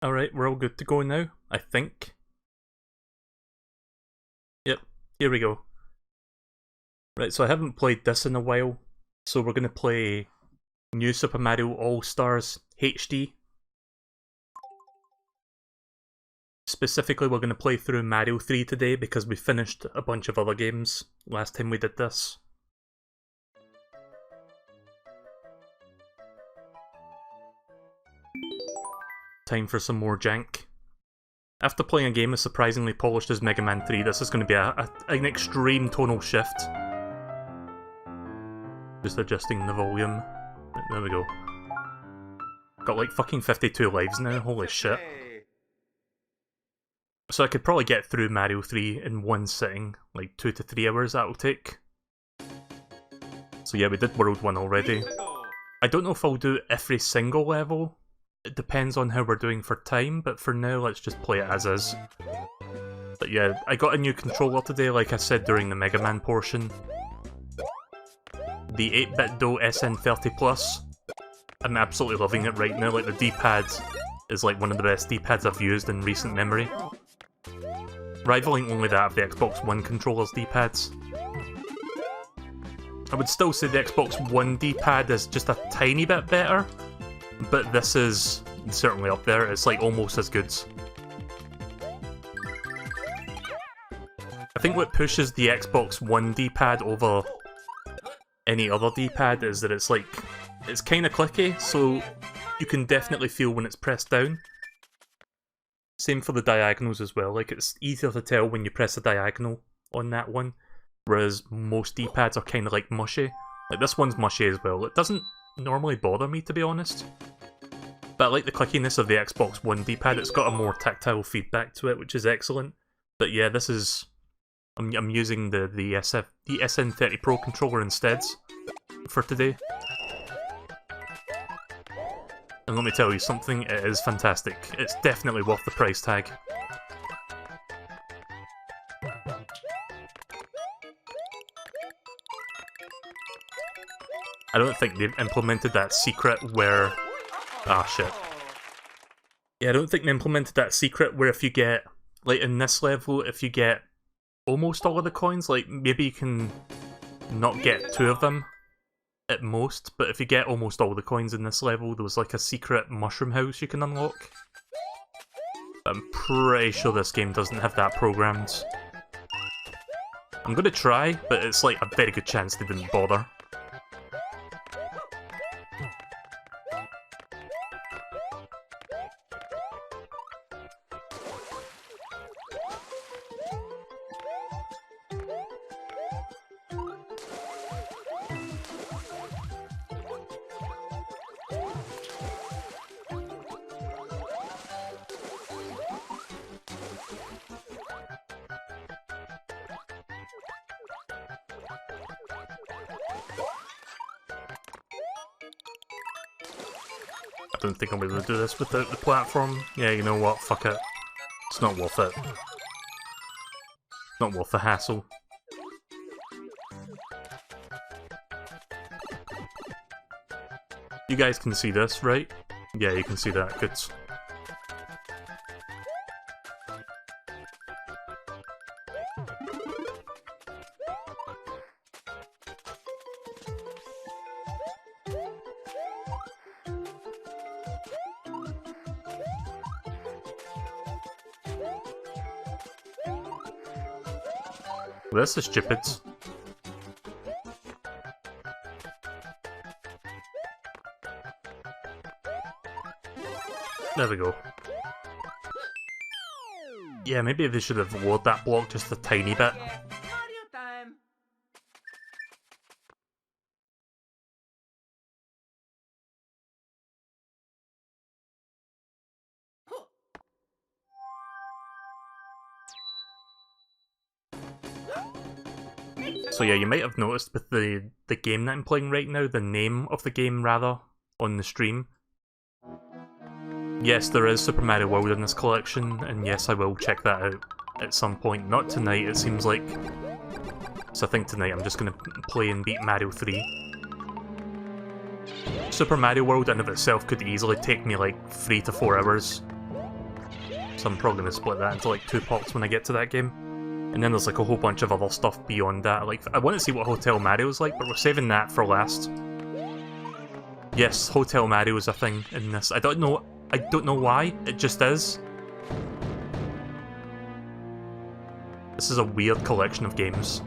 Alright, we're all good to go now, I think. Yep, here we go. Right, so I haven't played this in a while, so we're going to play New Super Mario All-Stars HD. Specifically, we're going to play through Mario 3 today because we finished a bunch of other games last time we did this. Time for some more jank. After playing a game as surprisingly polished as Mega Man 3, this is going to be an extreme tonal shift. Just adjusting the volume. There we go. Got like fucking 52 lives now, holy shit. So I could probably get through Mario 3 in one sitting, like 2 to 3 hours that'll take. So yeah, we did World 1 already. I don't know if I'll do every single level. It depends on how we're doing for time, but for now let's just play it as is. But yeah, I got a new controller today, like I said during the Mega Man portion. The 8-bit Do SN30 Plus. I'm absolutely loving it right now, like the D-pad is like one of the best D-pads I've used in recent memory. Rivaling only that of the Xbox One controller's D-pads. I would still say the Xbox One D-pad is just a tiny bit better, but this is certainly up there, it's like almost as good. I think what pushes the Xbox One D-pad over any other D-pad is that it's kind of clicky, so you can definitely feel when it's pressed down. Same for the diagonals as well, like it's easier to tell when you press a diagonal on that one, whereas most D-pads are kind of like mushy. Like this one's mushy as well. It doesn't normally bother me, to be honest. But I like the clickiness of the Xbox One D-pad, it's got a more tactile feedback to it, which is excellent. But yeah, this is... I'm using the SN30 Pro controller instead for today. And let me tell you something, it is fantastic. It's definitely worth the price tag. I don't think they've implemented that secret where... Ah, shit. Yeah, I don't think they implemented that secret where if you get... Like, in this level, if you get almost all of the coins, like, maybe you can not get 2 of them at most, but if you get almost all the coins in this level, there was like a secret mushroom house you can unlock. I'm pretty sure this game doesn't have that programmed. I'm gonna try, but it's like a very good chance they didn't bother. I don't think I'll be able to do this without the platform. Yeah, you know what, fuck it. It's not worth it. Not worth the hassle. You guys can see this, right? Yeah, you can see that, good. Well, this is stupid. There we go. Yeah, maybe they should have lowered that block just a tiny bit. So yeah, you might have noticed with the game that I'm playing right now, the name of the game rather, on the stream. Yes, there is Super Mario World in this collection, and yes, I will check that out at some point. Not tonight, it seems like. So I think tonight I'm just going to play and beat Mario 3. Super Mario World in of itself could easily take me like 3 to 4 hours. so I'm probably gonna split that into like 2 parts when I get to that game. And then there's like a whole bunch of other stuff beyond that. Like, I want to see what Hotel Mario's like, but we're saving that for last. Yes, Hotel Mario is a thing in this. I don't know why, it just is. This is a weird collection of games.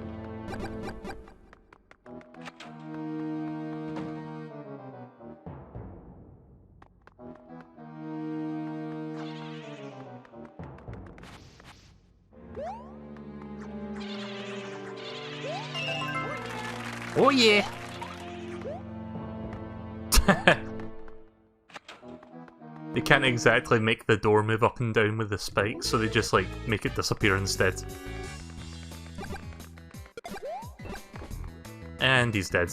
Oh yeah! They can't exactly make the door move up and down with the spikes, so they just like make it disappear instead. And he's dead.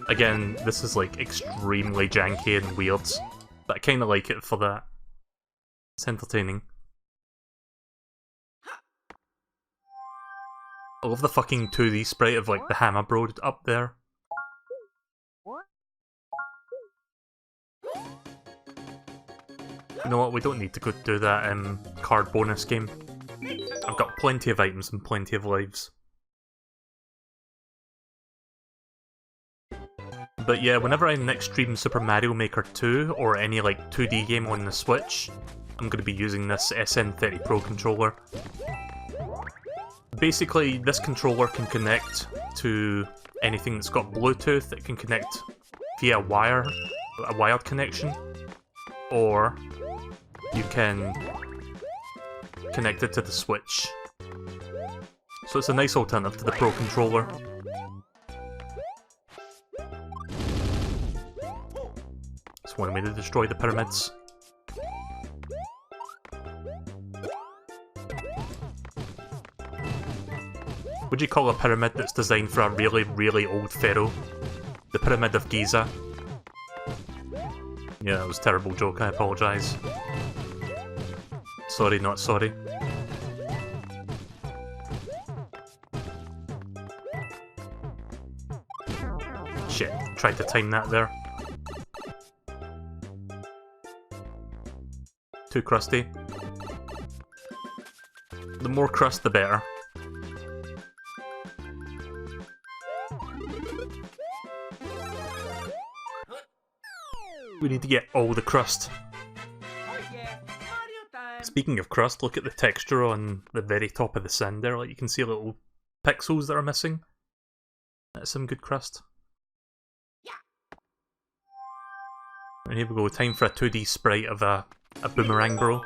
Again, this is like extremely janky and weird, but I kinda like it for that. It's entertaining. I love the fucking 2D sprite of like the Hammer Bro up there. You know what, we don't need to go do that card bonus game. I've got plenty of items and plenty of lives. But yeah, whenever I next stream Super Mario Maker 2 or any like 2D game on the Switch, I'm going to be using this SN30 Pro controller. Basically, this controller can connect to anything that's got Bluetooth. It can connect via a wired connection, or you can connect it to the Switch. So it's a nice alternative to the Pro controller. It's one way to destroy the pyramids. What do you call a pyramid that's designed for a really, really old pharaoh? The Pyramid of Giza. Yeah, that was a terrible joke, I apologise. Sorry, not sorry. Shit, tried to time that there. Too crusty. The more crust, the better. We need to get all the crust. Speaking of crust, look at the texture on the very top of the sand there. Like, you can see little pixels that are missing. That's some good crust. And here we go, time for a 2D sprite of a boomerang bro.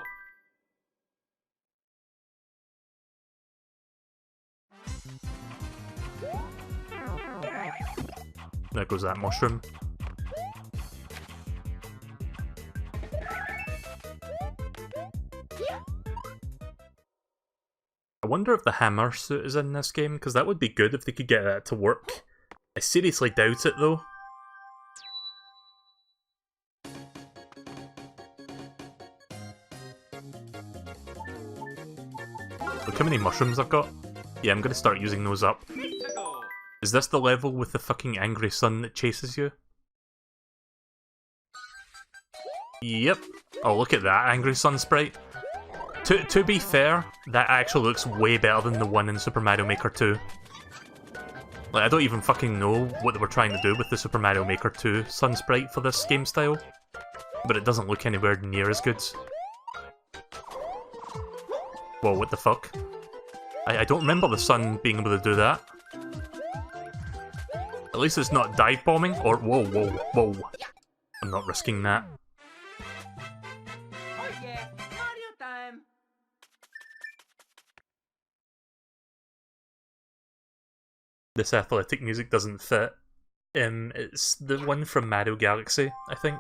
There goes that mushroom. I wonder if the hammer suit is in this game, because that would be good if they could get that to work. I seriously doubt it though. Look how many mushrooms I've got. Yeah, I'm gonna start using those up. Is this the level with the fucking angry sun that chases you? Yep. Oh, look at that angry sun sprite. To be fair, that actually looks way better than the one in Super Mario Maker 2. Like, I don't even fucking know what they were trying to do with the Super Mario Maker 2 sun sprite for this game style, but it doesn't look anywhere near as good. Whoa, what the fuck? I don't remember the sun being able to do that. At least it's not dive bombing, or whoa, whoa, whoa. I'm not risking that. This athletic music doesn't fit. It's the one from Mario Galaxy, I think.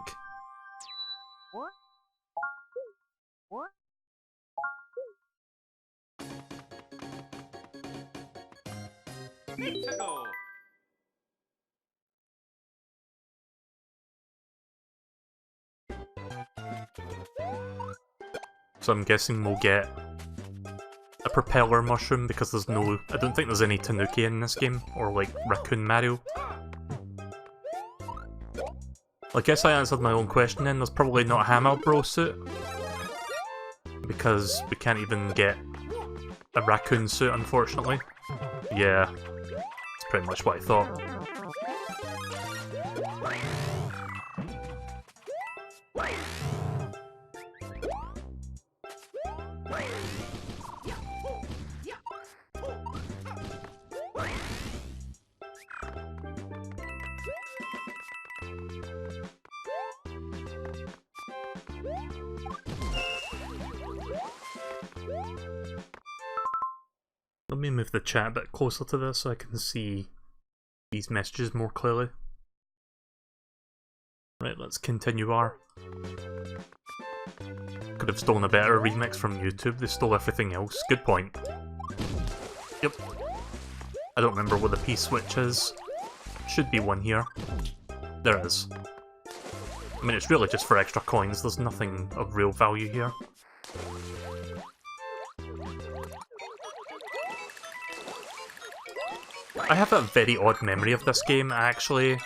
So I'm guessing we'll get a propeller mushroom because there's no... I don't think there's any Tanuki in this game, or like Raccoon Mario. I guess I answered my own question then. There's probably not a Hammer Bro suit. Because we can't even get a raccoon suit, unfortunately. Yeah, that's pretty much what I thought. Let me move the chat a bit closer to this so I can see these messages more clearly. Right, let's continue our... Could have stolen a better remix from YouTube, they stole everything else. Good point. Yep. I don't remember what the P-switch is. Should be one here. There it is. I mean, it's really just for extra coins, there's nothing of real value here. I have a very odd memory of this game, actually,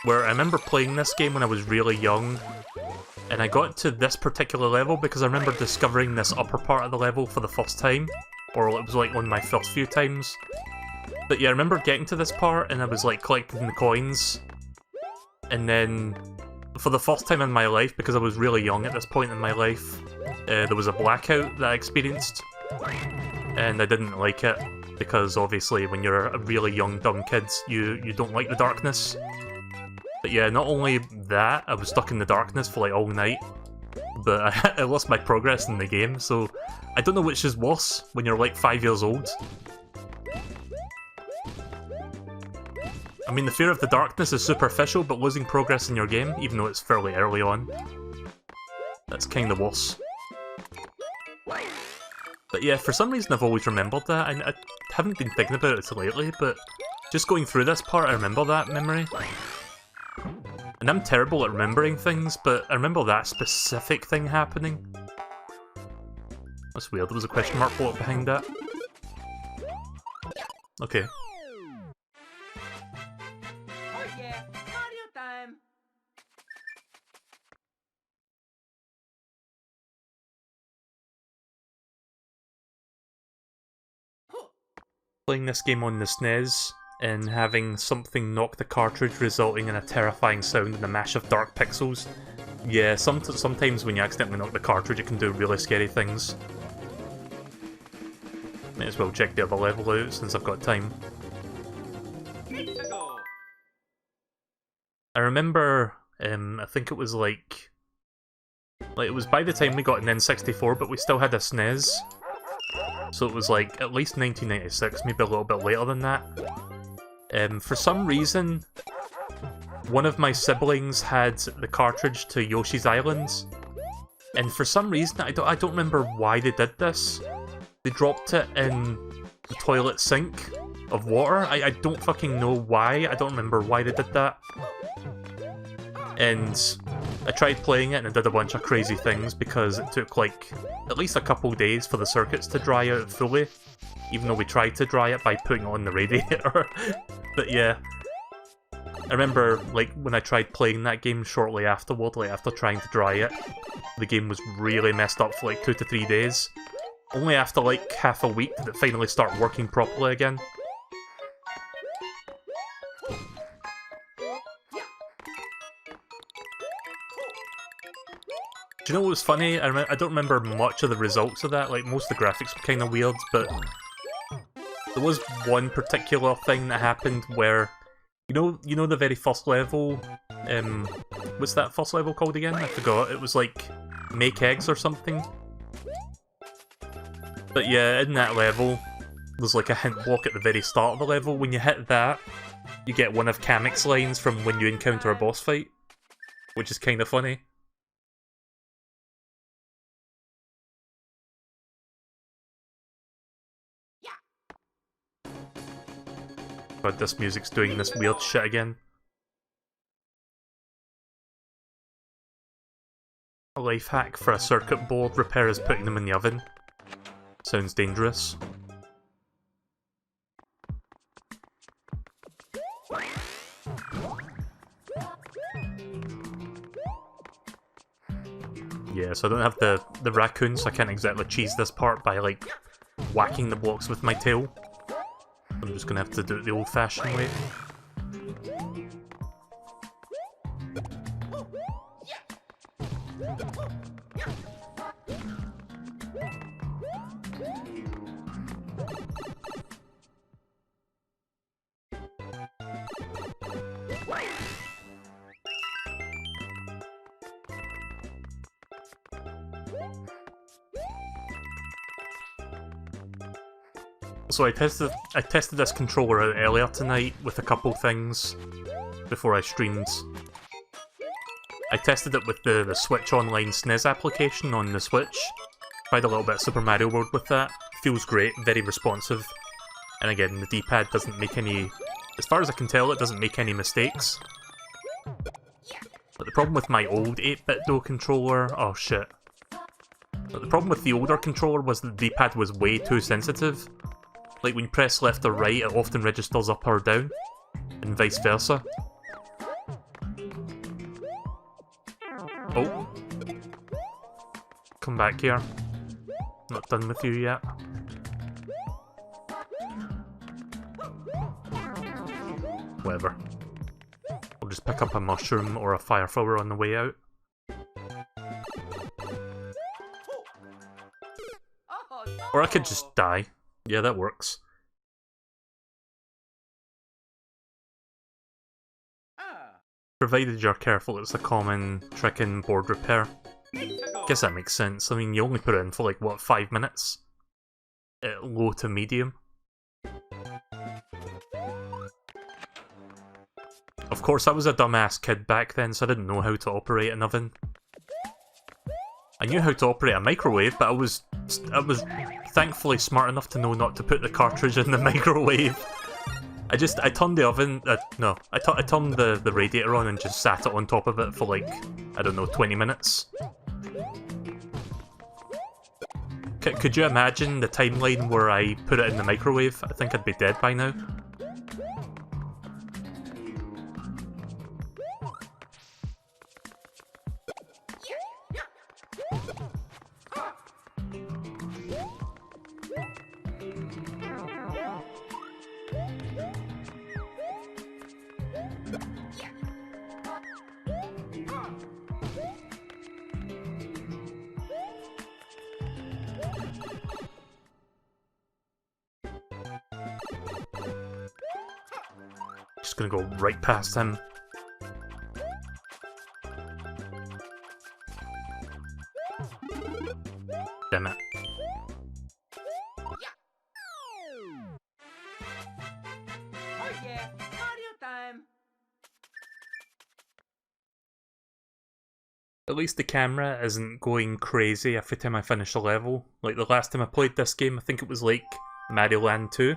where I remember playing this game when I was really young, and I got to this particular level because I remember discovering this upper part of the level for the first time, or it was like one of my first few times. But yeah, I remember getting to this part and I was like collecting the coins, and then for the first time in my life, because I was really young at this point in my life, there was a blackout that I experienced, and I didn't like it. Because obviously when you're a really young, dumb kid, you don't like the darkness. But yeah, not only that, I was stuck in the darkness for like all night, but I lost my progress in the game, so I don't know which is worse when you're like 5 years old. I mean, the fear of the darkness is superficial, but losing progress in your game, even though it's fairly early on, that's kinda worse. But yeah, for some reason I've always remembered that. I haven't been thinking about it lately, but just going through this part I remember that memory. And I'm terrible at remembering things, but I remember that specific thing happening. That's weird, there was a question mark block behind that. Okay. Oh yeah, Mario time! Playing this game on the SNES and having something knock the cartridge, resulting in a terrifying sound and a mash of dark pixels. Yeah, sometimes when you accidentally knock the cartridge it can do really scary things. May as well check the other level out since I've got time. I remember, I think it was like it was by the time we got an N64, but we still had a SNES. So it was like at least 1996, maybe a little bit later than that. For some reason, one of my siblings had the cartridge to Yoshi's Island, and for some reason, I don't remember why they did this. They dropped it in the toilet sink of water. I don't fucking know why. I don't remember why they did that. And I tried playing it and it did a bunch of crazy things because it took like at least a couple days for the circuits to dry out fully, even though we tried to dry it by putting it on the radiator. But yeah, I remember like when I tried playing that game shortly afterward, like after trying to dry it, the game was really messed up for like 2 to 3 days. Only after like half a week did it finally start working properly again. Do you know what was funny? I don't remember much of the results of that, like most of the graphics were kind of weird, but there was one particular thing that happened where, you know the very first level, what's that first level called again? I forgot, it was like, make eggs or something? But yeah, in that level, there's like a hint block at the very start of the level. When you hit that, you get one of Kamek's lines from when you encounter a boss fight, which is kind of funny. God, this music's doing this weird shit again. A life hack for a circuit board repair is putting them in the oven. Sounds dangerous. Yeah, so I don't have the raccoon, so I can't exactly cheese this part by, like, whacking the blocks with my tail. I'm just gonna have to do it the old-fashioned way. So I tested this controller out earlier tonight with a couple things before I streamed. I tested it with the Switch Online SNES application on the Switch. Tried a little bit of Super Mario World with that. Feels great, very responsive. And again, the D-pad doesn't make any... As far as I can tell, it doesn't make any mistakes. But the problem with my old 8-bit DO controller... Oh shit. But the problem with the older controller was that the D-pad was way too sensitive. Like, when you press left or right, it often registers up or down, and vice versa. Oh. Come back here. Not done with you yet. Whatever. I'll just pick up a mushroom or a fire flower on the way out. Or I could just die. Yeah, that works. Provided you're careful, it's a common trick in board repair. Guess that makes sense. I mean, you only put it in for like, what, 5 minutes? At low to medium. Of course, I was a dumbass kid back then, so I didn't know how to operate an oven. I knew how to operate a microwave, but I was thankfully smart enough to know not to put the cartridge in the microwave. I turned the oven, I turned the radiator on and just sat it on top of it for like, I don't know, 20 minutes. Could you imagine the timeline where I put it in the microwave? I think I'd be dead by now. Just gonna go right past him. Damn it. Oh yeah, Mario time. At least the camera isn't going crazy every time I finish a level. Like the last time I played this game, I think it was like Mario Land 2.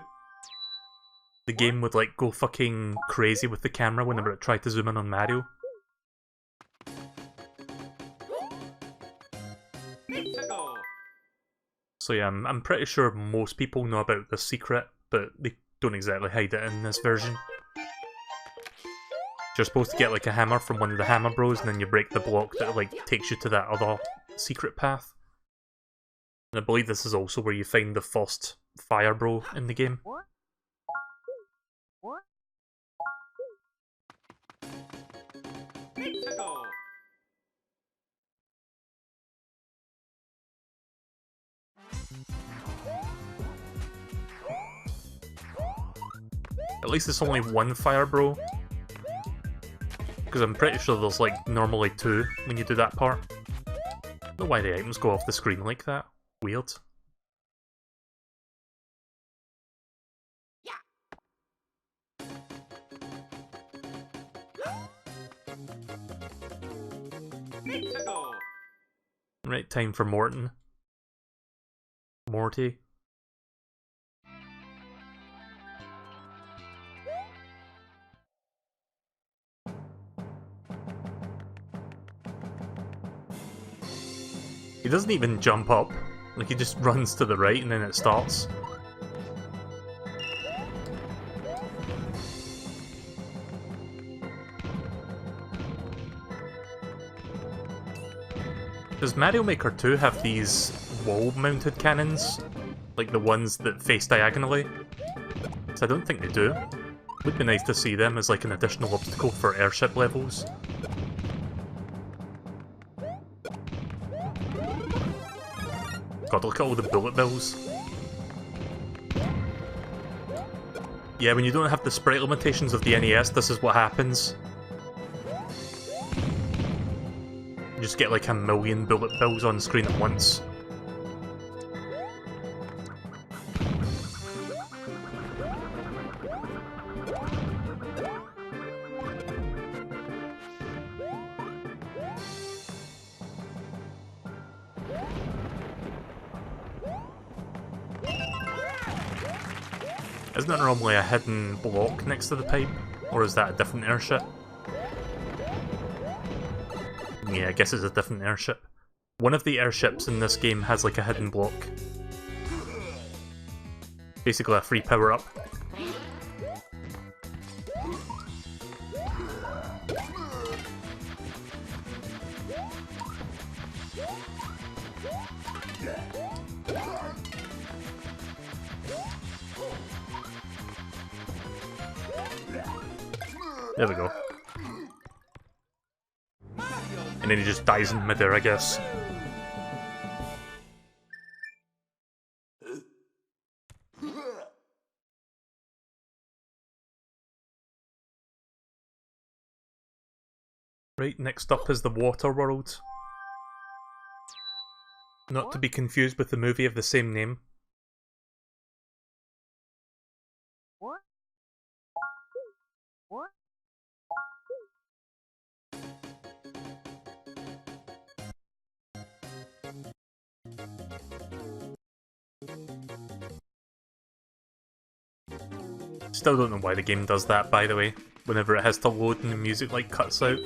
The game would like go fucking crazy with the camera whenever it tried to zoom in on Mario. So yeah, I'm pretty sure most people know about this secret, but they don't exactly hide it in this version. You're supposed to get like a hammer from one of the Hammer Bros, and then you break the block that like takes you to that other secret path. And I believe this is also where you find the first Fire Bro in the game. At least it's only one Fire Bro. Because I'm pretty sure there's like normally 2 when you do that part. I don't know why the items go off the screen like that. Weird. Right, time for Morty. He doesn't even jump up. Like, he just runs to the right and then it starts. Does Mario Maker 2 have these wall-mounted cannons? Like the ones that face diagonally? So I don't think they do. Would be nice to see them as like an additional obstacle for airship levels. God, look at all the bullet bills. Yeah, when you don't have the sprite limitations of the NES, this is what happens. You just get like a million bullet bills on screen at once. Isn't there normally a hidden block next to the pipe? Or is that a different airship? Yeah, I guess it's a different airship. One of the airships in this game has like a hidden block. Basically a free power-up. There we go. And then he just dies in midair, I guess. Right, next up is the water world. Not to be confused with the movie of the same name. Still don't know why the game does that, by the way, whenever it has to load and the music like cuts out.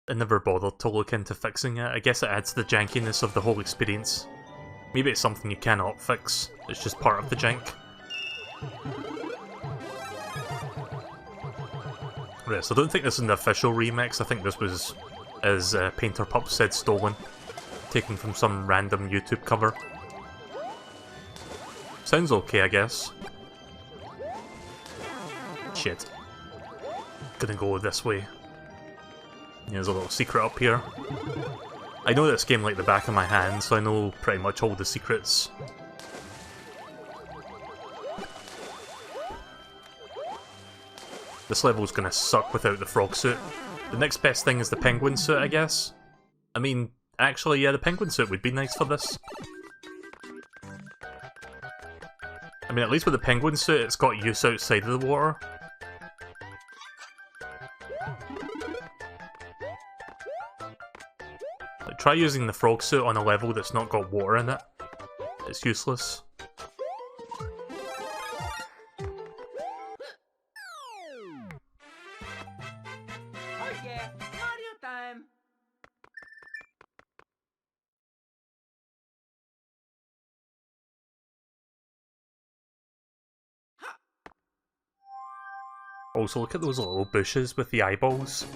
I never bothered to look into fixing it. I guess it adds to the jankiness of the whole experience. Maybe it's something you cannot fix, it's just part of the jank. Right, so I don't think this is an official remix, I think this was, as Painter Pup said, stolen. Taken from some random YouTube cover. Sounds okay, I guess. Shit. Gonna go this way. There's a little secret up here. I know this game like the back of my hand, so I know pretty much all the secrets. This level's gonna suck without the frog suit. The next best thing is the penguin suit, I guess. I mean, actually, yeah, the penguin suit would be nice for this. I mean, at least with the penguin suit, it's got use outside of the water. Like, try using the frog suit on a level that's not got water in it. It's useless. Oh yeah, Mario time. Also, look at those little bushes with the eyeballs.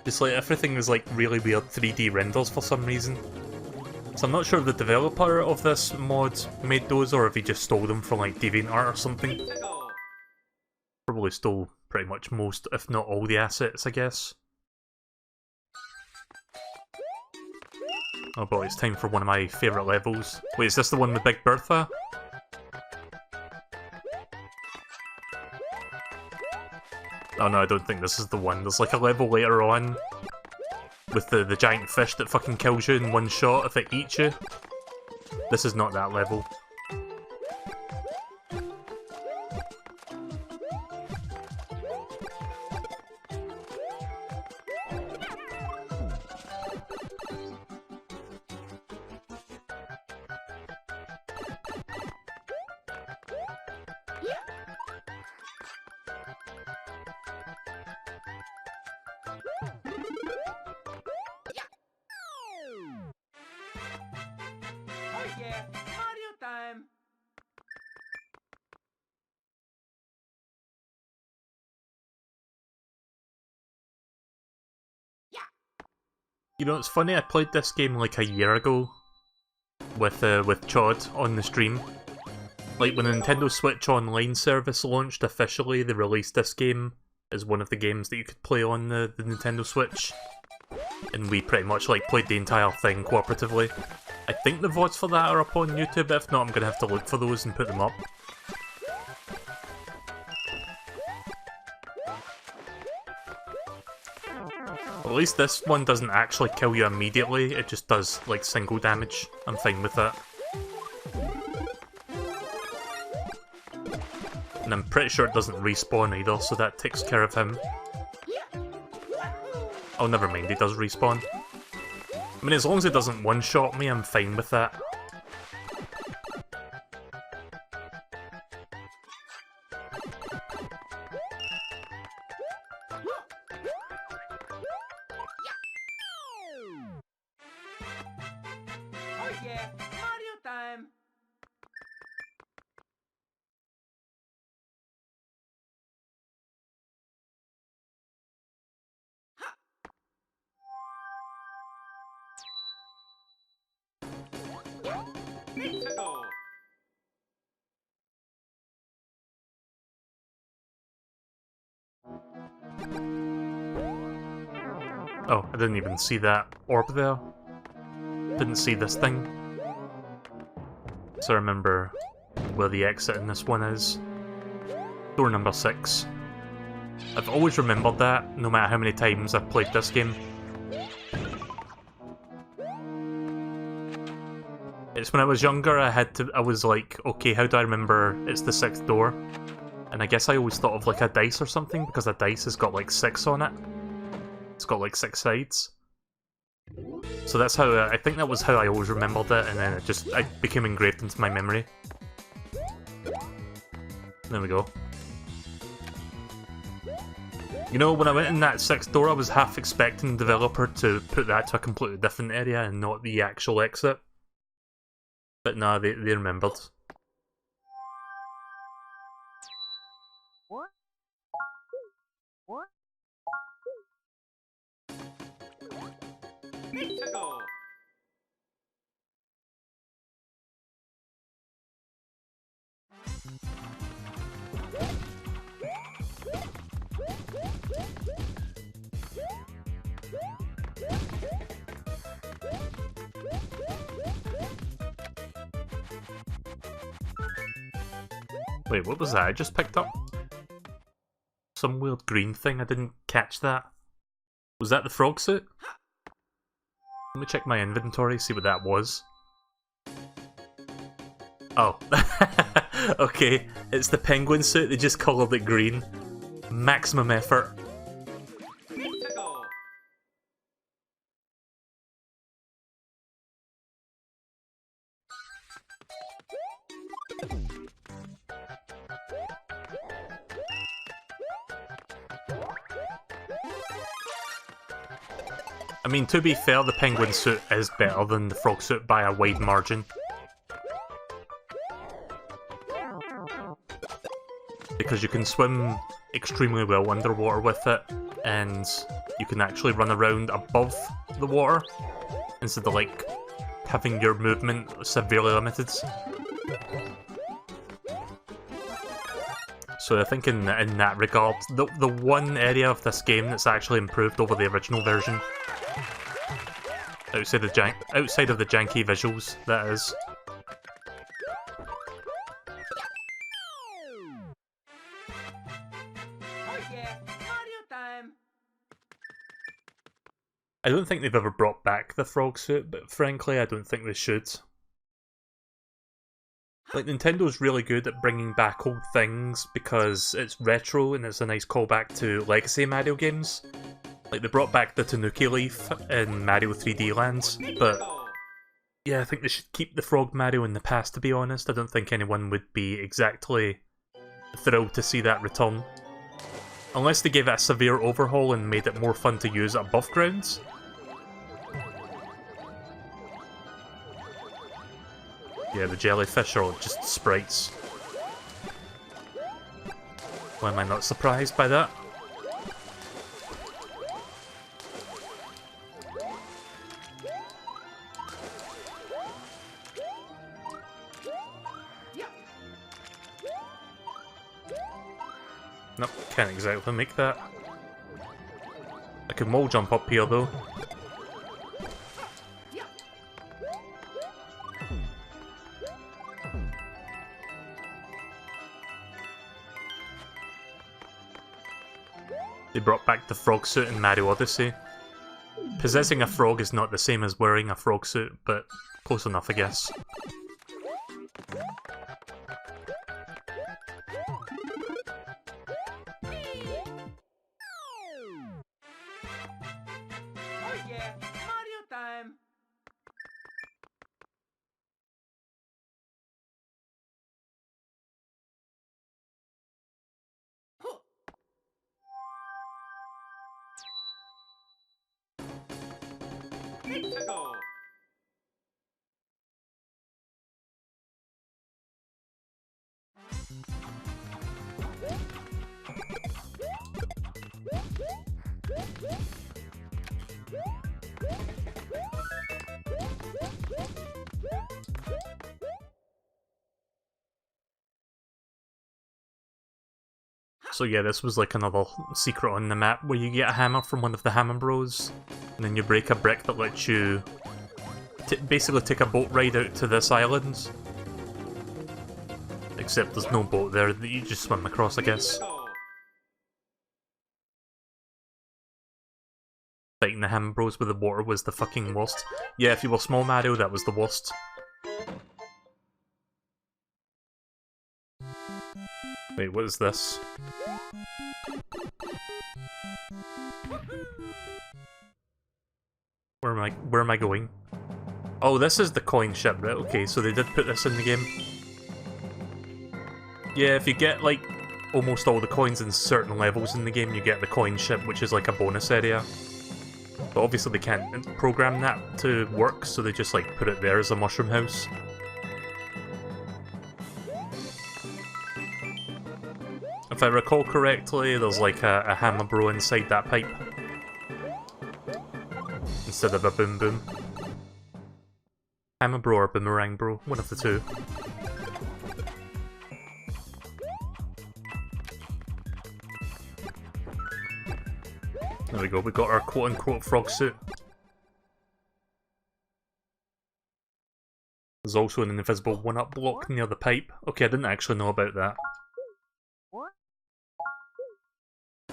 Just like everything is like really weird 3D renders for some reason. So I'm not sure if the developer of this mod made those or if he just stole them from like DeviantArt or something. Probably stole pretty much most, if not all the assets, I guess. Oh boy, it's time for one of my favourite levels. Wait, is this the one with Big Bertha? Oh no, I don't think this is the one. There's like a level later on with the giant fish that fucking kills you in one shot if it eats you. This is not that level. Oh yeah, Mario time. You know, it's funny, I played this game like a year ago with Chod on the stream. Like, when the Nintendo Switch Online service launched officially, they released this game as one of the games that you could play on the Nintendo Switch. And we pretty much, like, played the entire thing cooperatively. I think the VODs for that are up on YouTube, if not I'm gonna have to look for those and put them up. At least this one doesn't actually kill you immediately, it just does, like, single damage. I'm fine with that. And I'm pretty sure it doesn't respawn either, so that takes care of him. Oh, never mind, he does respawn. I mean, as long as it doesn't one-shot me, I'm fine with that. Oh yeah, Mario time! Mexico! Oh, I didn't even see that orb there. Didn't see this thing. So I remember where the exit in this one is. Door number 6. I've always remembered that, no matter how many times I've played this game. It's when I was younger, I was like, okay, how do I remember it's the 6th door? And I guess I always thought of like a dice or something, because a dice has got like 6 on it. It's got like 6 sides. So that's how, I think that was how I always remembered it, and then it became engraved into my memory. There we go. You know, when I went in that 6th door, I was half expecting the developer to put that to a completely different area and not the actual exit. But nah, they remembered. Mexico! Wait, what was that I just picked up? Some weird green thing, I didn't catch that. Was that the frog suit? Let me check my inventory, see what that was. Oh. Okay, it's the penguin suit, they just coloured it green. Maximum effort. Mexico! I mean, to be fair, the penguin suit is better than the frog suit by a wide margin. Because you can swim extremely well underwater with it, and you can actually run around above the water, instead of, like, having your movement severely limited. So I think in that regard, the one area of this game that's actually improved over the original version, outside of the janky visuals, that is. Oh yeah, Mario time! I don't think they've ever brought back the frog suit, but frankly I don't think they should. Like, Nintendo's really good at bringing back old things because it's retro and it's a nice callback to legacy Mario games. Like, they brought back the Tanuki Leaf in Mario 3D Land, but yeah, I think they should keep the Frog Mario in the past, to be honest. I don't think anyone would be exactly thrilled to see that return. Unless they gave it a severe overhaul and made it more fun to use above grounds. Yeah, the jellyfish are just sprites. Why am I not surprised by that? Nope, can't exactly make that. I can wall jump up here though. They brought back the frog suit in Mario Odyssey. Possessing a frog is not the same as wearing a frog suit, but close enough, I guess. Oh yeah, Mario time. Huh. Let's go. So yeah, this was like another secret on the map where you get a hammer from one of the Hammer Bros, and then you break a brick that lets you basically take a boat ride out to this island. Except there's no boat there, that you just swim across, I guess. Go. Fighting the Hammer Bros with the water was the fucking worst. Yeah, if you were small Mario, that was the worst. Wait, what is this? Where am I going? Oh, this is the coin ship, right? Okay, so they did put this in the game. Yeah, if you get, like, almost all the coins in certain levels in the game, you get the coin ship, which is like a bonus area. But obviously they can't program that to work, so they just, like, put it there as a mushroom house. If I recall correctly, there's like a Hammer Bro inside that pipe. Instead of a Boom Boom. Hammer Bro or Boomerang Bro, one of the two. There we go, we got our quote-unquote frog suit. There's also an invisible one-up block near the pipe. Okay, I didn't actually know about that.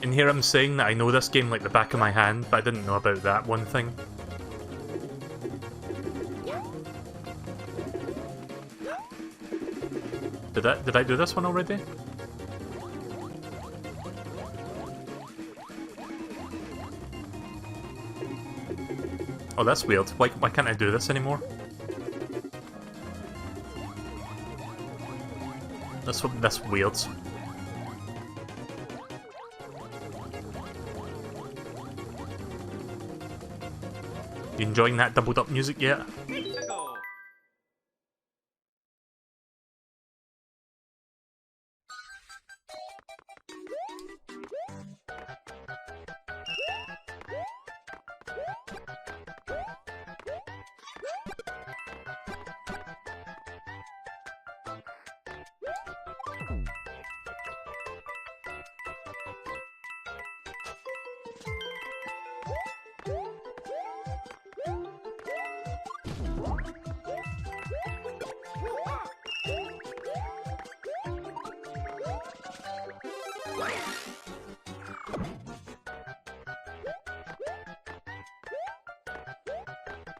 In here I'm saying that I know this game like the back of my hand, but I didn't know about that one thing. Did I do this one already? Oh, that's weird. Why can't I do this anymore? That's weird. You enjoying that doubled up music yet? Let's go.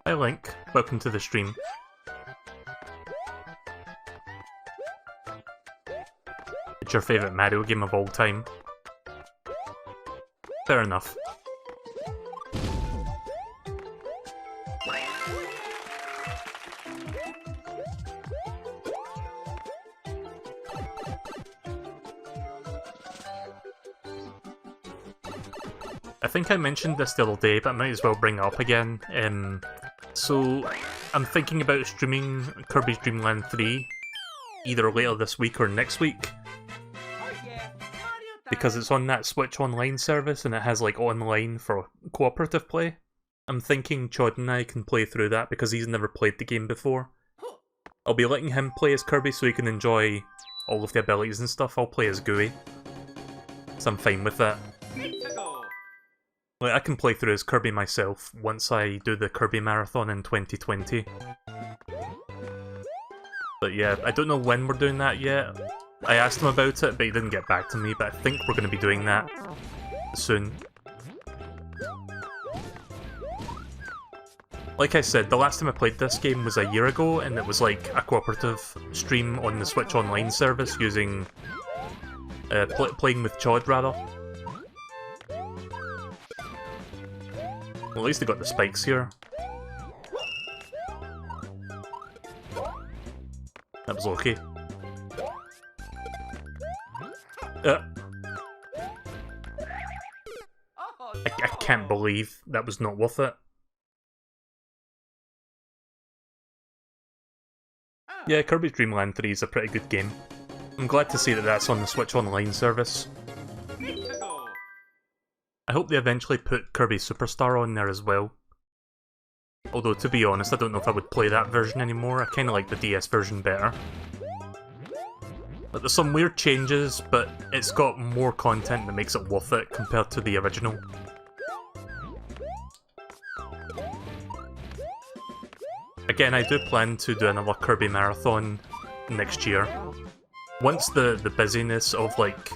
Hi Link, welcome to the stream. It's your favourite Mario game of all time. Fair enough. I think I mentioned this the other day, but I might as well bring it up again. So, I'm thinking about streaming Kirby's Dream Land 3 either later this week or next week, Oh yeah, Mario time. because it's on that Switch Online service and it has like online for cooperative play. I'm thinking Chod and I can play through that because he's never played the game before. Huh. I'll be letting him play as Kirby so he can enjoy all of the abilities and stuff. I'll play as Gooey. so I'm fine with that. Go. Like, I can play through as Kirby myself once I do the Kirby Marathon in 2020. But yeah, I don't know when we're doing that yet. I asked him about it, but he didn't get back to me, but I think we're going to be doing that soon. Like I said, the last time I played this game was a year ago, and it was like a cooperative stream on the Switch Online service using... playing with Chod, rather. Well, at least they got the spikes here. That was okay. I can't believe that was not worth it. Yeah, Kirby's Dream Land 3 is a pretty good game. I'm glad to see that that's on the Switch Online service. I hope they eventually put Kirby Superstar on there as well. Although, to be honest, I don't know if I would play that version anymore. I kinda like the DS version better. But there's some weird changes, but it's got more content that makes it worth it compared to the original. Again, I do plan to do another Kirby Marathon next year. Once the busyness of, like,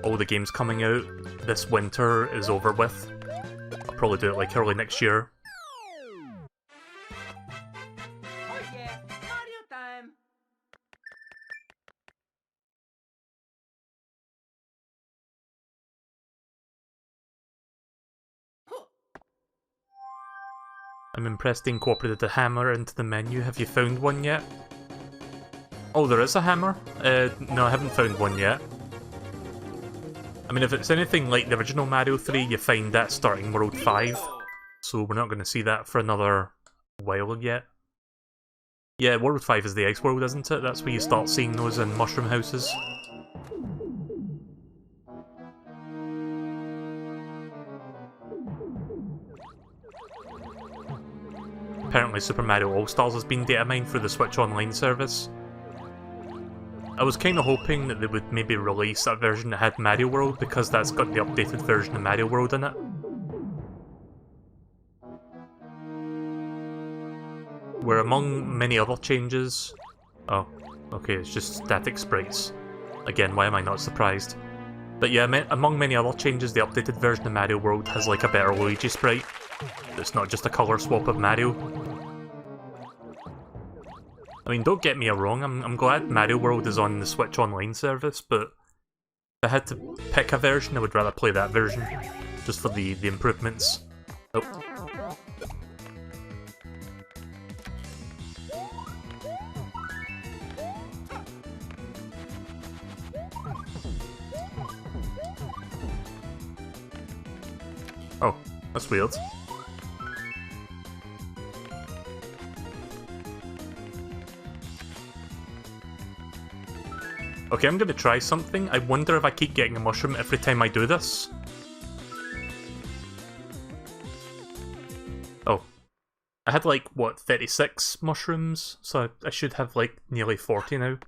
all the games coming out this winter is over with, I'll probably do it, like, early next year. Oh yeah, Mario time. I'm impressed they incorporated a hammer into the menu. Have you found one yet? Oh, there is a hammer? No, I haven't found one yet. I mean, if it's anything like the original Mario 3, you find that starting World 5. So we're not going to see that for another while yet. Yeah, World 5 is the Ice World, isn't it? That's where you start seeing those in mushroom houses. Apparently Super Mario All-Stars has been data mined through the Switch Online service. I was kinda hoping that they would maybe release a version that had Mario World, because that's got the updated version of Mario World in it. Where among many other changes... Oh, okay, it's just static sprites. Again, why am I not surprised? But yeah, among many other changes, the updated version of Mario World has like a better Luigi sprite. It's not just a colour swap of Mario. I mean, don't get me wrong, I'm glad Mario World is on the Switch Online service, but if I had to pick a version, I would rather play that version, just for the improvements. Oh. Oh, that's weird. Okay, I'm gonna try something. I wonder if I keep getting a mushroom every time I do this. Oh. I had like, what, 36 mushrooms? So I should have like nearly 40 now.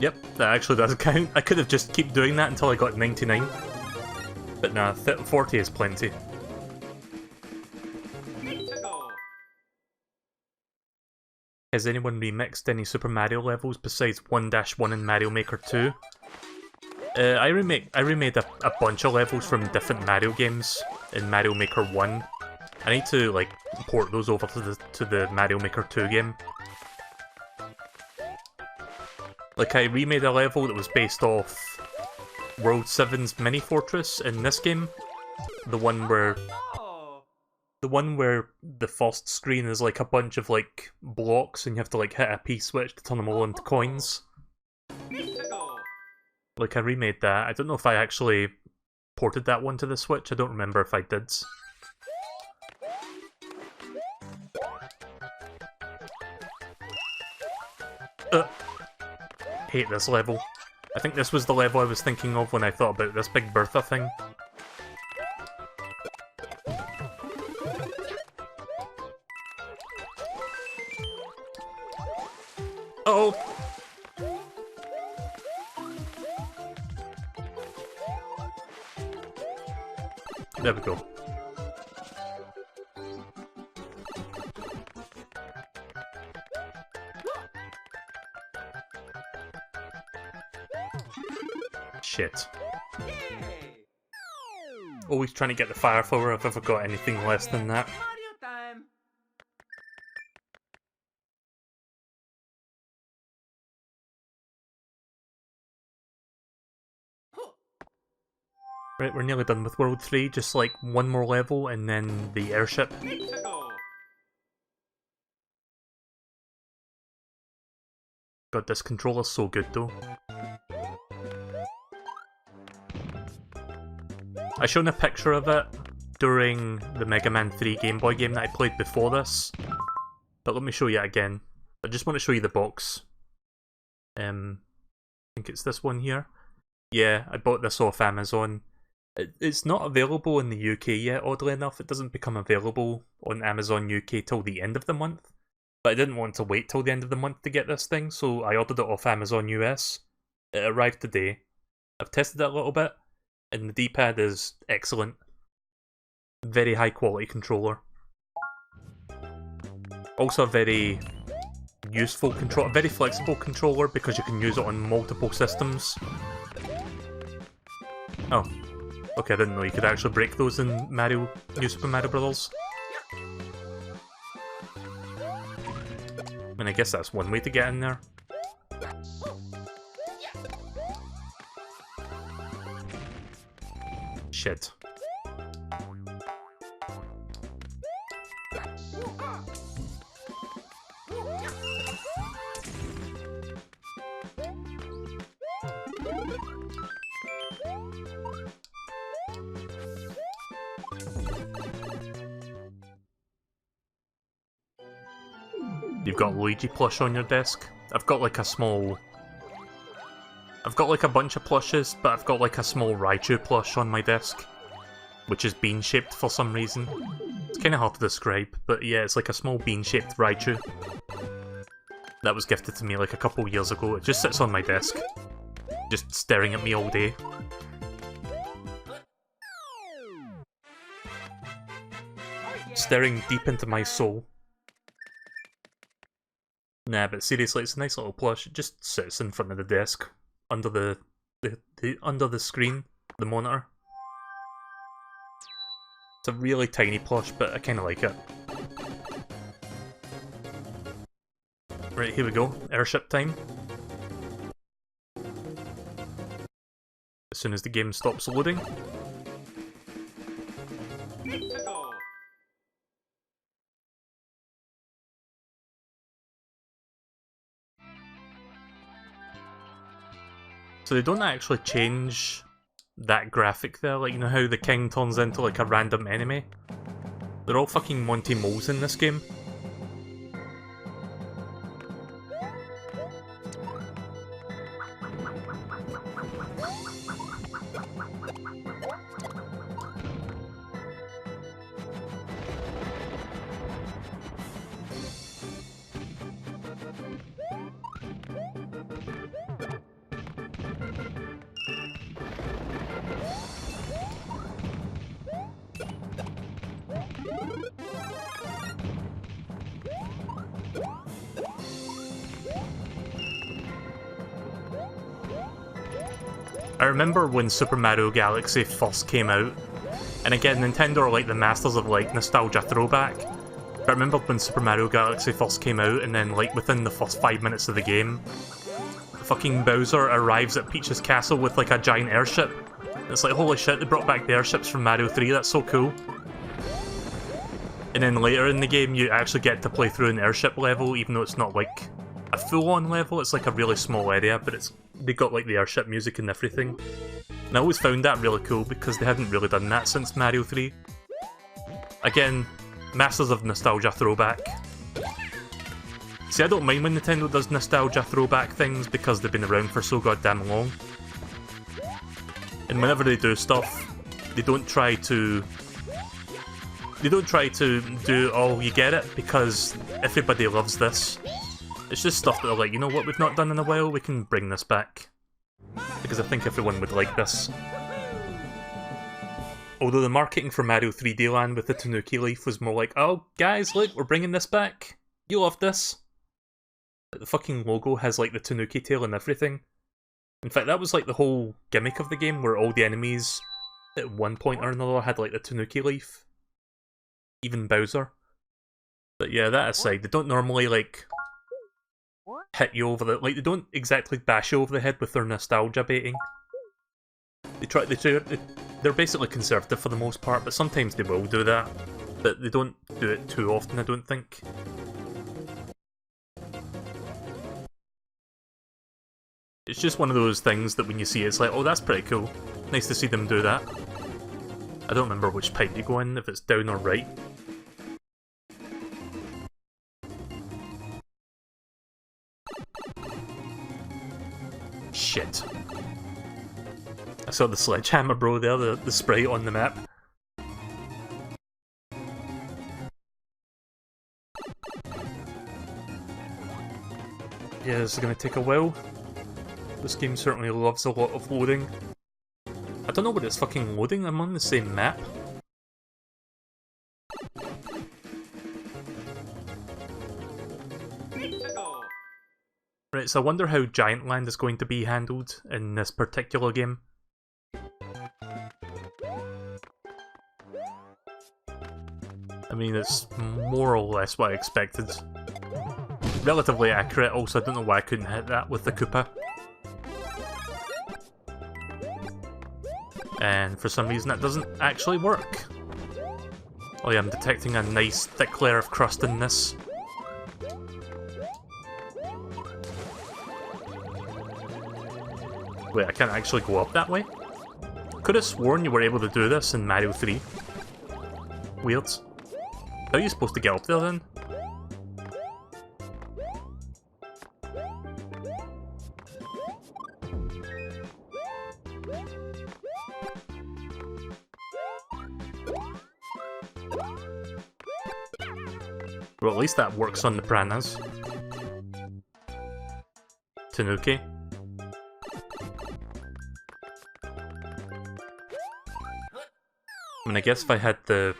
Yep, that actually does count. I could have just keep doing that until I got 99. But nah, 40 is plenty. Has anyone remixed any Super Mario levels besides 1-1 and Mario Maker 2? I remade a bunch of levels from different Mario games in Mario Maker 1. I need to like port those over to the Mario Maker 2 game. Like, I remade a level that was based off World 7's Mini Fortress in this game. The one where the first screen is like a bunch of like blocks and you have to like hit a P-switch to turn them all into coins. Like, I remade that. I don't know if I actually ported that one to the Switch. I don't remember if I did. Hate this level. I think this was the level I was thinking of when I thought about this Big Bertha thing. Uh-oh! There we go. Shit. Always trying to get the fire flower if I've got anything less than that. Mario time. Right, we're nearly done with World 3, just like one more level and then the airship. God, this controller's so good though. I shown a picture of it during the Mega Man 3 Game Boy game that I played before this, but let me show you it again. I just want to show you the box. I think it's this one here. Yeah, I bought this off Amazon. It's not available in the UK yet, oddly enough. It doesn't become available on Amazon UK till the end of the month. But I didn't want to wait till the end of the month to get this thing, so I ordered it off Amazon US. It arrived today. I've tested it a little bit, and the D-pad is excellent. Very high quality controller. Also a very useful controller, very flexible controller because you can use it on multiple systems. Oh. Okay, I didn't know you could actually break those in Mario, New Super Mario Bros. And I guess that's one way to get in there. Shit. You've got Luigi plush on your desk. I've got like a small... I've got like a bunch of plushes, but I've got like a small Raichu plush on my desk, which is bean-shaped for some reason. It's kind of hard to describe, but yeah, it's like a small bean-shaped Raichu. That was gifted to me like a couple years ago. It just sits on my desk, just staring at me all day. Staring deep into my soul. Nah, but seriously, it's a nice little plush. It just sits in front of the desk, under the under the screen, the monitor. It's a really tiny plush, but I kind of like it. Right, here we go. Airship time. As soon as the game stops loading. So they don't actually change that graphic there, like you know how the king turns into like a random enemy? They're all fucking Monty Moles in this game. I remember when Super Mario Galaxy first came out, and again, Nintendo are like the masters of like nostalgia throwback, but I remember when Super Mario Galaxy first came out, and then like within the first 5 minutes of the game, fucking Bowser arrives at Peach's castle with like a giant airship. It's like, holy shit, they brought back the airships from Mario 3, that's so cool. And then later in the game, you actually get to play through an airship level, even though it's not like a full-on level, it's like a really small area, but they got like the airship music and everything. And I always found that really cool because they hadn't really done that since Mario 3. Again, masters of nostalgia throwback. See, I don't mind when Nintendo does nostalgia throwback things because they've been around for so goddamn long. And whenever they do stuff, they don't try to do, oh, you get it, because everybody loves this. It's just stuff that are like, you know what, we've not done in a while, we can bring this back. Because I think everyone would like this. Although the marketing for Mario 3D Land with the Tanuki leaf was more like, oh, guys, look, we're bringing this back. You love this. But the fucking logo has like the Tanuki tail and everything. In fact, that was like the whole gimmick of the game, where all the enemies at one point or another had like the Tanuki leaf. Even Bowser. But yeah, that aside, they don't normally like hit you over the... Like, they don't exactly bash you over the head with their nostalgia baiting. They're basically conservative for the most part, but sometimes they will do that. But they don't do it too often, I don't think. It's just one of those things that when you see it, it's like, oh, that's pretty cool. Nice to see them do that. I don't remember which pipe you go in, if it's down or right. Shit. I saw the sledgehammer bro there, the sprite on the map. Yeah, this is gonna take a while. This game certainly loves a lot of loading. I don't know what it's fucking loading, I'm on the same map. Right, so I wonder how Giant Land is going to be handled in this particular game. I mean, it's more or less what I expected. Relatively accurate, also I don't know why I couldn't hit that with the Koopa. And for some reason that doesn't actually work. Oh yeah, I'm detecting a nice thick layer of crust in this. Wait, I can't actually go up that way? Could have sworn you were able to do this in Mario 3. Weird. How are you supposed to get up there then? Well, at least that works on the piranhas. Tanuki. I mean, I guess if I had the...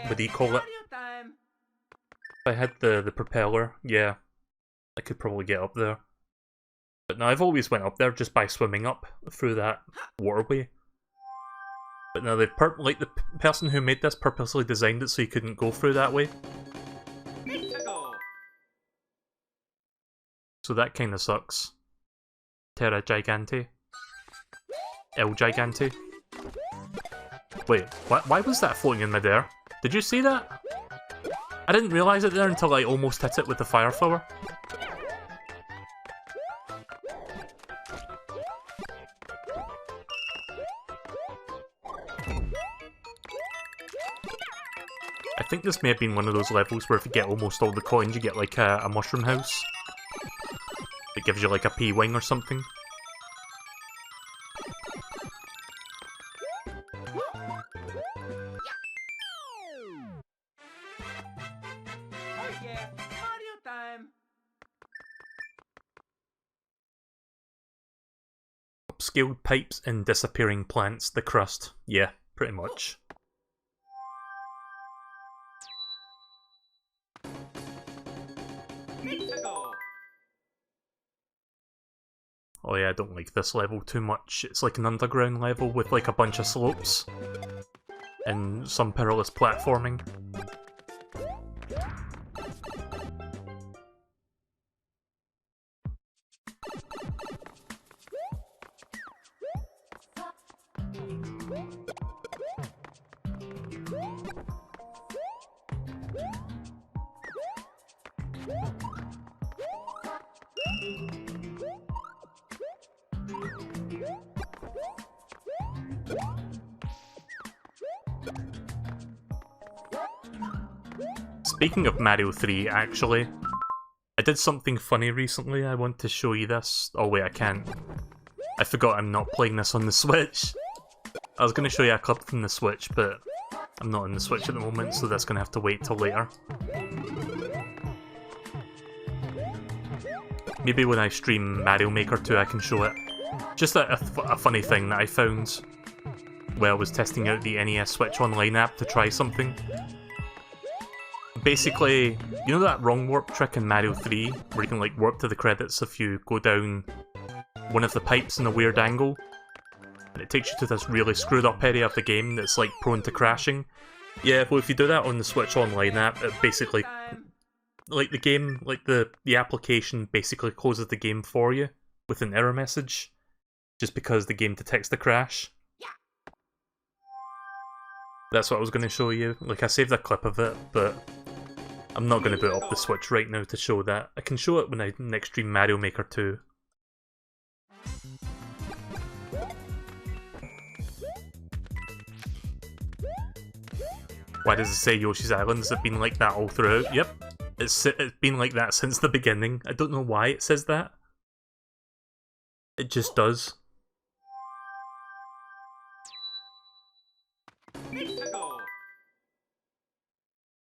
what do you call it? If I had the propeller, yeah, I could probably get up there. But no, I've always went up there just by swimming up through that waterway. But no, like the person who made this purposely designed it so you couldn't go through that way. So that kinda sucks. Terra Gigante. El Gigante. Wait, why was that floating in midair? Did you see that? I didn't realise it there until I almost hit it with the fire flower. I think this may have been one of those levels where if you get almost all the coins you get like a mushroom house. It gives you like a P-wing or something. Upscaled pipes and disappearing plants, the crust. Yeah, pretty much. Oh yeah, I don't like this level too much. It's like an underground level with like a bunch of slopes. And some perilous platforming. Speaking of Mario 3, actually, I did something funny recently. I want to show you this. Oh wait, I can't. I forgot I'm not playing this on the Switch. I was going to show you a clip from the Switch, but I'm not on the Switch at the moment, so that's going to have to wait till later. Maybe when I stream Mario Maker 2 I can show it. Just a funny thing that I found while I was testing out the NES Switch Online app to try something. Basically, you know that wrong warp trick in Mario 3, where you can like warp to the credits if you go down one of the pipes in a weird angle? And it takes you to this really screwed up area of the game that's like prone to crashing. Yeah, well if you do that on the Switch Online app, it basically... like the game, like the application basically closes the game for you with an error message, just because the game detects the crash. That's what I was going to show you. Like, I saved a clip of it, but I'm not going to boot up the Switch right now to show that. I can show it when I next stream Mario Maker 2. Why does it say Yoshi's Island? Has it been like that all throughout? Yep. It's been like that since the beginning. I don't know why it says that. It just does.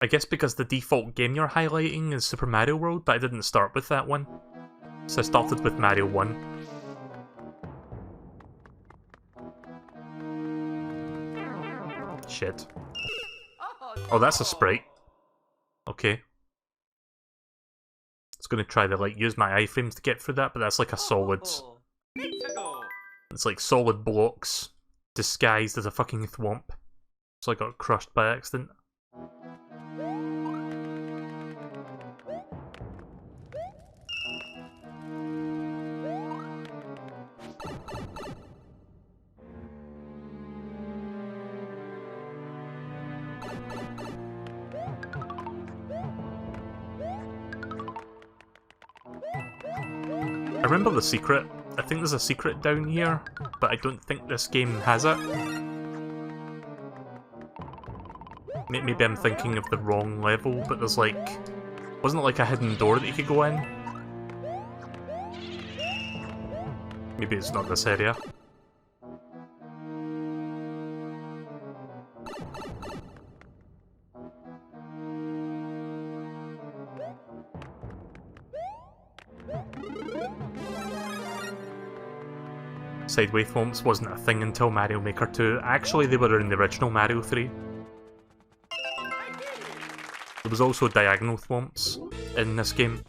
I guess because the default game you're highlighting is Super Mario World, but I didn't start with that one. So I started with Mario 1. Shit. Oh, that's a sprite. Okay. I was gonna try to like use my iframes to get through that, but that's like a solid... It's like solid blocks disguised as a fucking thwomp. So I got crushed by accident. I remember the secret. I think there's a secret down here, but I don't think this game has it. Maybe I'm thinking of the wrong level, but there's like... Wasn't it like a hidden door that you could go in? Maybe it's not this area. Sideway thwomps wasn't a thing until Mario Maker 2. Actually, they were in the original Mario 3. There was also diagonal thwomps in this game.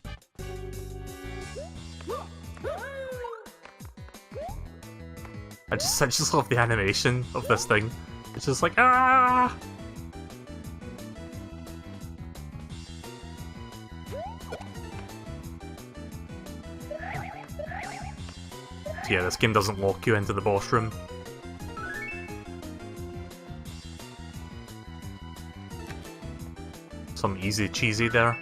I just love the animation of this thing. It's just like, ah! So yeah, this game doesn't lock you into the boss room. Some easy cheesy there.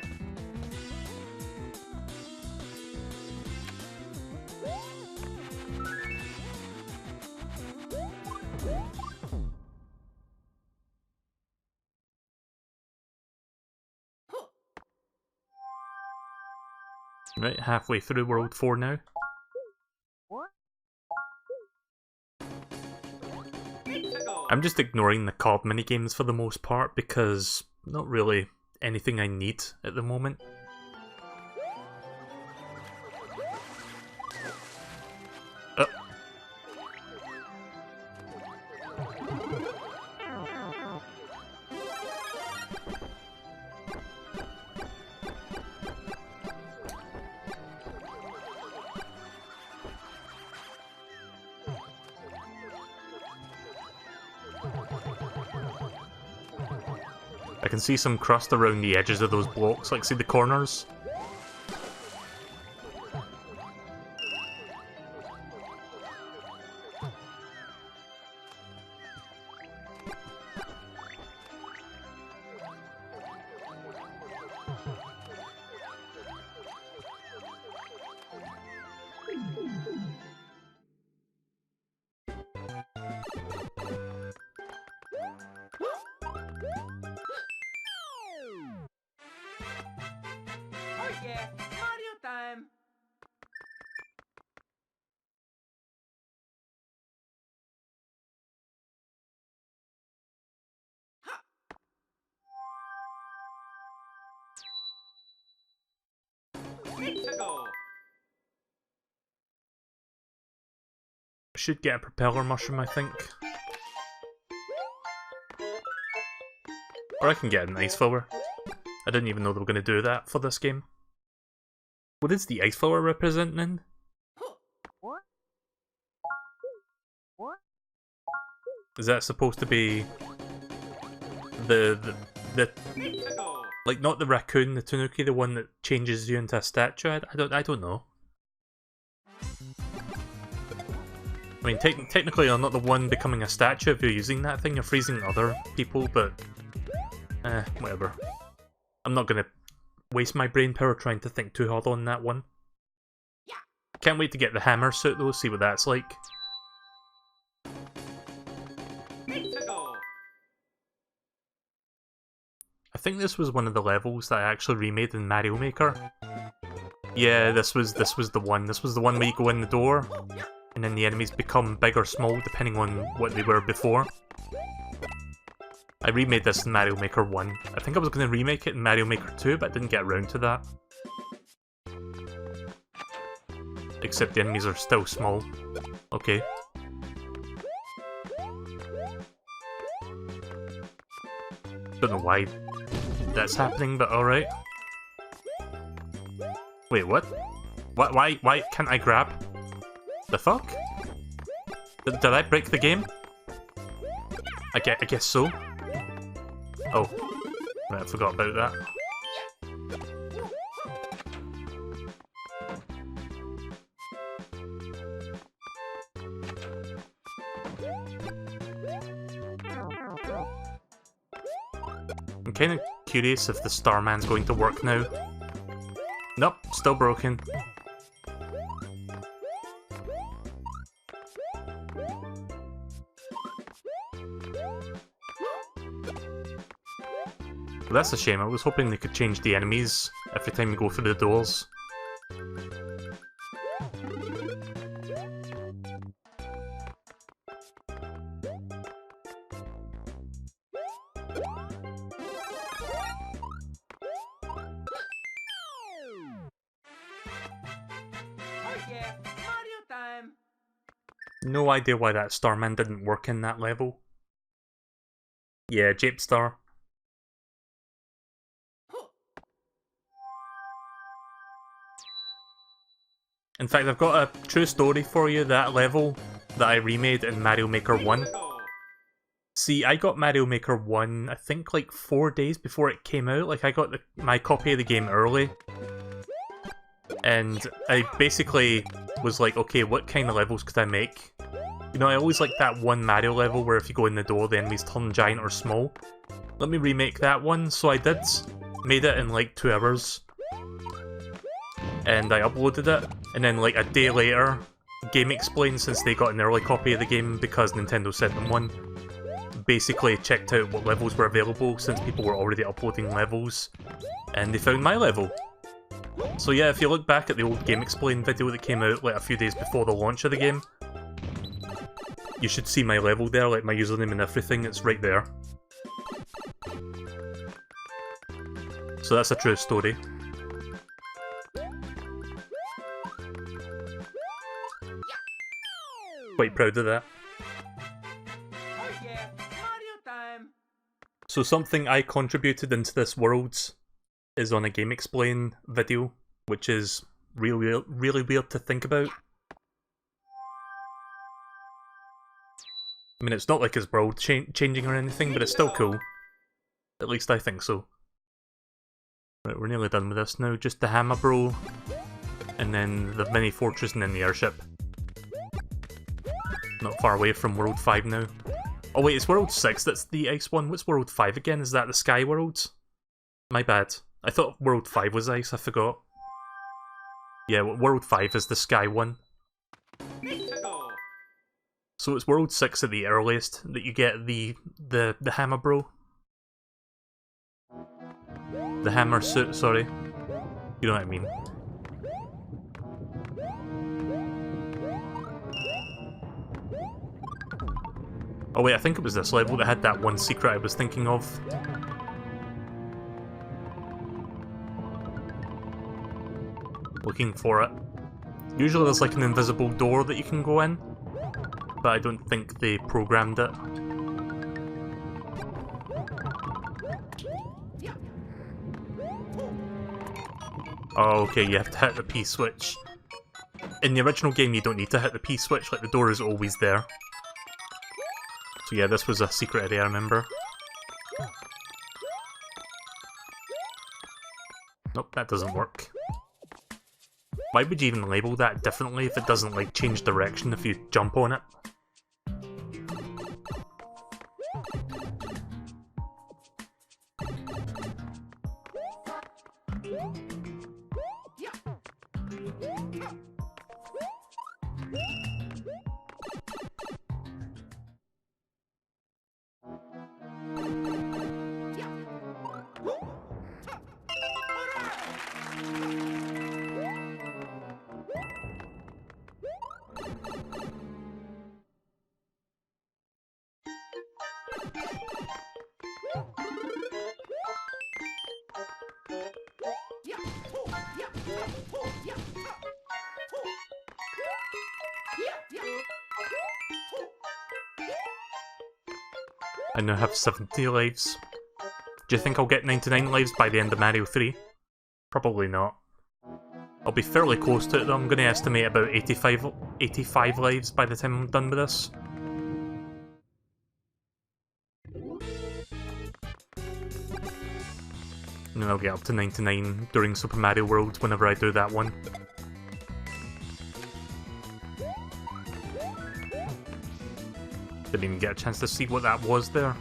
Right, halfway through World 4 now. I'm just ignoring the card minigames for the most part because not really anything I need at the moment. I can see some crust around the edges of those blocks, like see the corners? Oh yeah, Mario time! Ha! Let's go! should get a propeller mushroom, I think. Or I can get an ice flower. I didn't even know they were going to do that for this game. What is the ice flower representing? Is that supposed to be the like not the raccoon, the tanuki, the one that changes you into a statue? I don't know. I mean, technically you're not the one becoming a statue if you're using that thing, you're freezing other people, but whatever. I'm not gonna waste my brain power trying to think too hard on that one. Can't wait to get the hammer suit though, see what that's like. I think this was one of the levels that I actually remade in Mario Maker. Yeah, this was the one. This was the one where you go in the door, and then the enemies become big or small depending on what they were before. I remade this in Mario Maker 1. I think I was going to remake it in Mario Maker 2, but I didn't get around to that. Except the enemies are still small. Okay. Don't know why that's happening, but alright. Wait, what? Why can't I grab? The fuck? Did I break the game? I guess so. Oh. Right, I forgot about that. I'm kind of curious if the Starman's going to work now. Nope, still broken. Well, that's a shame. I was hoping they could change the enemies every time you go through the doors. No idea why that Starman didn't work in that level. Yeah, Jape Star. In fact, I've got a true story for you, that level that I remade in Mario Maker 1. See, I got Mario Maker 1, I think like 4 days before it came out. Like, I got my copy of the game early. And I basically was like, okay, what kind of levels could I make? You know, I always like that one Mario level where if you go in the door, the enemies turn giant or small. Let me remake that one. So I did. Made it in like 2 hours. And I uploaded it. And then like a day later, Game Explain, since they got an early copy of the game because Nintendo sent them one, basically checked out what levels were available since people were already uploading levels. And they found my level. So yeah, if you look back at the old Game Explain video that came out like a few days before the launch of the game, you should see my level there, like my username and everything, it's right there. So that's a true story. Quite proud of that. So something I contributed into this world is on a Game Explain video, which is really weird to think about. I mean, it's not like his world changing or anything, but it's still cool. At least I think so. Right, we're nearly done with this now. Just the Hammer Bro, and then the mini fortress, and then the airship. Not far away from World 5 now. Oh wait, it's World 6 that's the ice one. What's World 5 again? Is that the Sky World? My bad. I thought World 5 was ice, I forgot. Yeah, World 5 is the Sky one. So it's World 6 at the earliest that you get the Hammer Bro. The Hammer Suit, sorry. You know what I mean. Oh wait, I think it was this level that had that one secret I was thinking of. Looking for it. Usually there's like an invisible door that you can go in. but I don't think they programmed it. Oh, okay, you have to hit the P switch. In the original game, you don't need to hit the P switch, like the door is always there. So yeah, this was a secret area, I remember. Nope, that doesn't work. Why would you even label that differently if it doesn't, like, change direction if you jump on it? I now have 70 lives. Do you think I'll get 99 lives by the end of Mario 3? Probably not. I'll be fairly close to it though. I'm going to estimate about 85 lives by the time I'm done with this. And then I'll get up to 99 during Super Mario World whenever I do that one. Didn't even get a chance to see what that was there.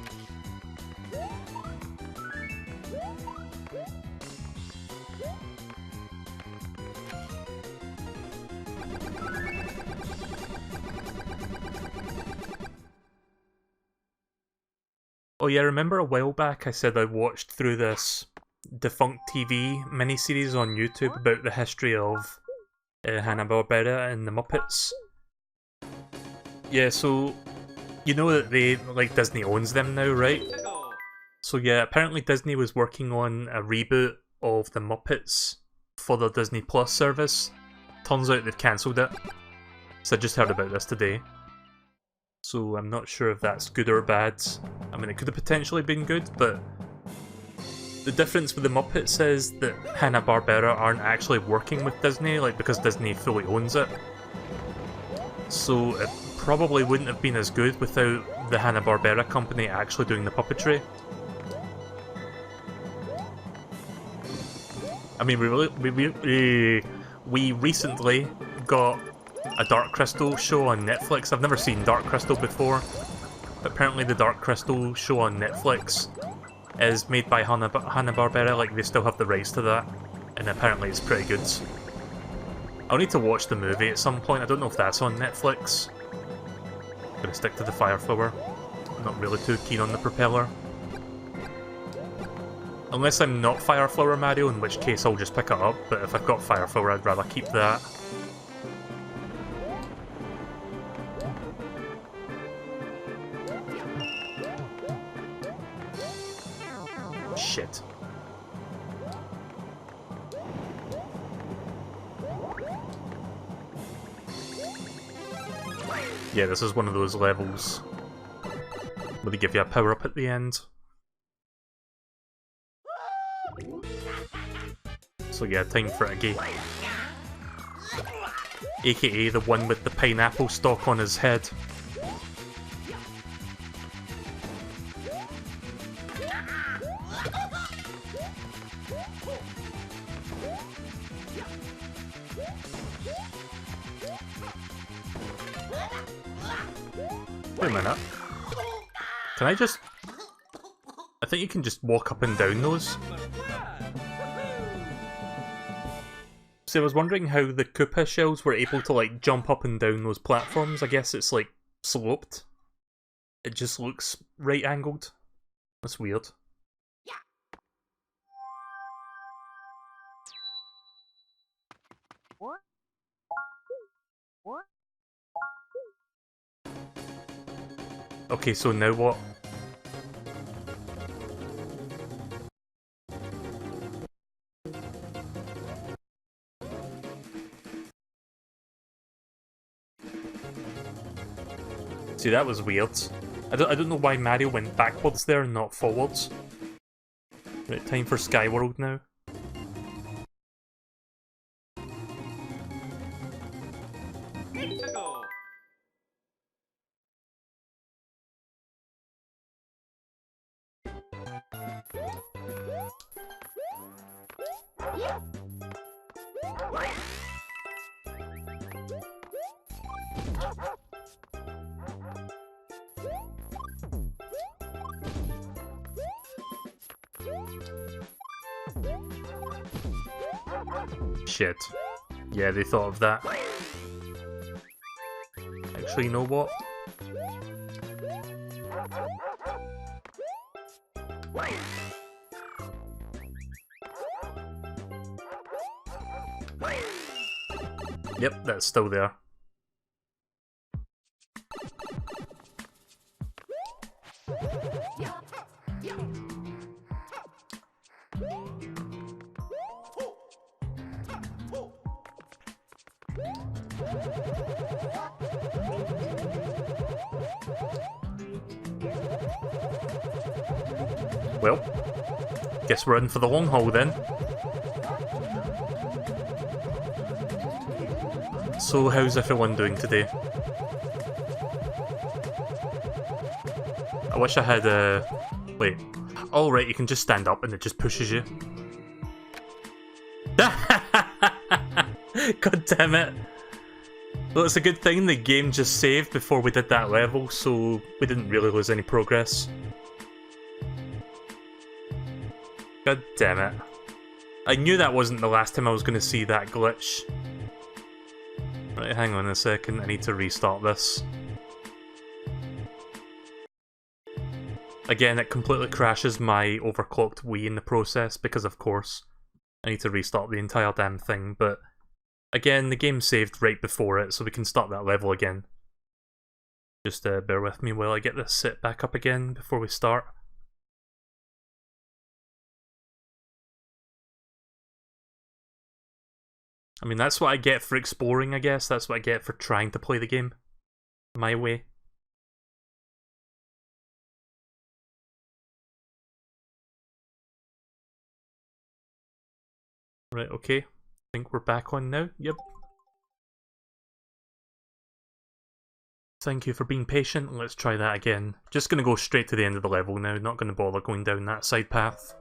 Oh yeah, remember a while back I said I watched through this defunct TV miniseries on YouTube about the history of Hanna-Barbera and the Muppets? Yeah, so you know that they, like, Disney owns them now, right? So yeah, apparently Disney was working on a reboot of the Muppets for their Disney Plus service. Turns out they've cancelled it. So I just heard about this today. So I'm not sure if that's good or bad. I mean, it could have potentially been good, but the difference with the Muppets is that Hanna-Barbera aren't actually working with Disney, like, because Disney fully owns it. So it probably wouldn't have been as good without the Hanna-Barbera company actually doing the puppetry. I mean, we recently got a Dark Crystal show on Netflix. I've never seen Dark Crystal before, but apparently the Dark Crystal show on Netflix is made by Hanna-Barbera, like they still have the rights to that, and apparently it's pretty good. I'll need to watch the movie at some point. I don't know if that's on Netflix. I'm gonna stick to the Fire Flower. I'm not really too keen on the propeller. Unless I'm not Fire Flower Mario, in which case I'll just pick it up, but if I've got Fire Flower I'd rather keep that. Shit. Yeah, this is one of those levels where they give you a power-up at the end. So yeah, time for it again. AKA the one with the pineapple stalk on his head. Wait a minute. Can I just... I think you can just walk up and down those. See, I was wondering how the Koopa shells were able to, like, jump up and down those platforms. I guess it's, like, sloped. It just looks right-angled. That's weird. Okay, so now what? See, that was weird. I don't know why Mario went backwards there and not forwards. Right, time for Skyworld now. Mexico. Shit. Yeah, they thought of that. Actually, you know what? Yep, that's still there. Well, guess we're in for the long haul then. So how's everyone doing today? I wish I had a... Wait. Oh right, you can just stand up and it just pushes you. God damn it. Well, it's a good thing the game just saved before we did that level, so we didn't really lose any progress. God damn it. I knew that wasn't the last time I was going to see that glitch. Right, hang on a second, I need to restart this. Again, it completely crashes my overclocked Wii in the process, because of course I need to restart the entire damn thing, but again, the game saved right before it, so we can start that level again. Just bear with me while I get this set back up again before we start. I mean, that's what I get for exploring, I guess. That's what I get for trying to play the game my way. Right, okay. I think we're back on now. Yep. Thank you for being patient. Let's try that again. Just gonna go straight to the end of the level now. Not gonna bother going down that side path.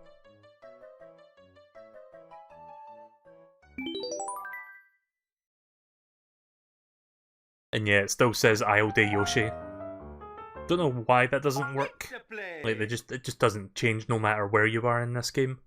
And yeah, it still says Isle de Yoshi. Don't know why that doesn't work. Like, it just doesn't change no matter where you are in this game.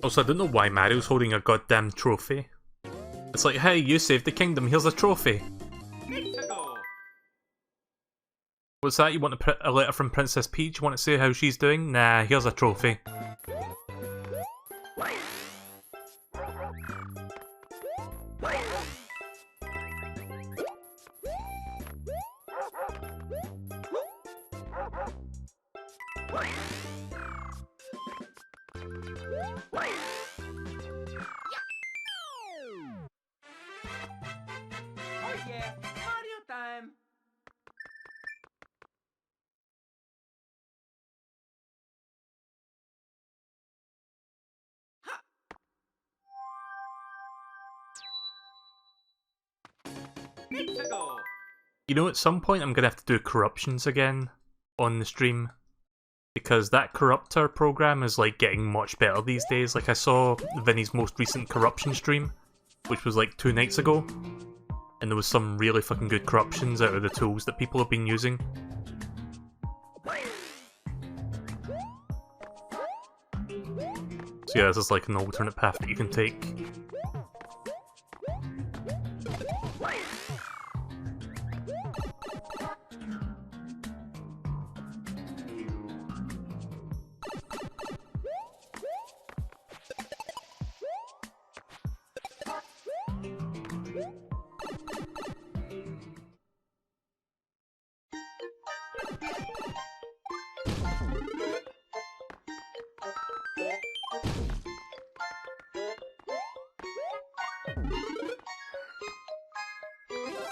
Also, I don't know why Mario's holding a goddamn trophy. It's like, hey, you saved the kingdom, here's a trophy. Mexico. What's that? You want a letter from Princess Peach? You want to say how she's doing? Nah, here's a trophy. Oh yeah, Mario time. Mexico. You know, at some point I'm gonna have to do corruptions again on the stream. Because that corruptor program is like getting much better these days. Like I saw Vinny's most recent corruption stream, which was like 2 nights ago. And there was some really fucking good corruptions out of the tools that people have been using. So yeah, this is like an alternate path that you can take.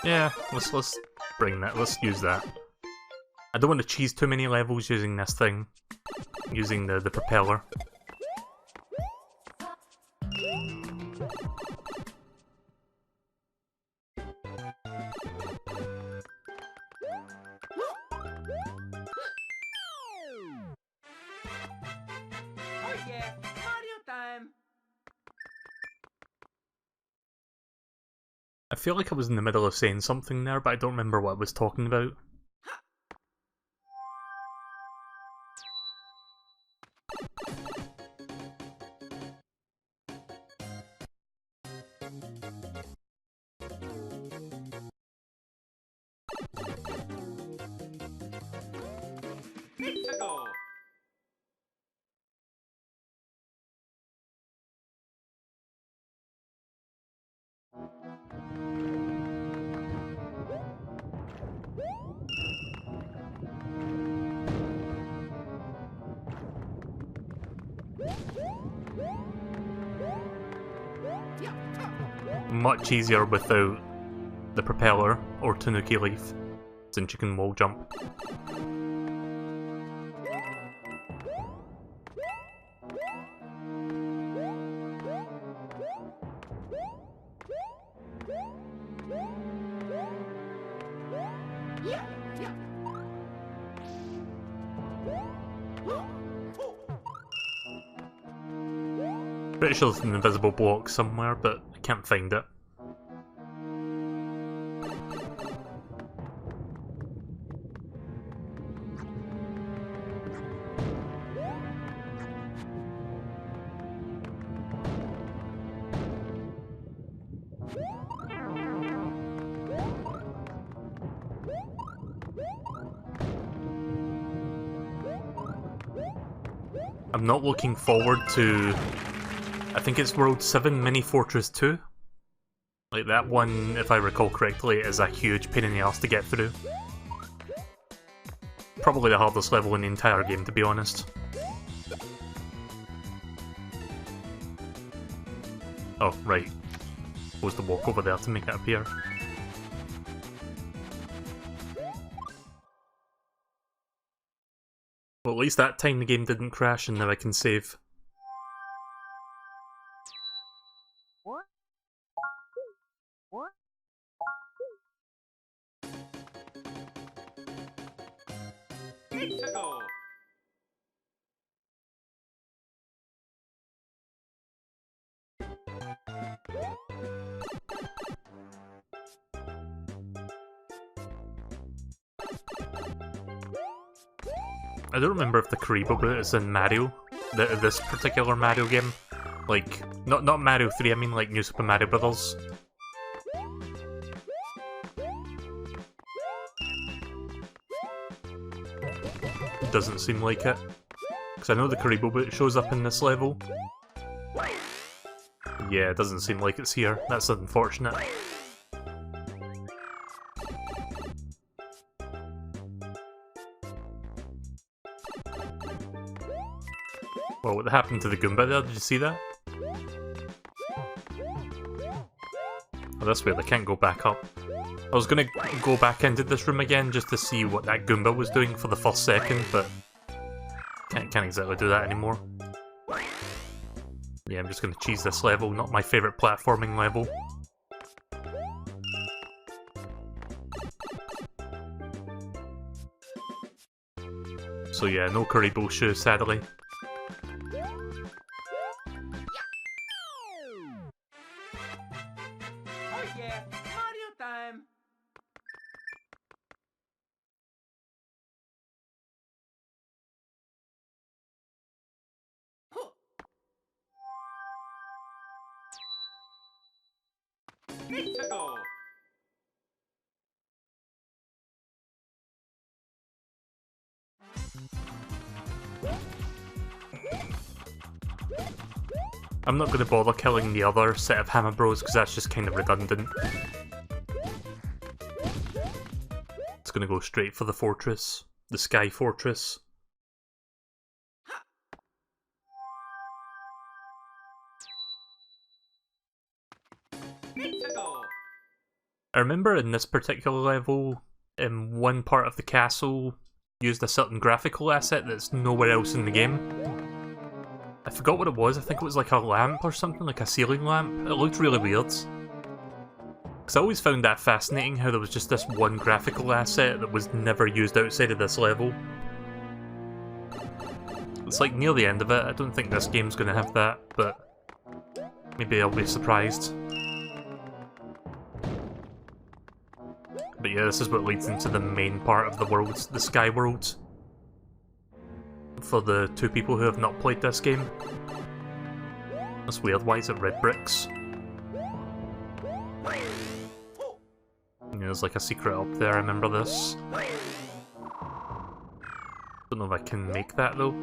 Yeah, let's bring that. Let's use that. I don't want to cheese too many levels using this thing, using the propeller. Oh yeah, Mario time. I feel like I was in the middle of saying something there, but I don't remember what I was talking about. Let's go. Much easier without the propeller or Tanuki Leaf, since you can wall jump. Pretty sure there's an invisible block somewhere, but I can't find it. I'm not looking forward to... I think it's World 7 Mini Fortress 2. Like, that one, if I recall correctly, is a huge pain in the ass to get through. Probably the hardest level in the entire game, to be honest. Oh, right. Supposed to walk over there to make it appear. Well, at least that time the game didn't crash and now I can save. Let's go. I don't remember if the Karibo boot is in Mario, this particular Mario game. Like, not Mario 3, I mean like New Super Mario Bros. Doesn't seem like it. Because I know the Karibo boot shows up in this level. Yeah, it doesn't seem like it's here. That's unfortunate. Well, what happened to the Goomba there? Did you see that? Oh, this way, I can't go back up. I was gonna go back into this room again just to see what that Goomba was doing for the first second, but can't exactly do that anymore. Yeah, I'm just gonna cheese this level, not my favourite platforming level. So yeah, no Karibo shoe, sadly. Oh yeah, Mario time. Let's go. I'm not going to bother killing the other set of Hammer Bros because that's just kind of redundant. It's going to go straight for the fortress. the Sky Fortress. I remember in this particular level, one part of the castle used a certain graphical asset that's nowhere else in the game. I forgot what it was. I think it was like a lamp or something, like a ceiling lamp. It looked really weird. Because I always found that fascinating, how there was just this one graphical asset that was never used outside of this level. It's like near the end of it. I don't think this game's going to have that, but maybe I'll be surprised. But yeah, this is what leads into the main part of the world, the Sky World. For the two people who have not played this game. That's weird, why is it red bricks? Yeah, there's like a secret up there, I remember this. Don't know if I can make that though.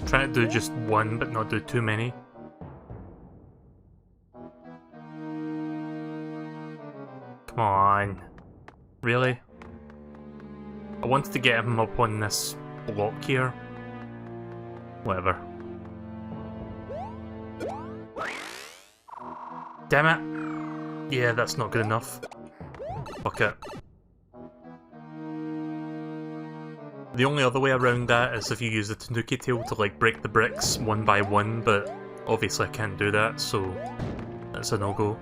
Trying to do just one, but not do too many. Come on. Really? I wanted to get him up on this block here. Whatever. Damn it! Yeah, that's not good enough. Fuck it. The only other way around that is if you use the Tanuki tail to like break the bricks one by one, but obviously I can't do that, so that's a no-go.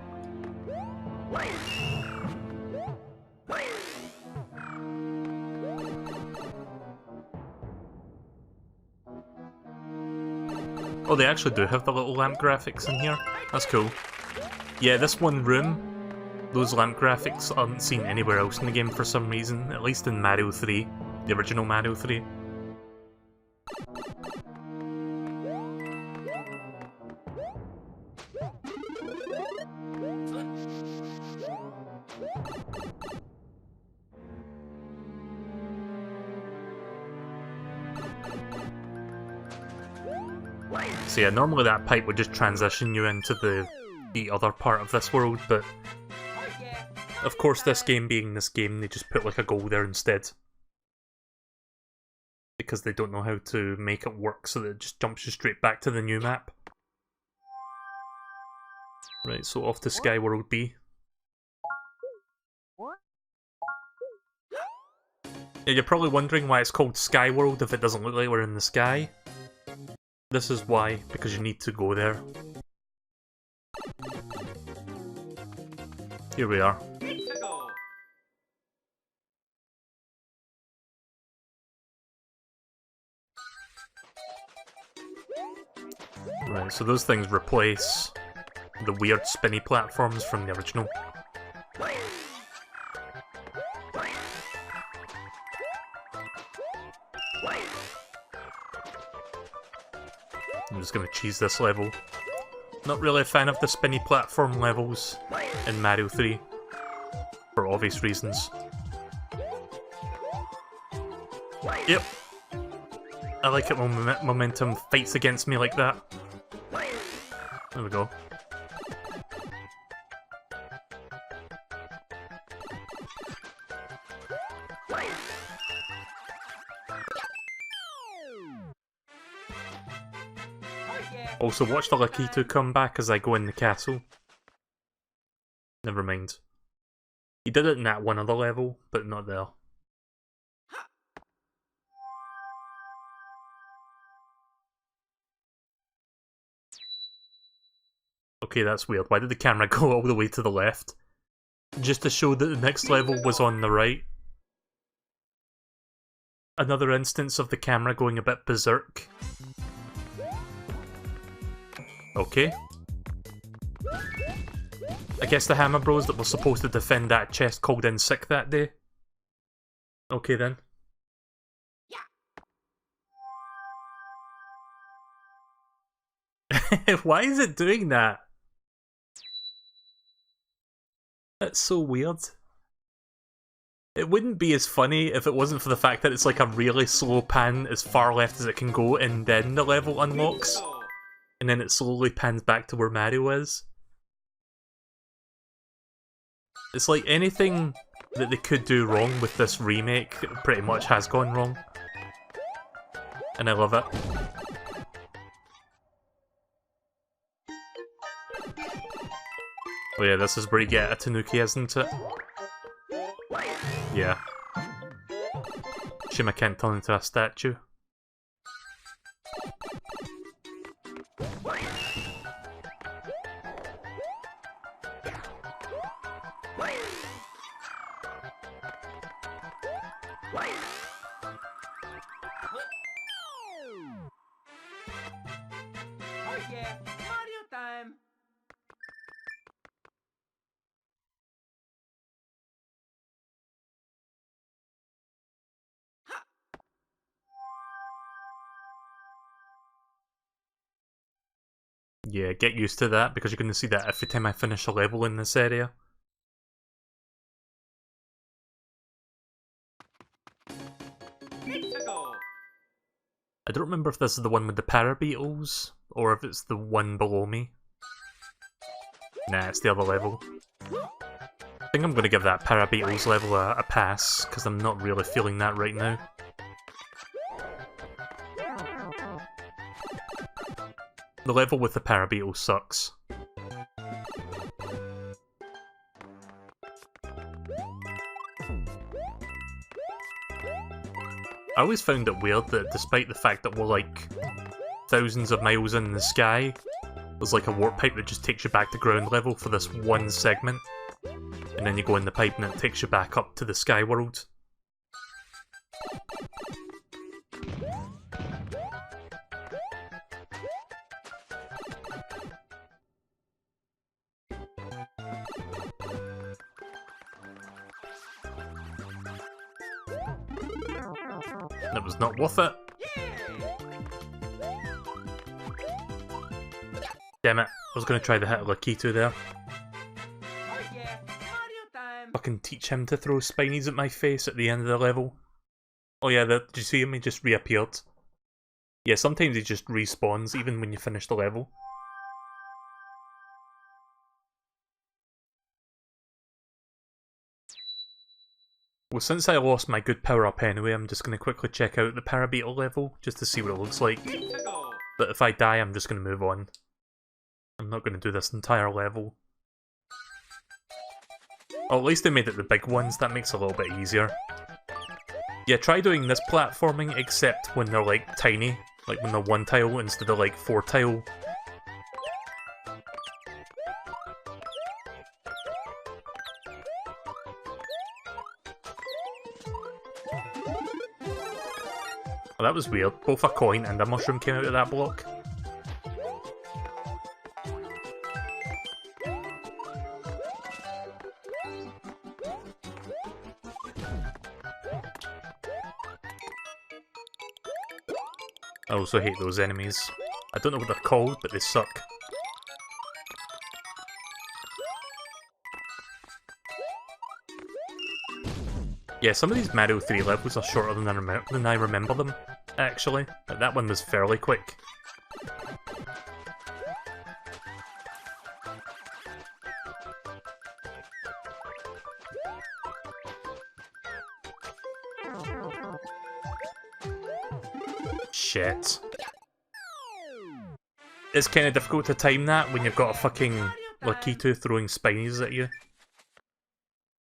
Oh, they actually do have the little lamp graphics in here. That's cool. Yeah, this one room, those lamp graphics aren't seen anywhere else in the game for some reason, at least in Mario 3. The original Mario 3. So yeah, normally that pipe would just transition you into the other part of this world, but of course this game being this game, they just put like a goal there instead. Because they don't know how to make it work, so that it just jumps you straight back to the new map. Right, so off to Sky World B. Yeah, you're probably wondering why it's called Sky World if it doesn't look like we're in the sky. This is why, because you need to go there. Here we are. Right, so those things replace the weird spinny platforms from the original. I'm just gonna cheese this level. Not really a fan of the spinny platform levels in Mario 3, for obvious reasons. Yep. I like it when momentum fights against me like that. There we go. Also, watch the Lakitu come back as I go in the castle. Never mind. He did it in that one other level, but not there. Okay, that's weird. Why did the camera go all the way to the left? Just to show that the next level was on the right. Another instance of the camera going a bit berserk. Okay. I guess the Hammer Bros that were supposed to defend that chest called in sick that day. Okay then. Why is it doing that? That's so weird. It wouldn't be as funny if it wasn't for the fact that it's like a really slow pan as far left as it can go, and then the level unlocks, and then it slowly pans back to where Mario is. It's like anything that they could do wrong with this remake pretty much has gone wrong. And I love it. Oh yeah, this is where you get a Tanuki, isn't it? Yeah. Shame I can't turn into a statue. Oh yeah, Mario time. Yeah, get used to that, because you're going to see that every time I finish a level in this area. I don't remember if this is the one with the parabeetles, or if it's the one below me. Nah, it's the other level. I think I'm going to give that parabeetles level a pass, because I'm not really feeling that right now. The level with the parabeetles sucks. I always found it weird that despite the fact that we're like thousands of miles in the sky, there's like a warp pipe that just takes you back to ground level for this one segment, and then you go in the pipe and it takes you back up to the sky world. That was not worth it. Damn it, I was going to try the hit Lakitu there. Oh yeah, Mario time. Fucking teach him to throw spinies at my face at the end of the level. Oh yeah, did you see him? He just reappeared. Yeah, sometimes he just respawns even when you finish the level. Well, since I lost my good power-up anyway, I'm just going to quickly check out the Parabeetle level, just to see what it looks like. But if I die, I'm just going to move on. I'm not going to do this entire level. Oh, at least they made it the big ones, that makes it a little bit easier. Yeah, try doing this platforming, except when they're, like, tiny. Like, when they're 1 tile instead of, like, 4 tile. Well, that was weird. Both a coin and a mushroom came out of that block. I also hate those enemies. I don't know what they're called, but they suck. Yeah, some of these Mario 3 levels are shorter than I remember them, actually. But that one was fairly quick. Shit. It's kind of difficult to time that when you've got a fucking Lakitu throwing spinies at you.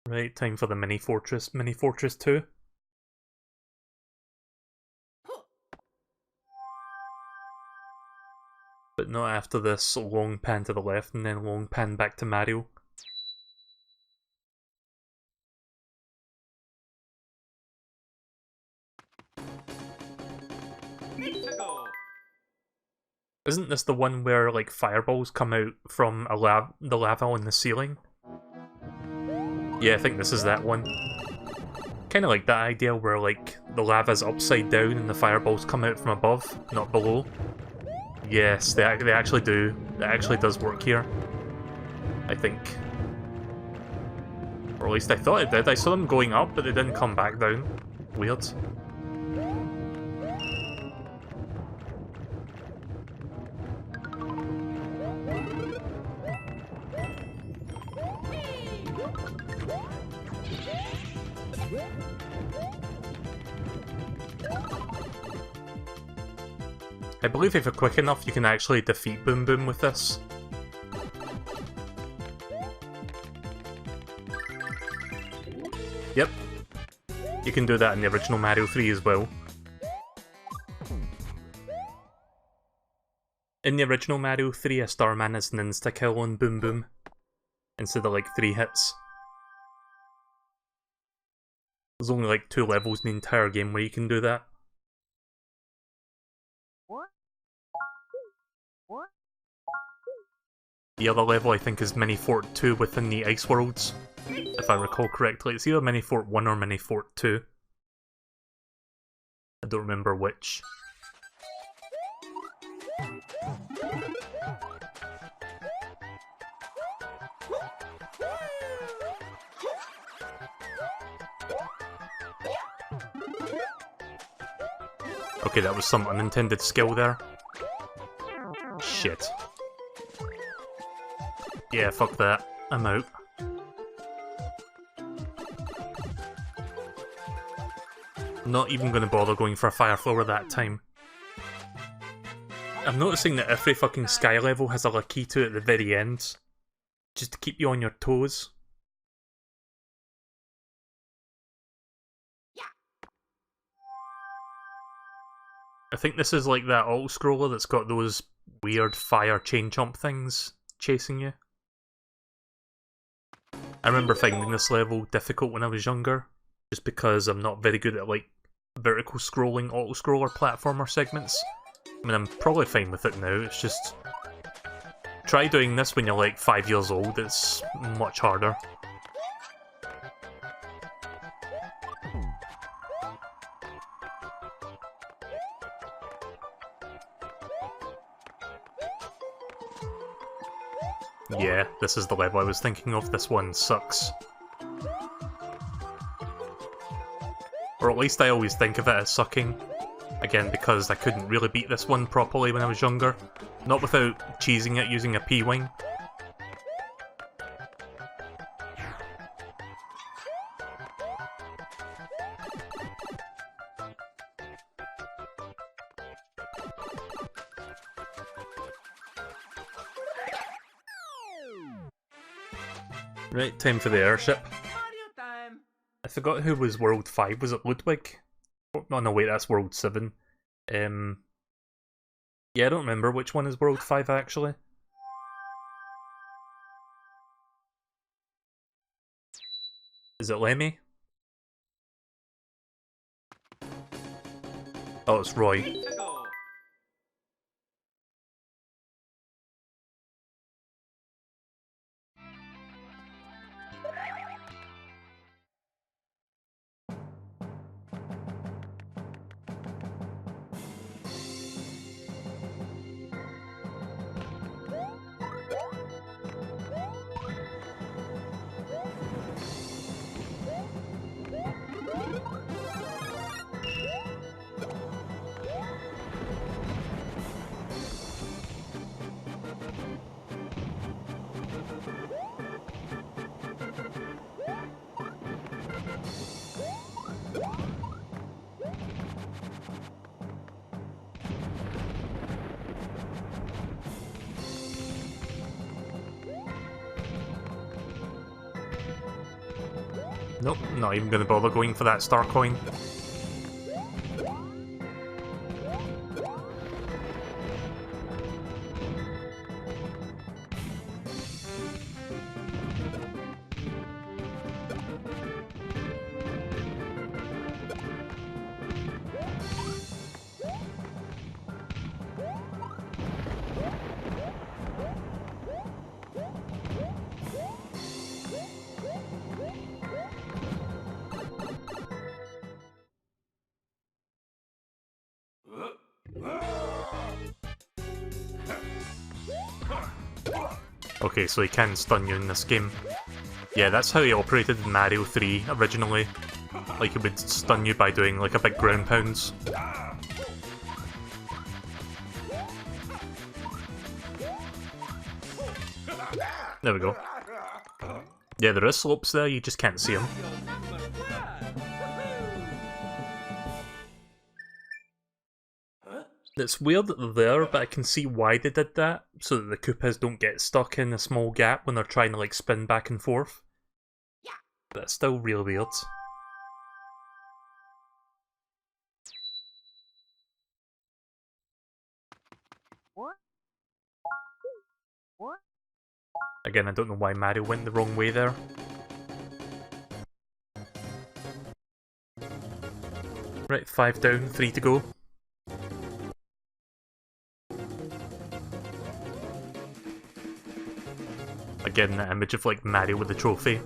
Right, time for the mini fortress 2. But not after this long pan to the left and then long pan back to Mario. Isn't this the one where, like, fireballs come out from the lava on the ceiling? Yeah, I think this is that one. Kinda like that idea where, like, the lava's upside down and the fireballs come out from above, not below. Yes, they actually do. It actually does work here. I think. Or at least I thought it did. I saw them going up, but they didn't come back down. Weird. I believe if you're quick enough, you can actually defeat Boom Boom with this. Yep. You can do that in the original Mario 3 as well. In the original Mario 3, a Starman is an insta-kill on Boom Boom, instead of like 3 hits. There's only like 2 levels in the entire game where you can do that. The other level I think is Mini Fort 2 within the Ice Worlds, if I recall correctly. It's either Mini Fort 1 or Mini Fort 2. I don't remember which. Okay, that was some unintended skill there. Shit. Yeah, fuck that. I'm out. Not even gonna bother going for a fire flower that time. I'm noticing that every fucking sky level has a Lakitu at the very end, just to keep you on your toes. I think this is like that auto-scroller that's got those weird fire chain jump things chasing you. I remember finding this level difficult when I was younger, just because I'm not very good at like vertical scrolling auto-scroller platformer segments. I mean, I'm probably fine with it now, it's just... Try doing this when you're like 5 years old, it's much harder. Yeah, this is the level I was thinking of, this one sucks. Or at least I always think of it as sucking. Again, because I couldn't really beat this one properly when I was younger. Not without cheesing it using a P-Wing. Right, time for the airship. Mario time. I forgot who was World 5, was it Ludwig? Oh no, wait, that's World 7. Yeah, I don't remember which one is World 5 actually. Is it Lemmy? Oh, it's Roy. Let's go. Nope, not even gonna bother going for that star coin. Okay, so he can stun you in this game. Yeah, that's how he operated in Mario 3 originally. Like, he would stun you by doing like a big ground pounds. There we go. Yeah, there is slopes there, you just can't see them. It's weird that they're there, but I can see why they did that, so that the Koopas don't get stuck in a small gap when they're trying to like spin back and forth. But it's still real weird. Again, I don't know why Mario went the wrong way there. Right, 5 down, 3 to go. Again, that image of like Mario with the trophy.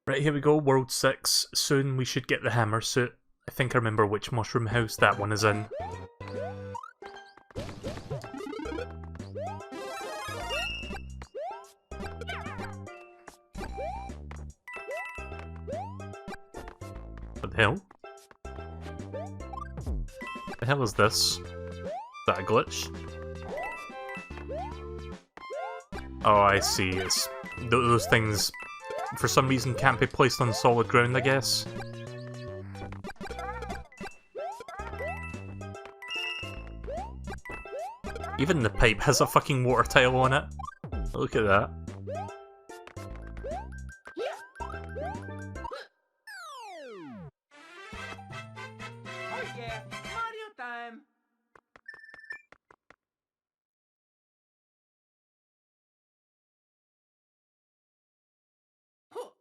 Right, here we go, World 6. Soon we should get the hammer suit. I think I remember which mushroom house that one is in. What the hell? The hell is this? Is that a glitch? Oh, I see. It's those things, for some reason, can't be placed on solid ground, I guess. Even the pipe has a fucking water tile on it. Look at that. Oh yeah, Mario time! Go!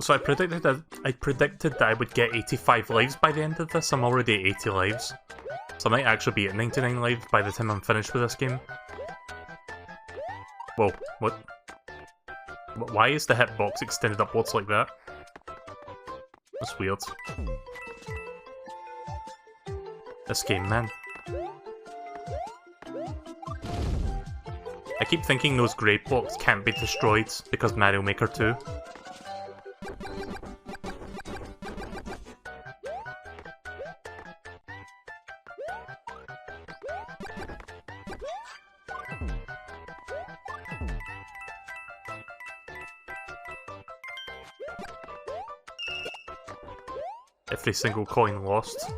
So I predicted that I would get 85 lives by the end of this. I'm already at 80 lives. So I might actually be at 99 lives by the time I'm finished with this game. Whoa, what? Why is the hitbox extended upwards like that? That's weird. This game, man. I keep thinking those grade blocks can't be destroyed because Mario Maker 2. Every single coin lost.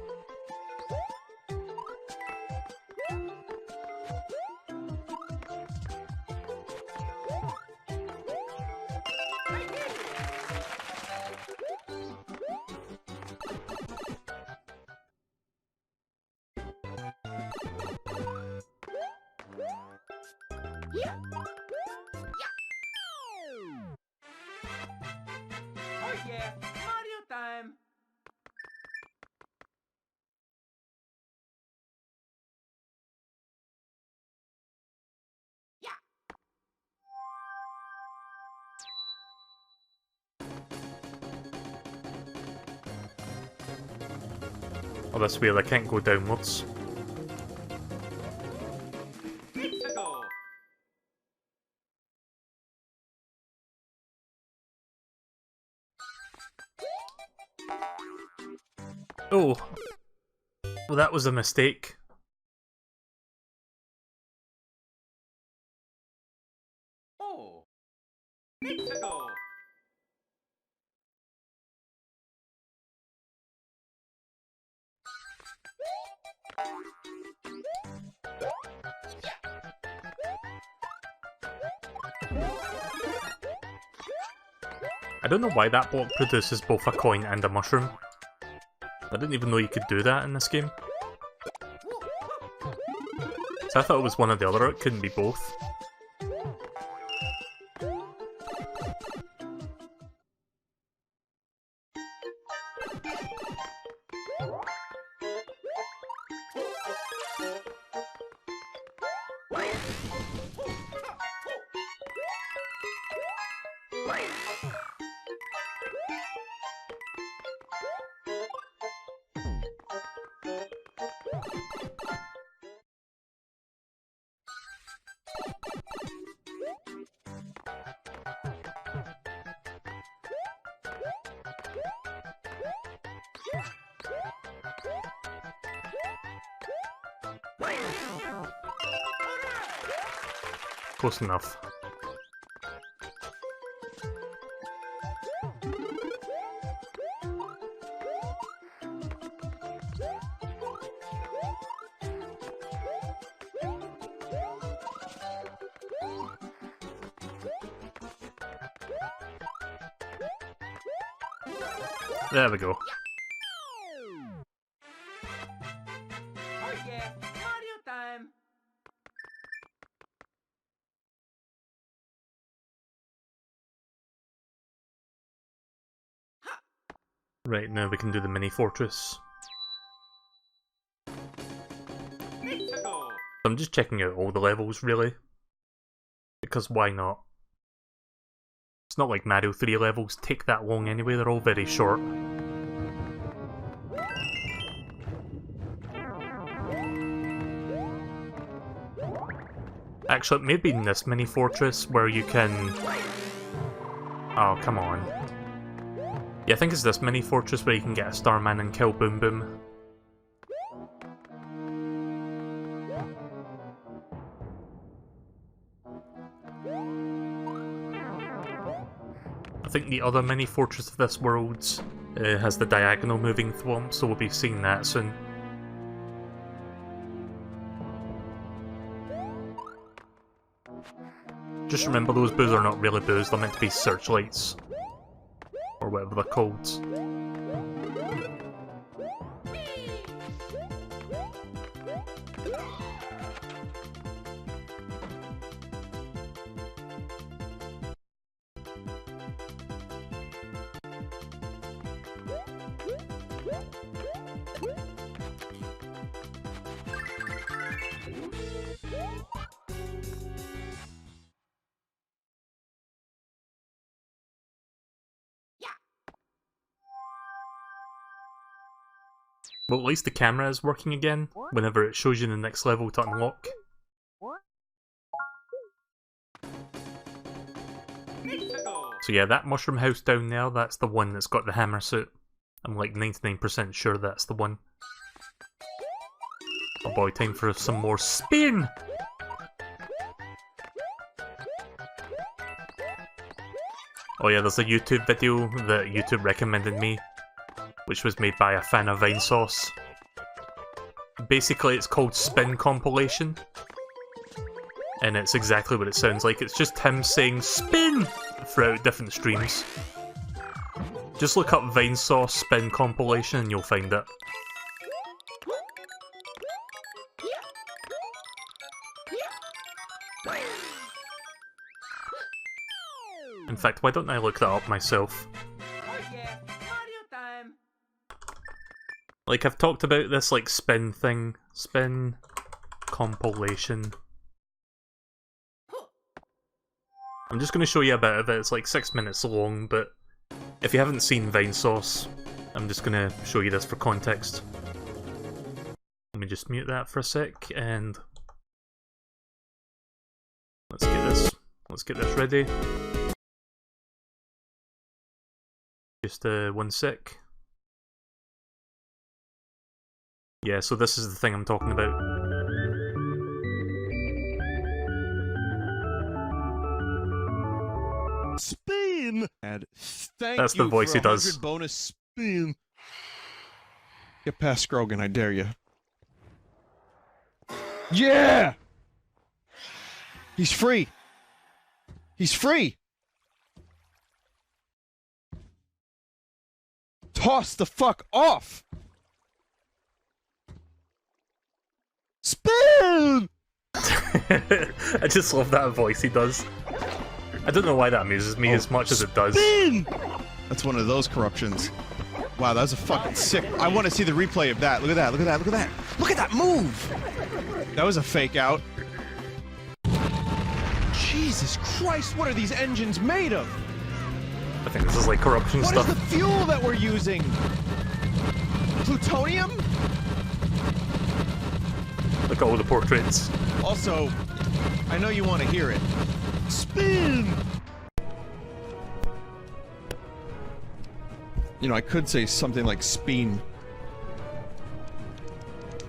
Oh yeah, Mario time! Oh, that's weird, I can't go downwards. Go! Oh! Well, that was a mistake. Oh! Go! I don't know why that block produces both a coin and a mushroom. I didn't even know you could do that in this game. So I thought it was one or the other, it couldn't be both. Close enough. There we go. Oh yeah, Mario time. Right, now we can do the mini fortress. Let's go. I'm just checking out all the levels, really. Because why not? It's not like Mario 3 levels take that long anyway, they're all very short. Actually, maybe in this mini fortress where you can... Oh, come on. Yeah, I think it's this mini fortress where you can get a Starman and kill Boom Boom. I think the other mini fortress of this world has the diagonal moving thwomp, so we'll be seeing that soon. Just remember, those boos are not really boos, they're meant to be searchlights. Or whatever they're called. Well, at least the camera is working again, whenever it shows you the next level to unlock. Let's go. So yeah, that mushroom house down there, that's the one that's got the hammer suit. I'm like 99% sure that's the one. Oh boy, time for some more spin! Oh yeah, there's a YouTube video that YouTube recommended me, which was made by a fan of Vine Sauce. Basically, it's called Spin Compilation. And it's exactly what it sounds like. It's just him saying SPIN throughout different streams. Just look up Vine Sauce Spin Compilation and you'll find it. In fact, why don't I look that up myself? Oh yeah, Mario time. Like, I've talked about this, like, spin thing. Spin compilation. I'm just going to show you a bit of it. It's like 6 minutes long, but if you haven't seen Vine Sauce, I'm just going to show you this for context. Let me just mute that for a sec, and let's get this ready. Just 1 sec. Yeah, so this is the thing I'm talking about. Spin! And thank That's you the voice for he does. 100 bonus spin. Get past Scrogan, I dare you. Yeah! He's free. He's free. Toss the fuck off. Spin! I just love that voice he does. I don't know why that amuses me as much as it does. Spin! That's one of those corruptions. Wow, that was a fucking sick... I want to see the replay of that. Look at that, look at that, look at that. Look at that move! That was a fake out. Jesus Christ, what are these engines made of? I think this is like corruption What stuff. is the fuel that we're using? Plutonium? Look at all the portraits. Also, I know you want to hear it. Spin! You know, I could say something like spin,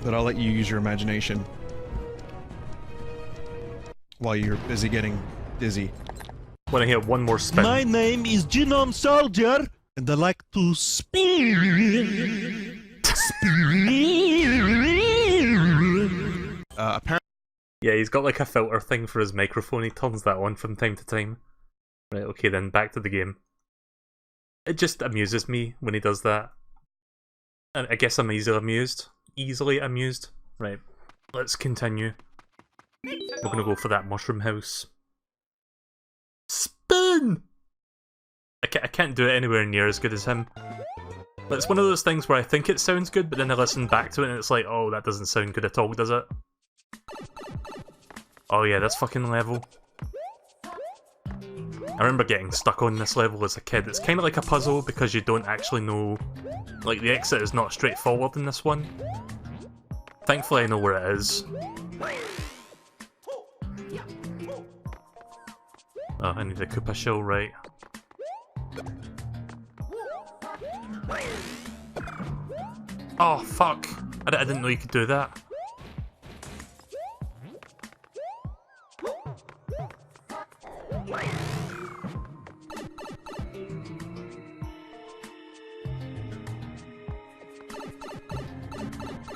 but I'll let you use your imagination while you're busy getting dizzy. Want to hear one more spin? My name is Genome Soldier, and I like to spin. Apparently, Yeah, he's got like a filter thing for his microphone. He turns that on from time to time. Right, okay then, back to the game. It just amuses me when he does that. And I guess I'm easily amused. Easily amused. Right, let's continue. We're gonna go for that mushroom house. Spin! I can't do it anywhere near as good as him. But it's one of those things where I think it sounds good, but then I listen back to it and it's like, oh, that doesn't sound good at all, does it? Oh yeah, this fucking level. I remember getting stuck on this level as a kid. It's kind of like a puzzle because you don't actually know... Like, the exit is not straightforward in this one. Thankfully I know where it is. Oh, I need a Koopa shell, right. Oh, fuck! I didn't know you could do that.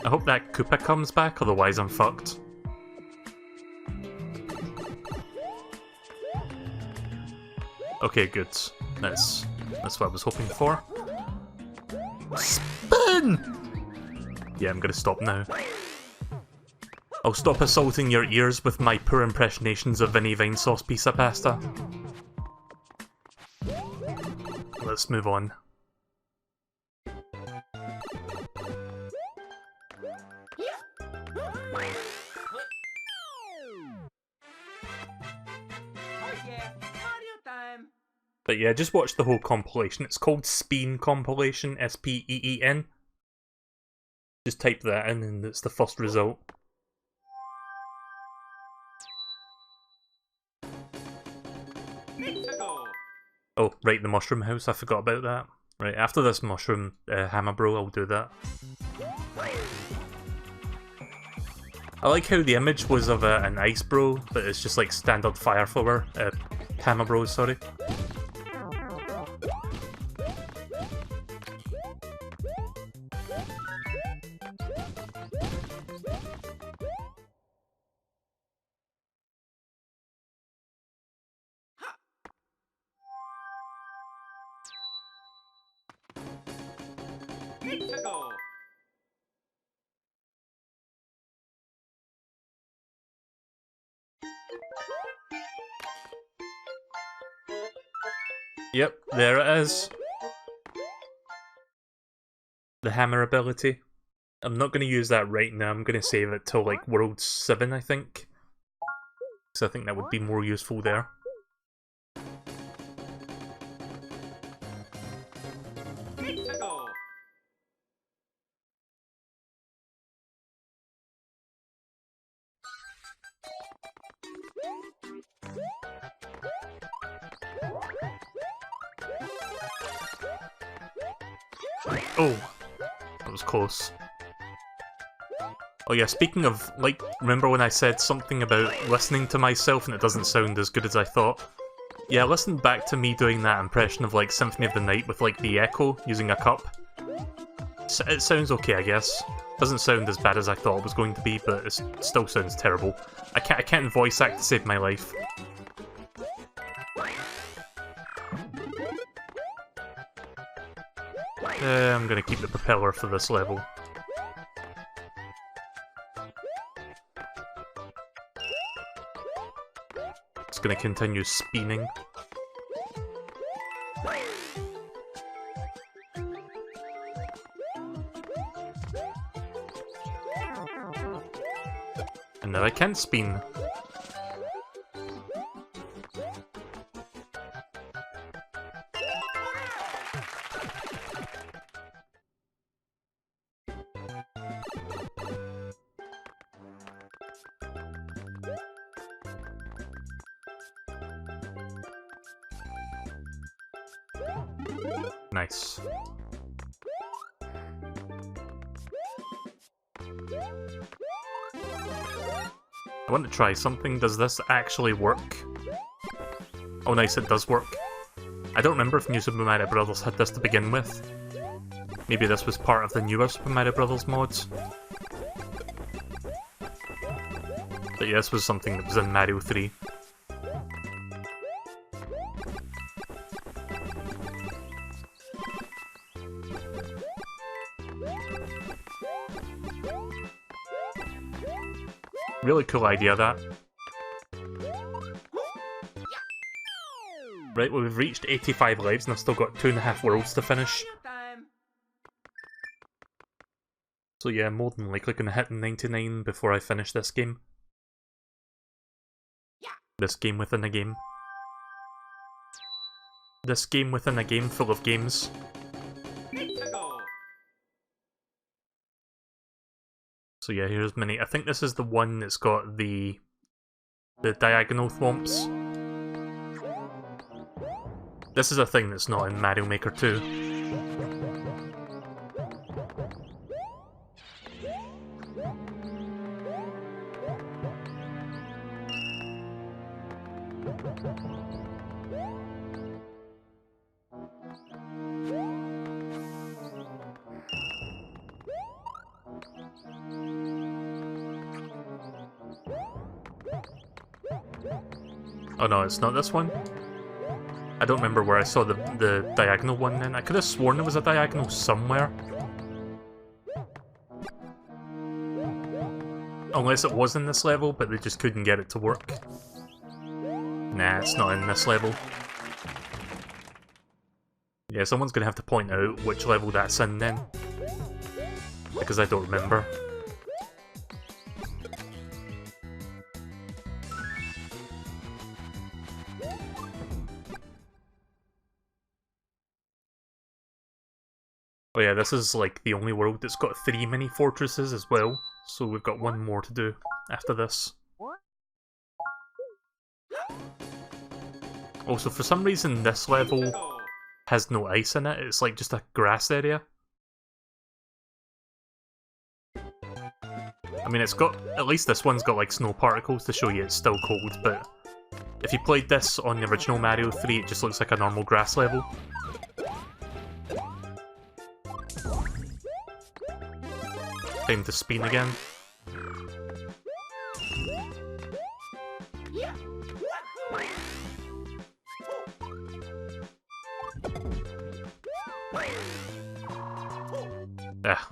I hope that Koopa comes back, otherwise I'm fucked. Okay, good. That's what I was hoping for. Spin! Yeah, I'm gonna stop now. I'll stop assaulting your ears with my poor impressionations of Vinny Vine Sauce Pizza Pasta. Let's move on. Oh yeah, Mario time. But yeah, just watch the whole compilation. It's called Speen Compilation, S-P-E-E-N. Just type that in and it's the first result. Mexico. Oh, right, the mushroom house, I forgot about that. Right, after this mushroom hammer bro, I'll do that. I like how the image was of an ice bro, but it's just like standard fire flower, hammer bro, sorry. Mexico. Yep, there it is. The hammer ability. I'm not going to use that right now, I'm going to save it till like World 7, I think. So I think that would be more useful there. Mexico. Oh, that was close. Oh yeah, speaking of, like, remember when I said something about listening to myself and it doesn't sound as good as I thought? Yeah, listen back to me doing that impression of, like, Symphony of the Night with, like, the echo using a cup. It sounds okay, I guess. Doesn't sound as bad as I thought it was going to be, but it still sounds terrible. I can't voice act to save my life. I'm gonna keep the propeller for this level. It's gonna continue spinning. And now I can't spin. Nice. I want to try something. Does this actually work? Oh nice, it does work. I don't remember if New Super Mario Bros. Had this to begin with. Maybe this was part of the newer Super Mario Bros. Mods. But yeah, this was something that was in Mario 3. Really cool idea, that. Right, well, we've reached 85 lives and I've still got 2.5 worlds to finish. So yeah, more than likely gonna hit 99 before I finish this game. This game within a game. This game within a game full of games. So yeah, here's Mini. I think this is the one that's got the diagonal thwomps. This is a thing that's not in Mario Maker 2. Oh no, it's not this one? I don't remember where I saw the diagonal one then. I could have sworn there was a diagonal somewhere. Unless it was in this level, but they just couldn't get it to work. Nah, it's not in this level. Yeah, someone's gonna have to point out which level that's in then. Because I don't remember. Oh yeah, this is like the only world that's got 3 mini fortresses as well, so we've got one more to do after this. Also, for some reason this level has no ice in it, it's like just a grass area. I mean, it's got, at least this one's got like snow particles to show you it's still cold, but if you played this on the original Mario 3, it just looks like a normal grass level. Time to spin again. Ah.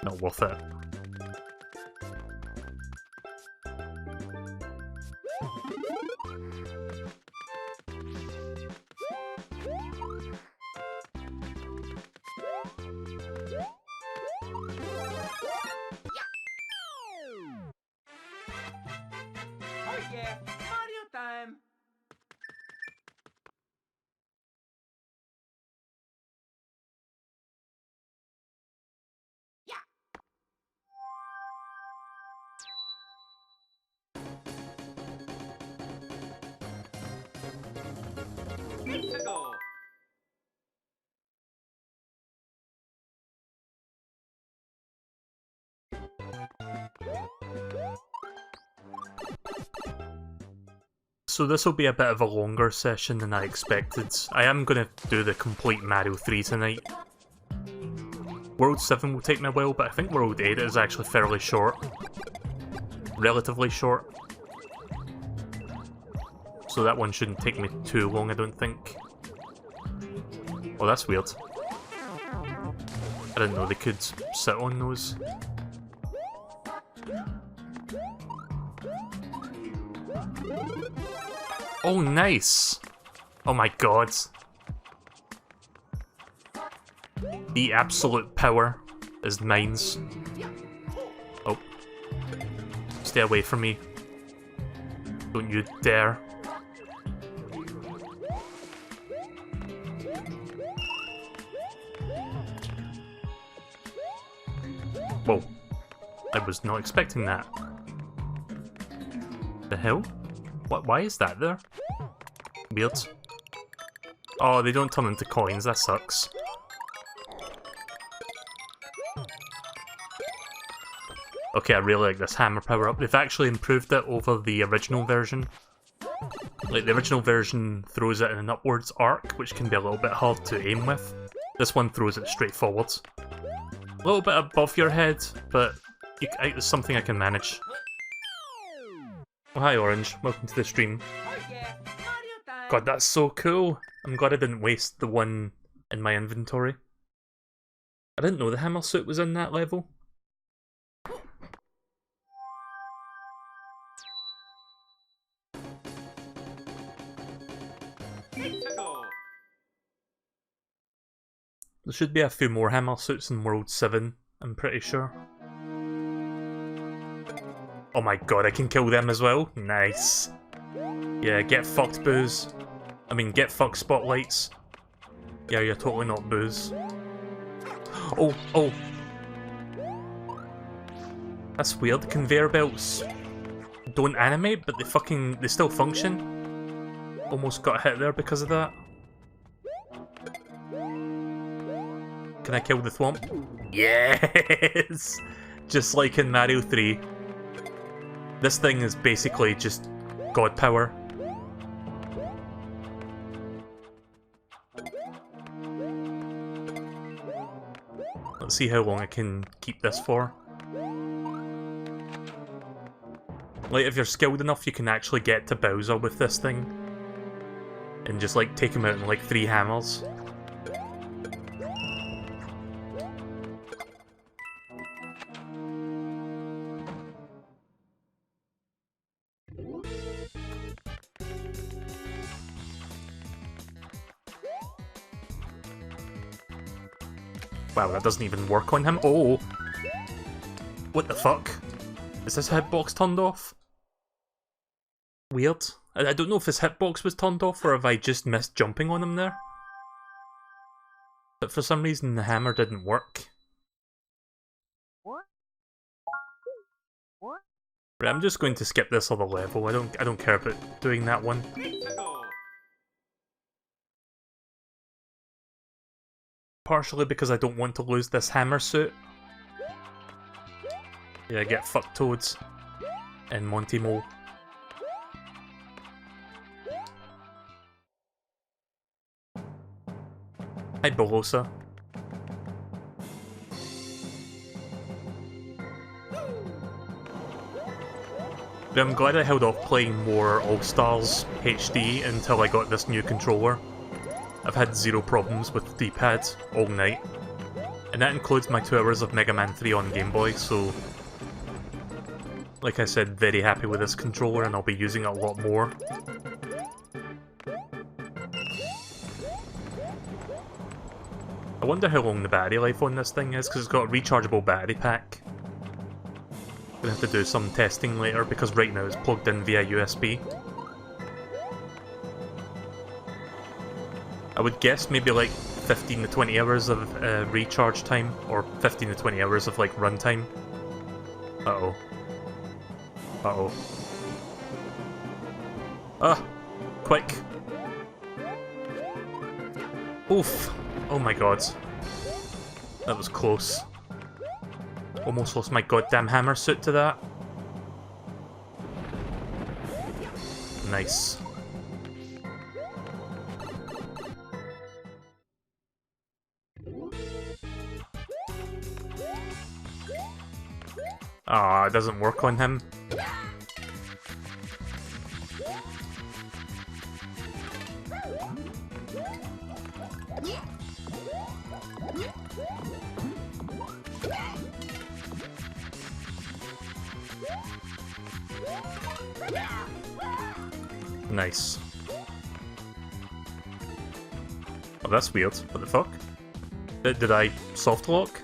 Not worth it. Yeah, Mario time. Let's go. So this will be a bit of a longer session than I expected. I am going to do the complete Mario 3 tonight. World 7 will take me a while, but I think World 8 is actually fairly short. Relatively short. So that one shouldn't take me too long, I don't think. Oh, that's weird. I didn't know they could sit on those. Oh, nice! Oh my god. The absolute power is mine's. Oh. Stay away from me. Don't you dare. Whoa. I was not expecting that. The hell? What? Why is that there? Weird. Oh, they don't turn into coins, that sucks. Okay, I really like this hammer power up. They've actually improved it over the original version. Like, the original version throws it in an upwards arc, which can be a little bit hard to aim with. This one throws it straight forwards. A little bit above your head, but it's something I can manage. Oh, hi Orange, welcome to the stream. Oh yeah, Mario time. God, that's so cool! I'm glad I didn't waste the one in my inventory. I didn't know the hammer suit was in that level. Go. There should be a few more hammer suits in World 7, I'm pretty sure. Oh my god, I can kill them as well? Nice. Yeah, get fucked, Booze. I mean, get fucked, Spotlights. Yeah, you're totally not Booze. Oh, oh. That's weird. Conveyor belts don't animate, but they still function. Almost got hit there because of that. Can I kill the Thwomp? Yes! Just like in Mario 3. This thing is basically just god power. Let's see how long I can keep this for. Like, if you're skilled enough, you can actually get to Bowser with this thing. And just, like, take him out in, like, 3 hammers. Wow, that doesn't even work on him. Oh! What the fuck? Is this hitbox turned off? Weird. I don't know if his hitbox was turned off or if I just missed jumping on him there. But for some reason the hammer didn't work. Right, I'm just going to skip this other level. I don't care about doing that one. Go. Partially because I don't want to lose this hammer suit. Yeah, get fucked Toads and Monty Mole. Hi Bolosa. But I'm glad I held off playing more All-Stars HD until I got this new controller. I've had zero problems with the D-pad all night. And that includes my 2 hours of Mega Man 3 on Game Boy, so... Like I said, very happy with this controller and I'll be using it a lot more. I wonder how long the battery life on this thing is, because it's got a rechargeable battery pack. Gonna have to do some testing later, because right now it's plugged in via USB. I would guess maybe like 15 to 20 hours of recharge time, or 15 to 20 hours of like runtime. Uh-oh. Uh-oh. Ah! Quick! Oof! Oh my god. That was close. Almost lost my goddamn hammer suit to that. Nice. Ah, it doesn't work on him. Nice. Oh, that's weird. What the fuck? Did I soft lock?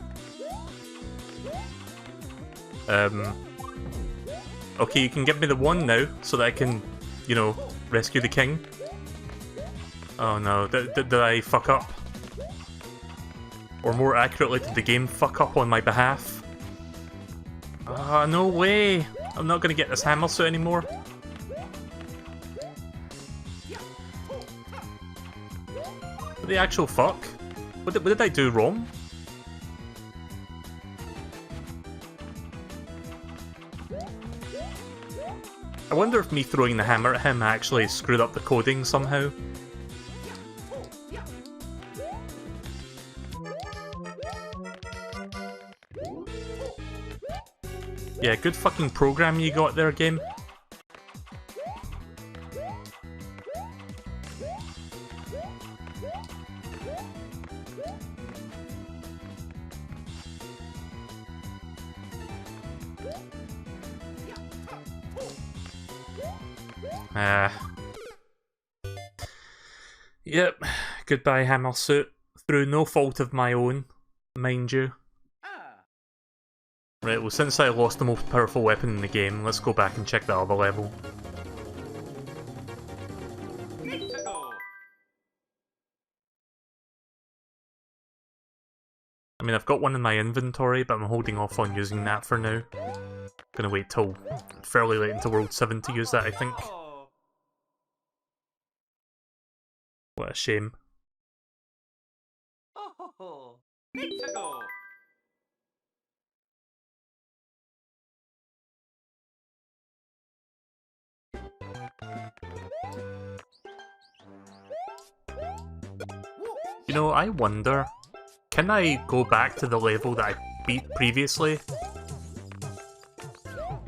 Okay, you can give me the one now, so that I can, you know, rescue the king. Oh no, did I fuck up? Or more accurately, did the game fuck up on my behalf? Ah, no way! I'm not gonna get this hammer suit anymore. What the actual fuck? What did I do wrong? I wonder if me throwing the hammer at him actually screwed up the coding somehow. Yeah, good fucking program you got there, game. Yep, goodbye hammer suit. Through no fault of my own, mind you. Right, well since I lost the most powerful weapon in the game, let's go back and check the other level. I mean, I've got one in my inventory, but I'm holding off on using that for now. Gonna wait till fairly late into World 7 to use that, I think. What a shame. You know, I wonder, can I go back to the level that I beat previously?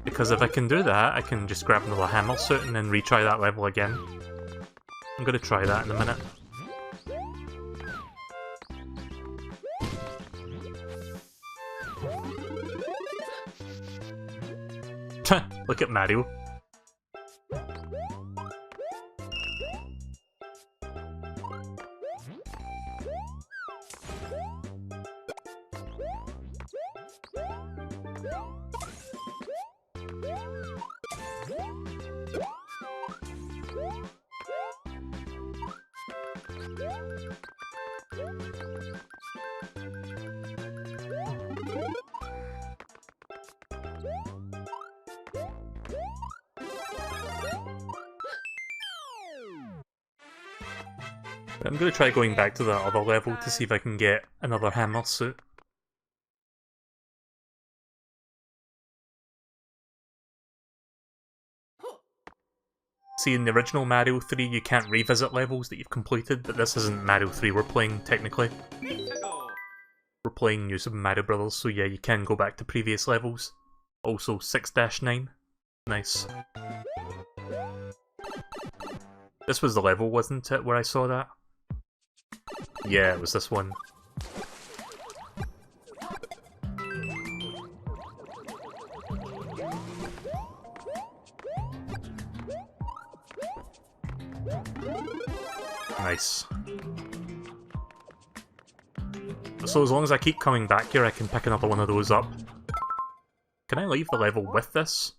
Because if I can do that, I can just grab another hammer suit and then retry that level again. I'm gonna try that in a minute. Look at Mario. I'm gonna try going back to that other level to see if I can get another hammer suit. See, in the original Mario 3 you can't revisit levels that you've completed, but this isn't Mario 3 we're playing, technically. We're playing New Super Mario Bros., so yeah, you can go back to previous levels. Also 6-9. Nice. This was the level, wasn't it, where I saw that? Yeah, it was this one. Nice. So as long as I keep coming back here, I can pick another one of those up. Can I leave the level with this?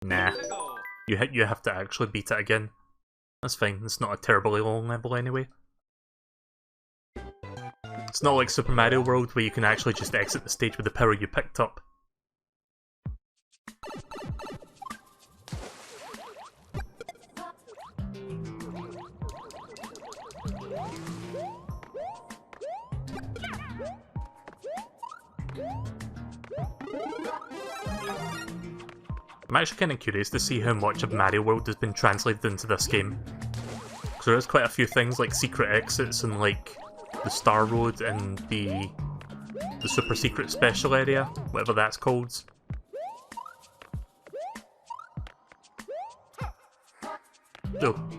Nah. You have to actually beat it again. That's fine, it's not a terribly long level anyway. It's not like Super Mario World where you can actually just exit the stage with the power you picked up. I'm actually kind of curious to see how much of Mario World has been translated into this game. Because there is quite a few things like secret exits and like the Star Road and the super secret special area, whatever that's called. Oh.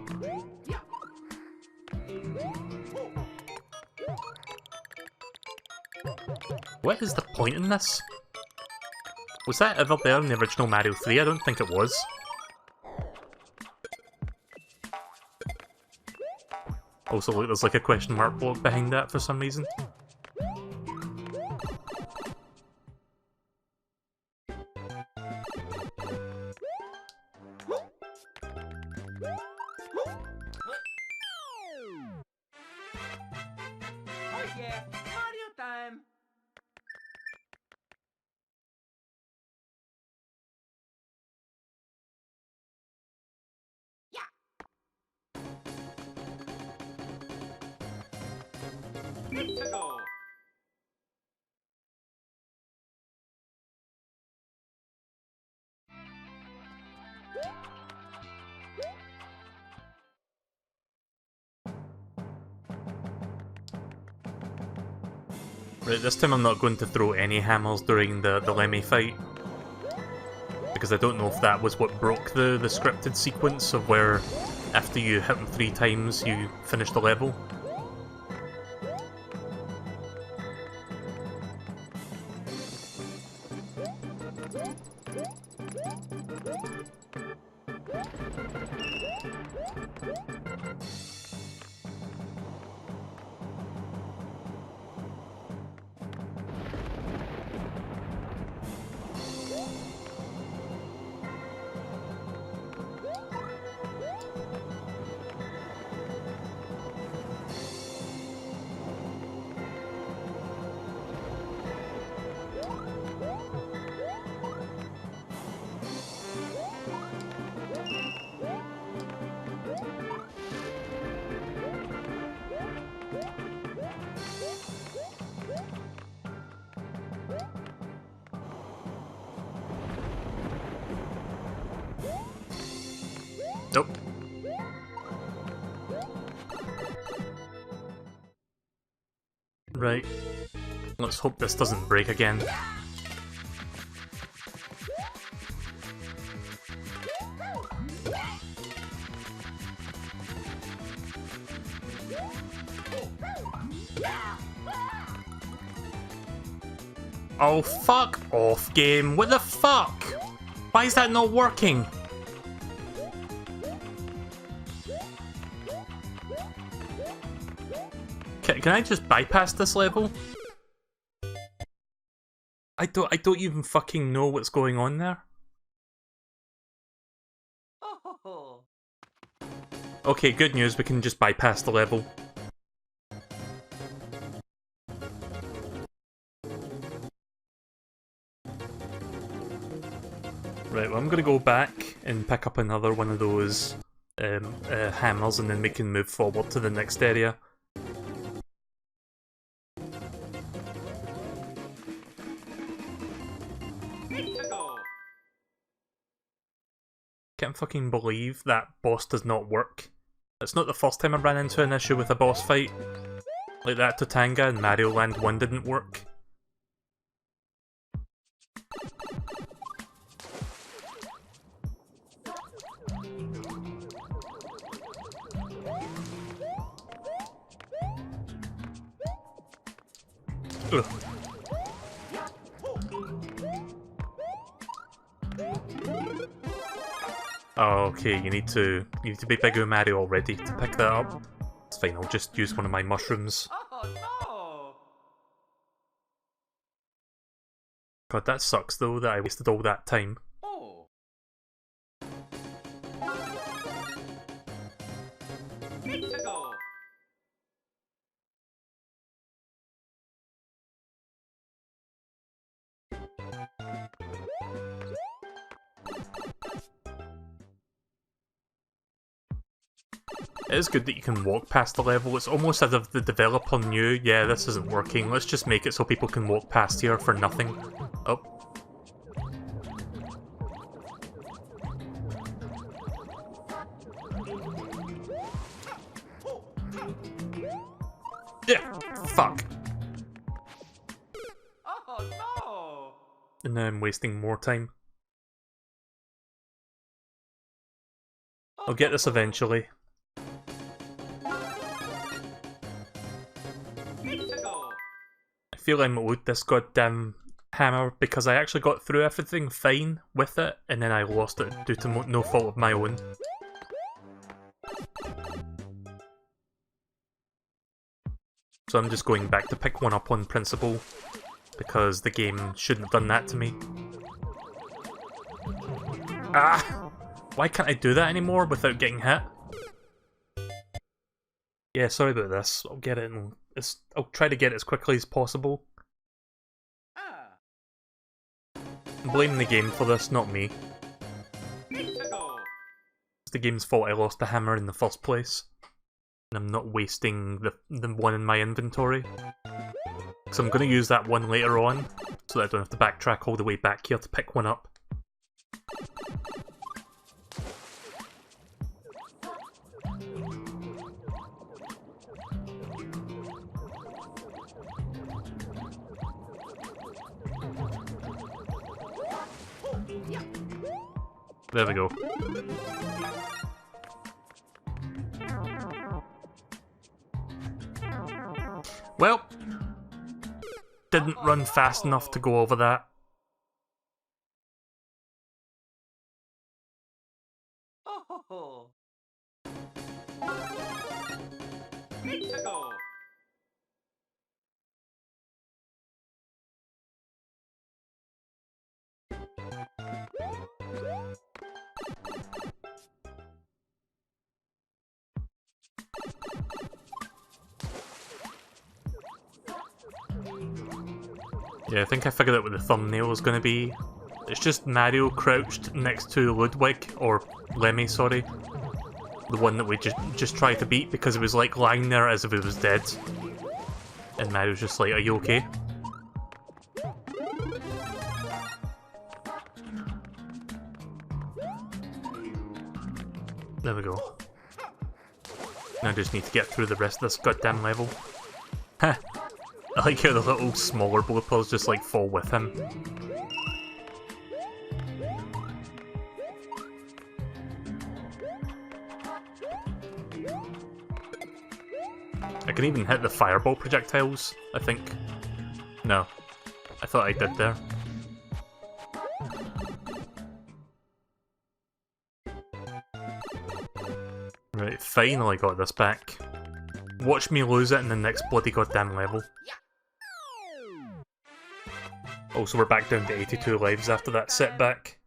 What is the point in this? Was that ever there in the original Mario 3? I don't think it was. Also, look, there's like a question mark block behind that for some reason. Oh yeah, Mario time. Let's go. Right, this time I'm not going to throw any hammers during the Lemmy fight. Because I don't know if that was what broke the scripted sequence of where after you hit him 3 times you finish the level. Nope. Right. Let's hope this doesn't break again. Oh, fuck off, game. What the fuck? Why is that not working? Can I just bypass this level? I don't even fucking know what's going on there. Oh. Okay, good news, we can just bypass the level. Right, well I'm gonna go back and pick up another one of those hammers and then we can move forward to the next area. Let's go. Can't fucking believe that boss does not work. It's not the first time I ran into an issue with a boss fight. Like that Totanga and Mario Land 1 didn't work. Ugh. Oh, okay, you need to be bigger Mario already to pick that up. It's fine, I'll just use one of my mushrooms. Oh no. God, that sucks though, that I wasted all that time. Oh. Let's go. It is good that you can walk past the level. It's almost as if the developer knew, yeah, this isn't working, let's just make it so people can walk past here for nothing. Oh. Yeah, fuck. Oh no. And now I'm wasting more time. I'll get this eventually. Let's go. I feel I'm owed this goddamn hammer because I actually got through everything fine with it, and then I lost it due to no fault of my own. So I'm just going back to pick one up on principle, because the game shouldn't have done that to me. Ah! Why can't I do that anymore without getting hit? Yeah, sorry about this. I'll get it in... I'll try to get it as quickly as possible. Ah. I'm blaming the game for this, not me. It's the game's fault I lost the hammer in the first place. And I'm not wasting the one in my inventory. So I'm going to use that one later on, so that I don't have to backtrack all the way back here to pick one up. There we go. Well, didn't run fast enough to go over that. Oh. Need to go. Yeah, I think I figured out what the thumbnail was going to be. It's just Mario crouched next to Ludwig, or Lemmy, sorry. The one that we just tried to beat because it was like lying there as if it was dead. And Mario's just like, are you okay? There we go. Now I just need to get through the rest of this goddamn level. Heh. I like how the little smaller bloopers just like fall with him. I can even hit the fireball projectiles, I think. No. I thought I did there. Right, finally got this back. Watch me lose it in the next bloody goddamn level. Also, we're back down to 82 lives after that setback.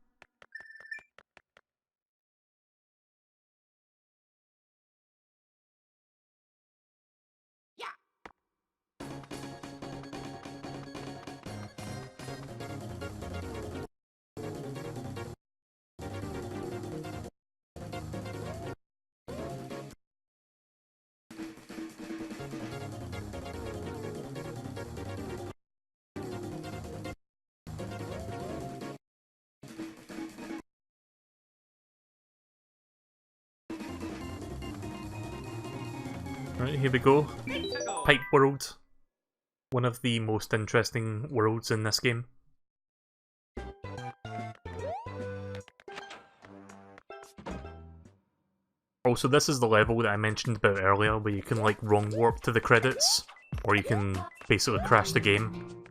Right, here we go. Pipe World. One of the most interesting worlds in this game. Also, this is the level that I mentioned about earlier, where you can like wrong warp to the credits, or you can basically crash the game.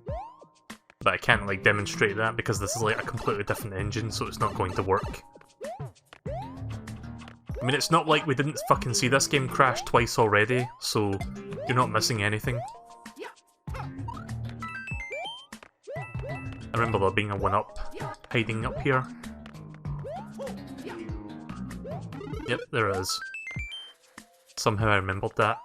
But I can't like demonstrate that because this is like a completely different engine, so it's not going to work. I mean, it's not like we didn't fucking see this game crash twice already, so you're not missing anything. I remember there being a 1-up hiding up here. Yep, there is. Somehow I remembered that.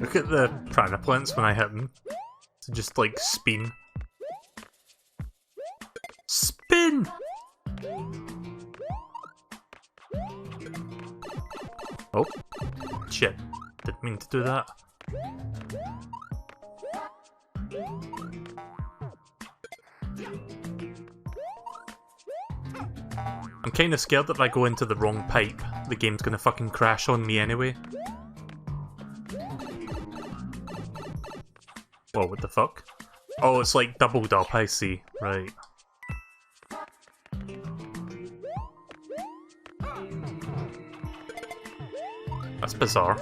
Look at the piranha plants when I hit them. To just like spin. Spin! Oh. Shit. Didn't mean to do that. I'm kinda scared that if I go into the wrong pipe, the game's gonna fucking crash on me anyway. Whoa, what the fuck? Oh, it's like doubled up, I see. Right. That's bizarre.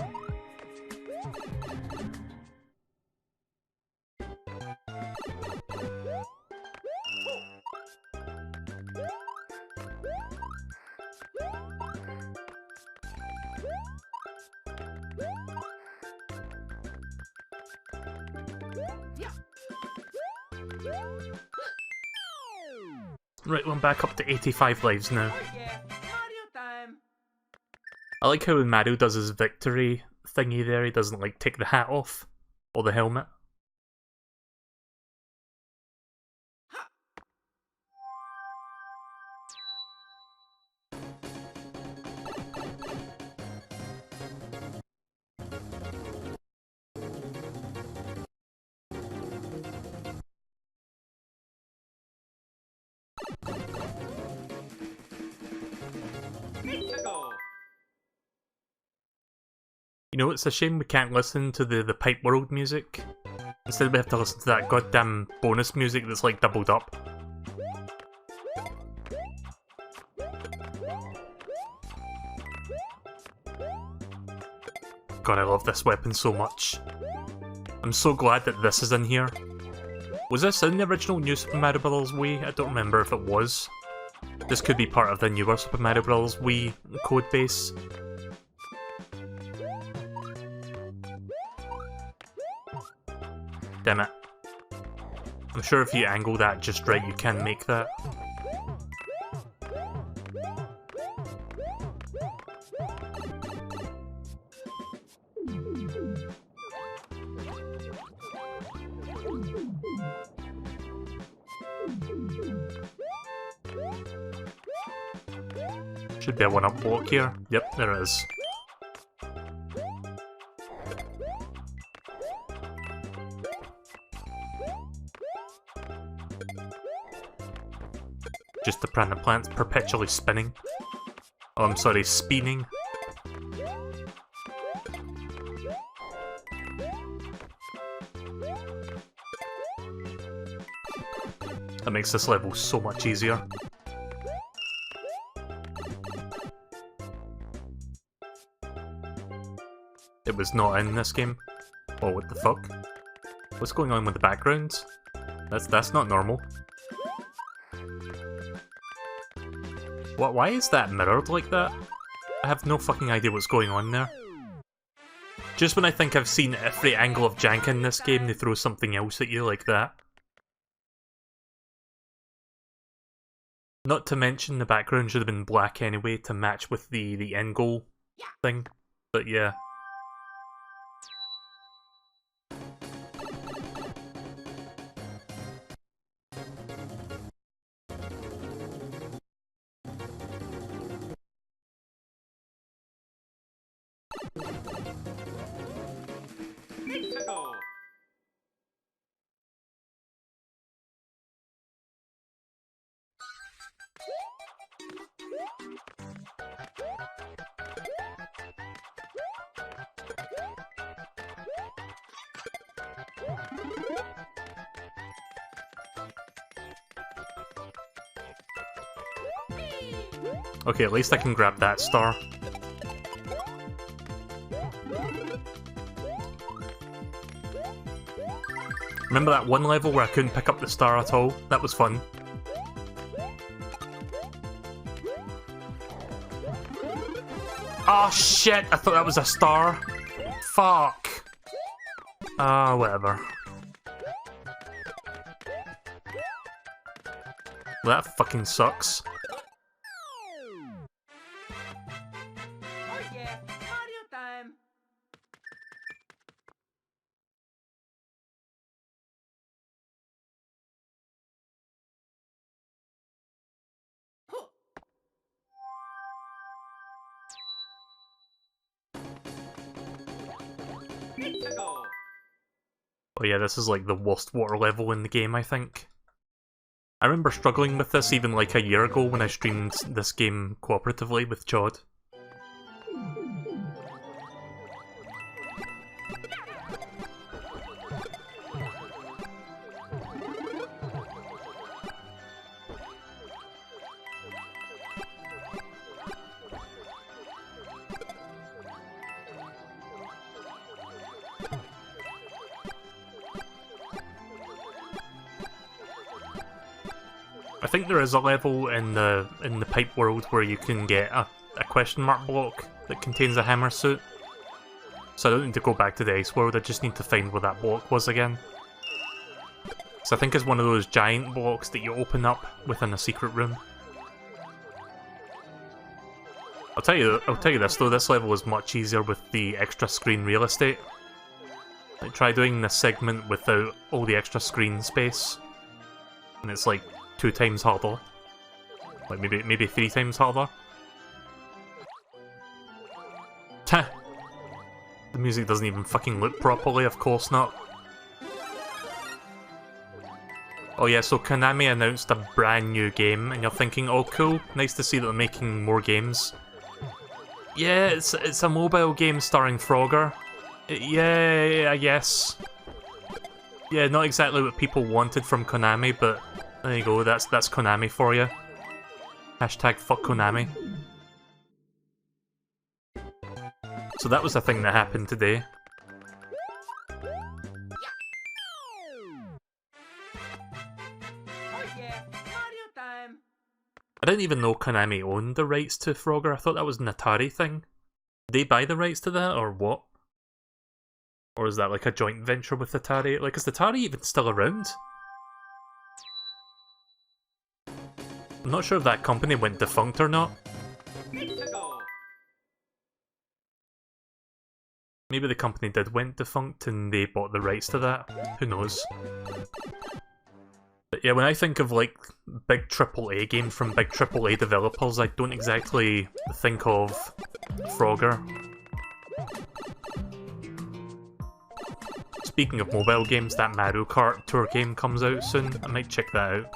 Right, well, I'm back up to 85 lives now. Oh yeah, Mario time. I like how when Mario does his victory thingy there, he doesn't like take the hat off or the helmet. Go. You know, it's a shame we can't listen to the Pipe World music. Instead we have to listen to that goddamn bonus music that's like doubled up. God, I love this weapon so much. I'm so glad that this is in here. Was this in the original New Super Mario Bros. Wii? I don't remember if it was. This could be part of the newer Super Mario Bros. Wii code base. Damn it. I'm sure if you angle that just right, you can make that. Should be a one-up block here. Yep, there is. Just the piranha plants perpetually spinning. Oh, I'm sorry, spinning. That makes this level so much easier. It was not in this game. Oh, what the fuck? What's going on with the backgrounds? That's not normal. Why is that mirrored like that? I have no fucking idea what's going on there. Just when I think I've seen every angle of jank in this game, they throw something else at you like that. Not to mention the background should have been black anyway to match with the end goal thing. But yeah. Go. Okay, at least I can grab that star. Remember that one level where I couldn't pick up the star at all? That was fun. Oh shit, I thought that was a star. Fuck. Ah, whatever. Well, that fucking sucks. Oh yeah, Mario time. Go. Oh yeah, this is like the worst water level in the game, I think. I remember struggling with this even like a year ago when I streamed this game cooperatively with Chod. I think there is a level in the pipe world where you can get a question mark block that contains a hammer suit. So I don't need to go back to the ice world, I just need to find where that block was again. So I think it's one of those giant blocks that you open up within a secret room. I'll tell you this though, this level is much easier with the extra screen real estate. Like, try doing this segment without all the extra screen space, and it's like 2 times harder. Like maybe 3 times harder. The music doesn't even fucking look properly, of course not. Oh yeah, so Konami announced a brand new game, and you're thinking, oh cool, nice to see that they're making more games. Yeah, it's a mobile game starring Frogger. Yeah, I guess. Yeah, not exactly what people wanted from Konami, but there you go, that's Konami for you. Hashtag fuck Konami. So that was the thing that happened today. Oh yeah, Mario time. I didn't even know Konami owned the rights to Frogger, I thought that was an Atari thing. Did they buy the rights to that, or what? Or is that like a joint venture with Atari? Like, is Atari even still around? I'm not sure if that company went defunct or not. Maybe the company did went defunct and they bought the rights to that. Who knows? But yeah, when I think of like big AAA games from big AAA developers, I don't exactly think of Frogger. Speaking of mobile games, that Mario Kart Tour game comes out soon. I might check that out.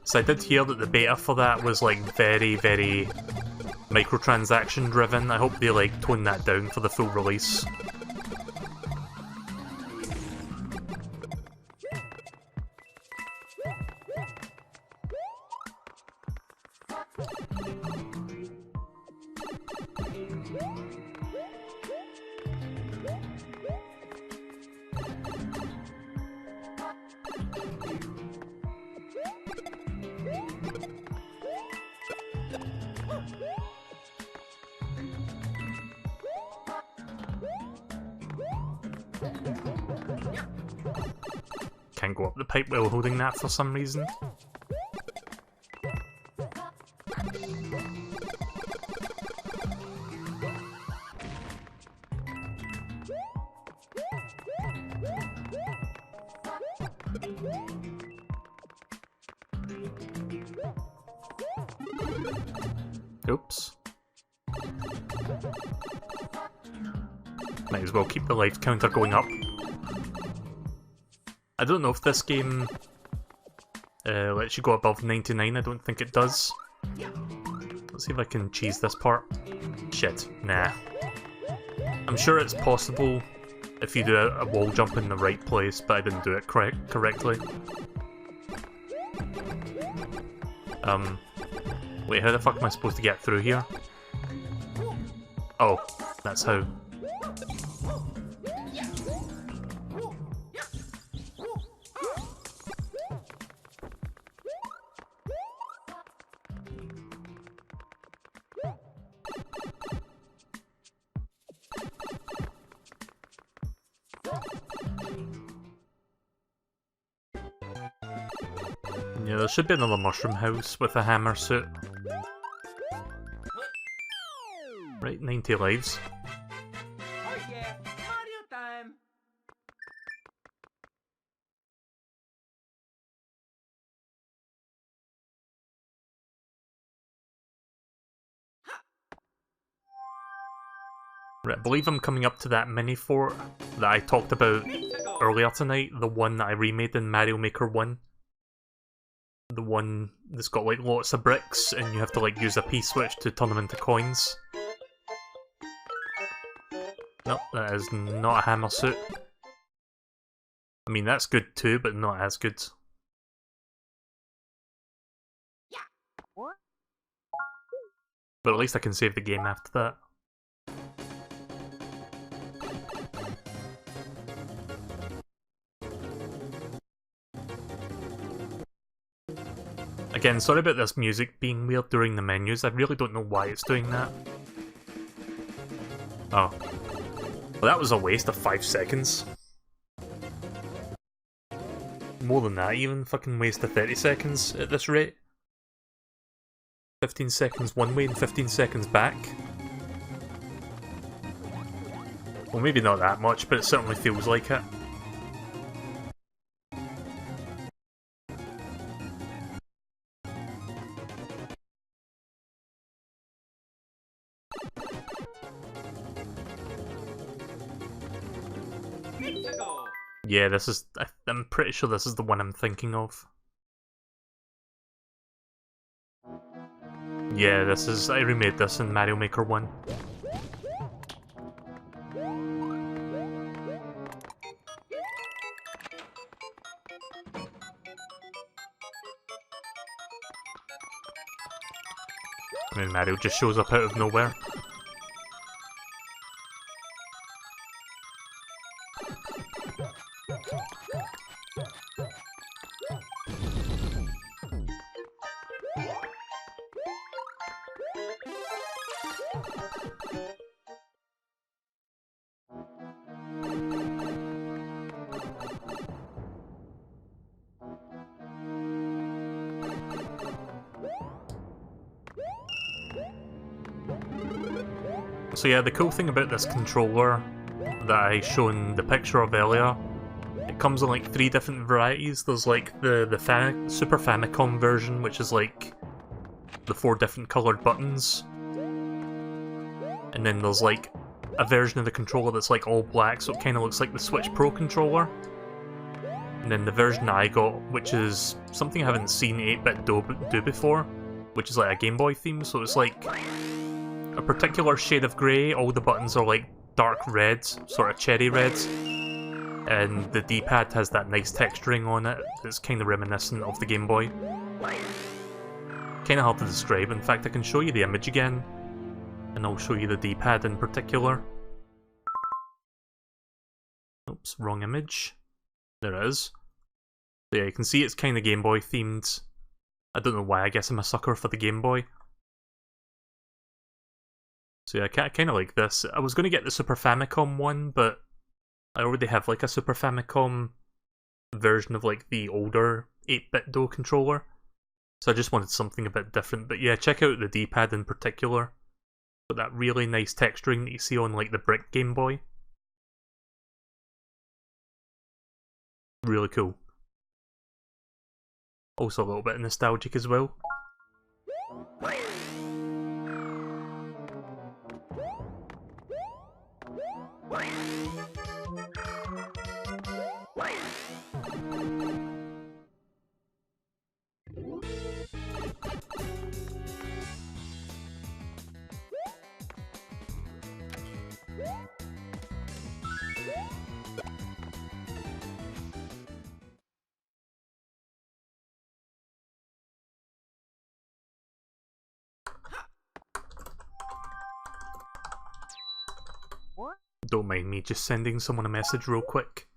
So I did hear that the beta for that was like very, very microtransaction driven. I hope they like tone that down for the full release. Can't go up the pipe while holding that for some reason. Oops. Might as well keep the life counter going up. I don't know if this game lets you go above 99, I don't think it does. Let's see if I can cheese this part. Shit, nah. I'm sure it's possible if you do a wall jump in the right place, but I didn't do it correctly. Wait, how the fuck am I supposed to get through here? Oh, that's how. Yeah, there should be another mushroom house with a hammer suit. Right, 90 lives. Oh yeah, Mario time. Right, I believe I'm coming up to that mini fort that I talked about earlier tonight, the one that I remade in Mario Maker 1. The one that's got like lots of bricks and you have to like use a P-switch to turn them into coins. Nope, that is not a hammer suit. I mean, that's good too, but not as good. But at least I can save the game after that. Again, sorry about this music being weird during the menus. I really don't know why it's doing that. Oh. Well, that was a waste of 5 seconds. More than that, even. Fucking waste of 30 seconds at this rate. 15 seconds one way and 15 seconds back. Well, maybe not that much, but it certainly feels like it. Yeah, this is... I'm pretty sure this is the one I'm thinking of. Yeah, this is... I remade this in Mario Maker 1. I mean, Mario just shows up out of nowhere. So yeah, the cool thing about this controller that I shown the picture of earlier, it comes in like 3 different varieties. There's like the Super Famicom version, which is like the 4 different coloured buttons. And then there's like a version of the controller that's like all black, so it kind of looks like the Switch Pro controller. And then the version that I got, which is something I haven't seen 8-bit do before, which is like a Game Boy theme, so it's like a particular shade of grey. All the buttons are like dark red, sort of cherry red, and the D-pad has that nice texturing on it that's kind of reminiscent of the Game Boy. Kind of hard to describe. In fact, I can show you the image again, and I'll show you the D-pad in particular. Oops, wrong image. There it is. So yeah, you can see it's kind of Game Boy themed. I don't know why, I guess I'm a sucker for the Game Boy. So yeah, I kind of like this. I was going to get the Super Famicom one, but I already have like a Super Famicom version of like the older 8-bit Do controller. So I just wanted something a bit different. But yeah, check out the D-pad in particular. But that really nice texturing that you see on like the brick Game Boy. Really cool. Also a little bit nostalgic as well. Don't mind me just sending someone a message real quick.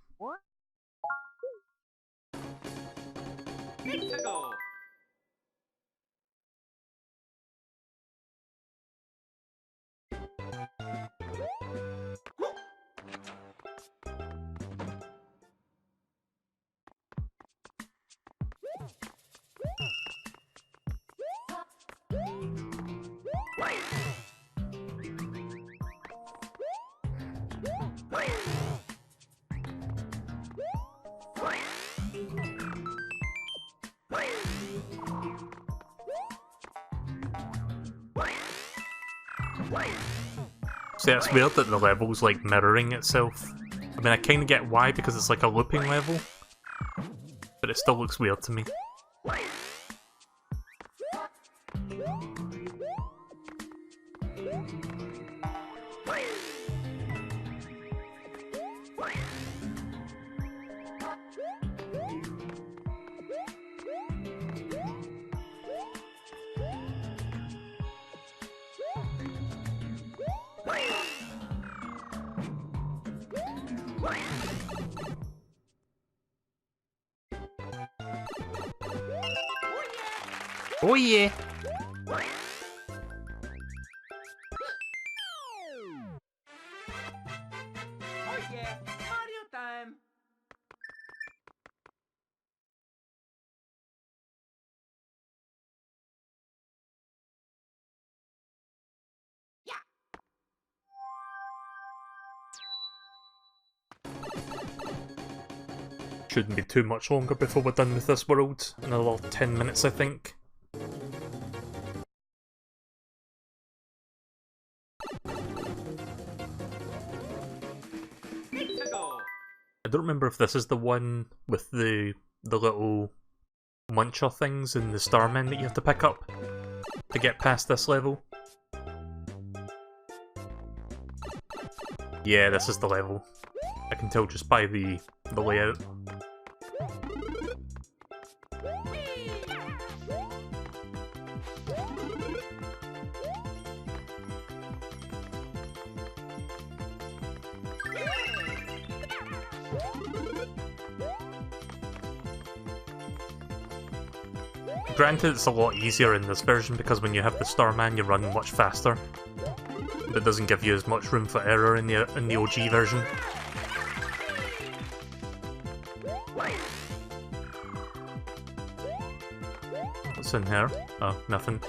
See, it's weird that the level's like mirroring itself. I mean, I kind of get why, because it's like a looping level, but it still looks weird to me. Oh yeah! Oh yeah, Mario time. Shouldn't be too much longer before we're done with this world. Another 10 minutes, I think. I don't remember if this is the one with the little muncher things and the starmen that you have to pick up to get past this level. Yeah, this is the level. I can tell just by the layout. Granted, it's a lot easier in this version because when you have the Starman, you run much faster. But it doesn't give you as much room for error in the OG version. What's in here? Oh, nothing.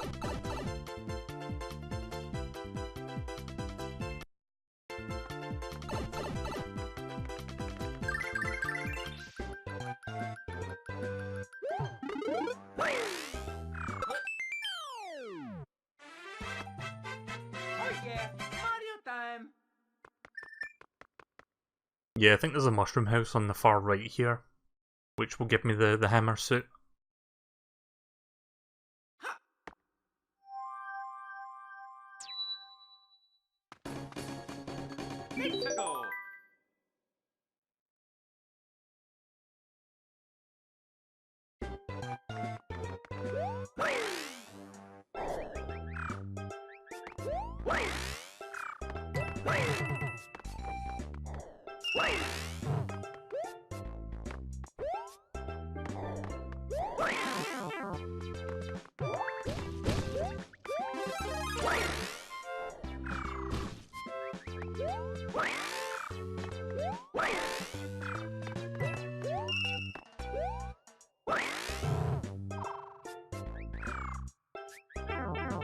Yeah, I think there's a mushroom house on the far right here, which will give me the hammer suit.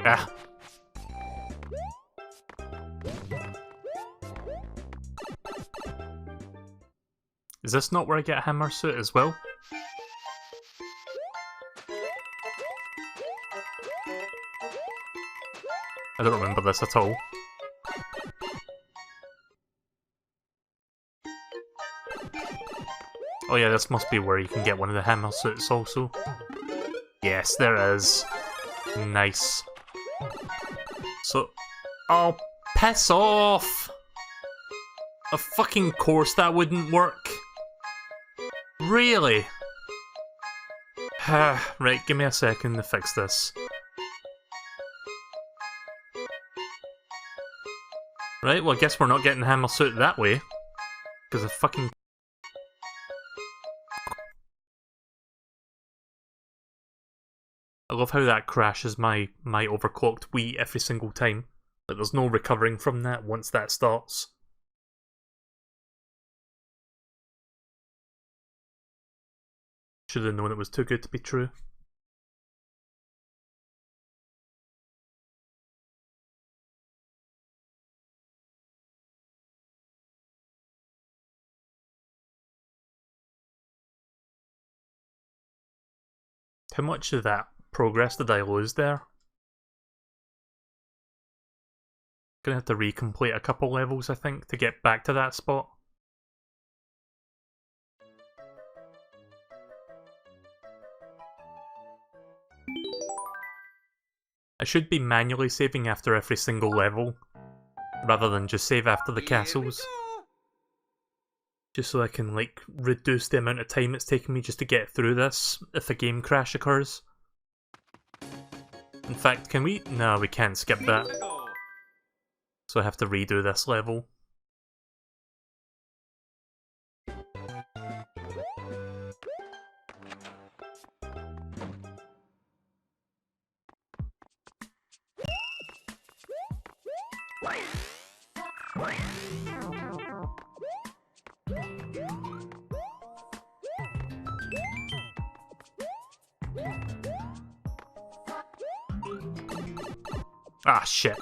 Ah. Is this not where I get a hammer suit as well? I don't remember this at all. Oh yeah, this must be where you can get one of the hammer suits also. Yes, there is. Nice. So... Oh, piss off! Of fucking course that wouldn't work. Really? Right, give me a second to fix this. Right, well I guess we're not getting the hammer suit that way. Because of fucking... I love how that crashes my overclocked Wii every single time. Like there's no recovering from that once that starts. Should have known it was too good to be true. How much of that progress did I lose there? Gonna have to recomplete a couple levels, I think, to get back to that spot. I should be manually saving after every single level, rather than just save after the castles. Just so I can, like, reduce the amount of time it's taking me just to get through this if a game crash occurs. In fact, can we? No, we can't skip that. So I have to redo this level. Ah, shit.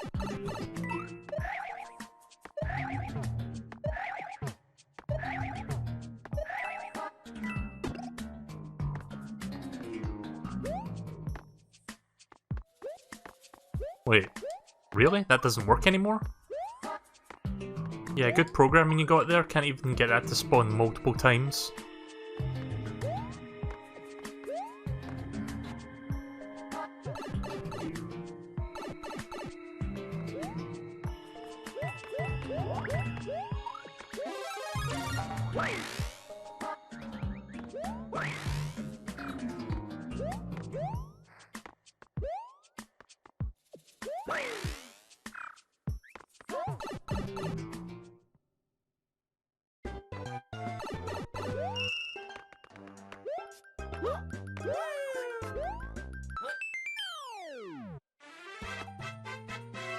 Wait, really? That doesn't work anymore? Yeah, good programming you got there. Can't even get that to spawn multiple times.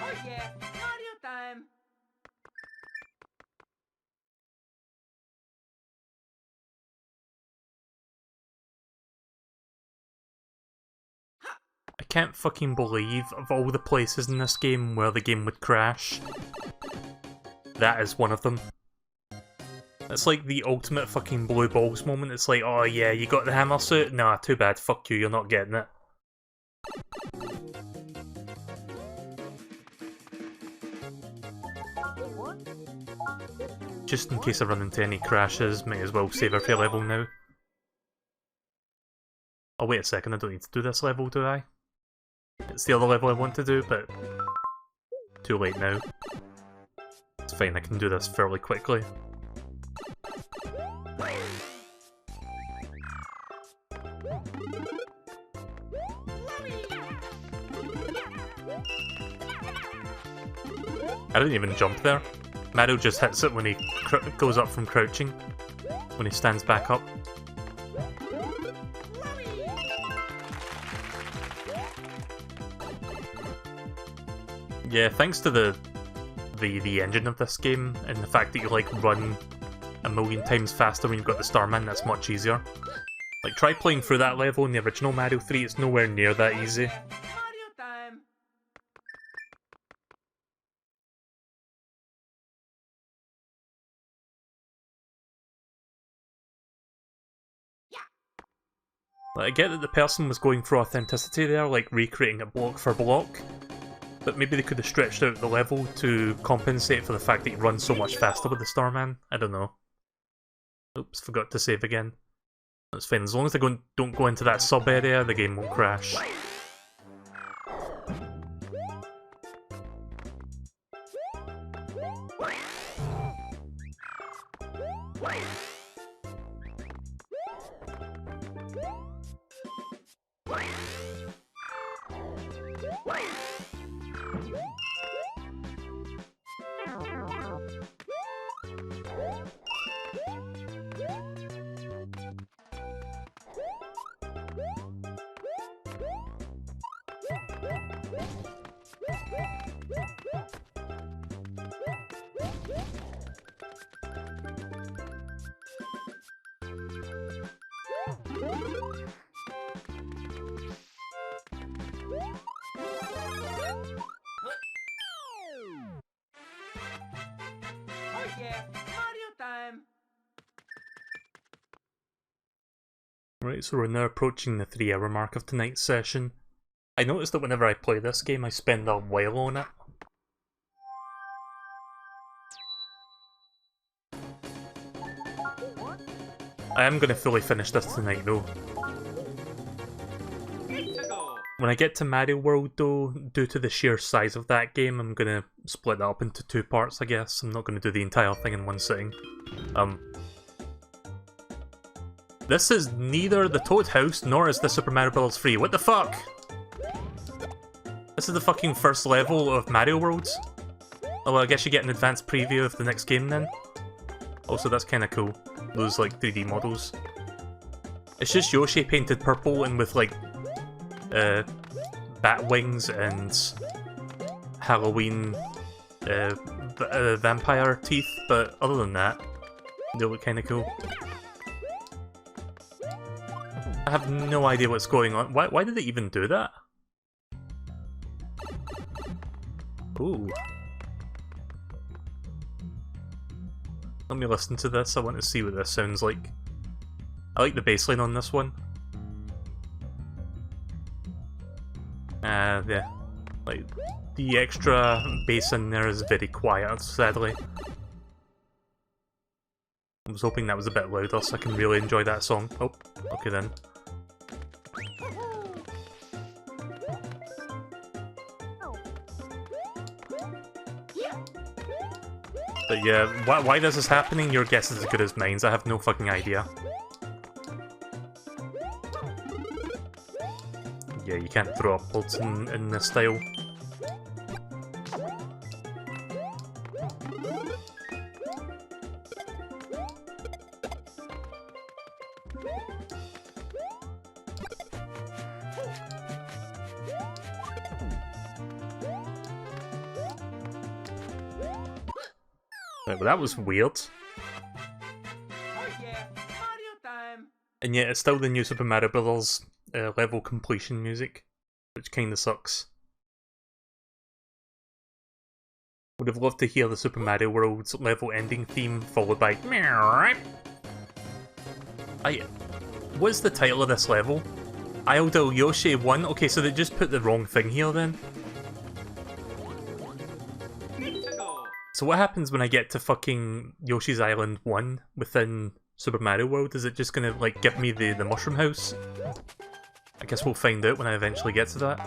Oh yeah, Mario time. I can't fucking believe, of all the places in this game where the game would crash, that is one of them. It's like the ultimate fucking blue balls moment. It's like, oh yeah, you got the hammer suit? Nah, too bad, fuck you, you're not getting it. Just in case I run into any crashes, may as well save every level now. Oh wait a second, I don't need to do this level, do I? It's the other level I want to do, but too late now. It's fine, I can do this fairly quickly. I didn't even jump there. Mario just hits it when he goes up from crouching, when he stands back up. Yeah, thanks to the engine of this game, and the fact that you like run a million times faster when you've got the Starman, that's much easier. Like, try playing through that level in the original Mario 3, it's nowhere near that easy. Mario time. Like, I get that the person was going for authenticity there, like recreating it block for block, but maybe they could have stretched out the level to compensate for the fact that you run so much faster with the Starman. I don't know. Oops, forgot to save again. That's fine, as long as they don't go into that sub area, the game won't crash. Oh yeah, Mario time. Right, so we're now approaching the 3-hour mark of tonight's session. I noticed that whenever I play this game, I spend a while on it. I am going to fully finish this tonight though. When I get to Mario World though, due to the sheer size of that game, I'm gonna split that up into 2 parts, I guess. I'm not gonna do the entire thing in one sitting. This is neither the Toad House nor is the Super Mario Bros. 3. What the fuck? This is the fucking first level of Mario World. Oh, well, I guess you get an advanced preview of the next game then. Also, that's kind of cool. Those, like, 3D models. It's just Yoshi painted purple and with, like, bat wings and Halloween vampire teeth, but other than that, they look kind of cool. I have no idea what's going on. Why did they even do that? Ooh. Let me listen to this, I want to see what this sounds like. I like the bass line on this one. Yeah. Like, the extra bass in there is very quiet, sadly. I was hoping that was a bit louder so I can really enjoy that song. Oh, okay then. But yeah, why this is happening, your guess is as good as mine. I have no fucking idea. Yeah, you can't throw upwards in this style. Right, well that was weird. Oh yeah, Mario time. And yet it's still the new Super Mario Bros. Level completion music, which kinda sucks. Would have loved to hear the Super Mario World's level ending theme followed by what's the title of this level? Idle Yoshi 1? Okay, so they just put the wrong thing here then. So what happens when I get to fucking Yoshi's Island 1 within Super Mario World? Is it just gonna, like, give me the Mushroom House? I guess we'll find out when I eventually get to that.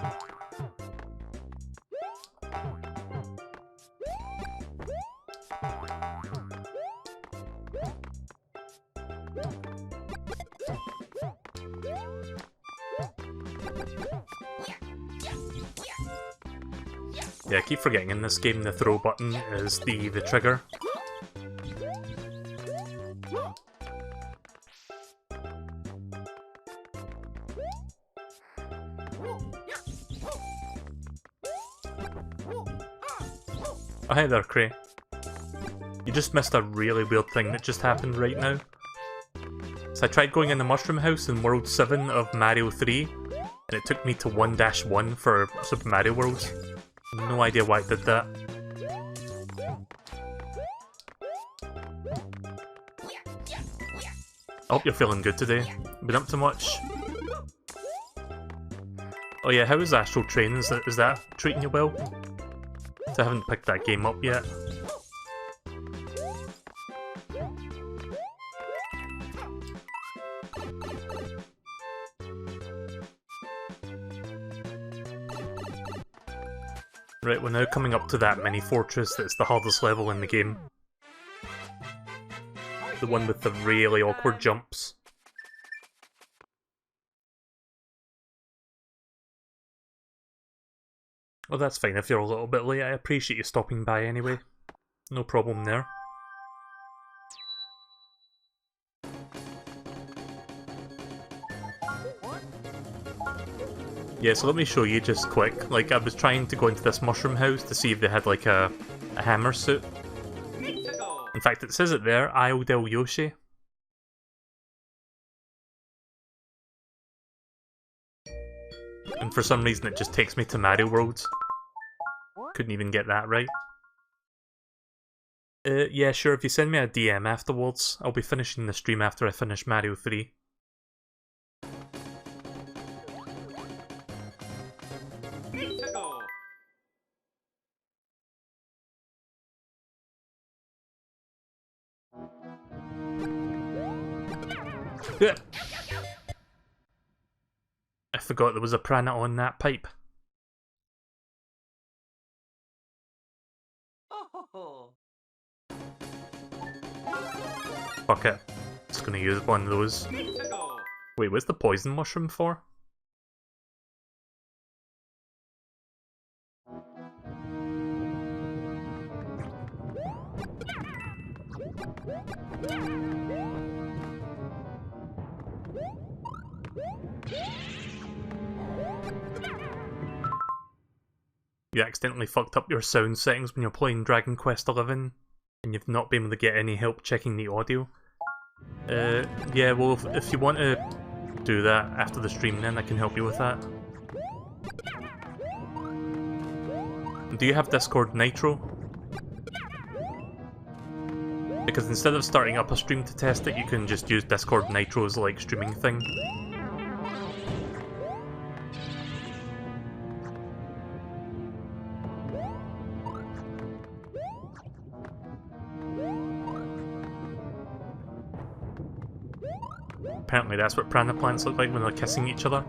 Yeah, I keep forgetting in this game the throw button is the trigger. Oh, hey there, Cray. You just missed a really weird thing that just happened right now. So I tried going in the Mushroom House in World 7 of Mario 3, and it took me to 1-1 for Super Mario World. No idea why it did that. I hope you're feeling good today. Been up to much? Oh yeah, how is Astral Train? Is that treating you well? I haven't picked that game up yet. Right, we're now coming up to that mini fortress that's the hardest level in the game. The one with the really awkward jumps. Well, that's fine if you're a little bit late. I appreciate you stopping by anyway. No problem there. Yeah, so let me show you just quick. Like, I was trying to go into this mushroom house to see if they had, like, a hammer suit. In fact, it says it there, Idle Yoshi. And for some reason it just takes me to Mario World. Couldn't even get that right. Yeah, sure, if you send me a DM afterwards, I'll be finishing the stream after I finish Mario 3. I forgot there was a piranha on that pipe. Oh. Fuck it. Just gonna use one of those. Wait, what's the poison mushroom for? You accidentally fucked up your sound settings when you're playing Dragon Quest XI, and you've not been able to get any help checking the audio. Yeah, well, if you want to do that after the stream, then I can help you with that. Do you have Discord Nitro? Because instead of starting up a stream to test it, you can just use Discord Nitro's like streaming thing. Apparently that's what piranha plants look like when they're kissing each other.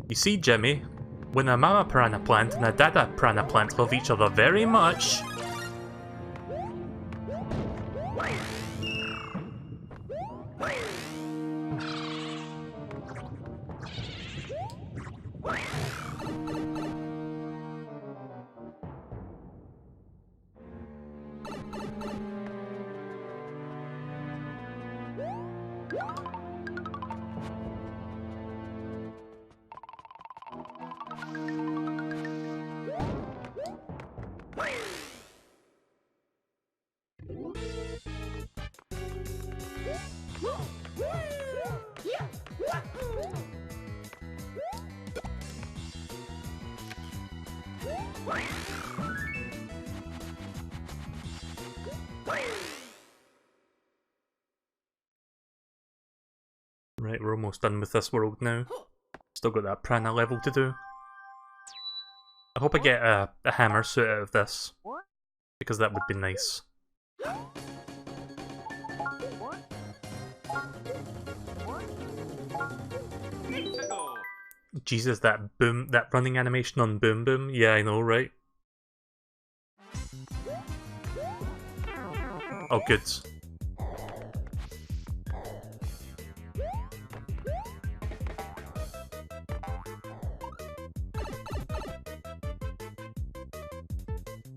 You see, Jimmy, when a mama piranha plant and a dada piranha plant love each other very much... Right, we're almost done with this world now. Still got that piranha level to do. I hope I get a hammer suit out of this, because that would be nice. Jesus, that boom, that running animation on Boom Boom. Yeah, I know, right? Oh, good.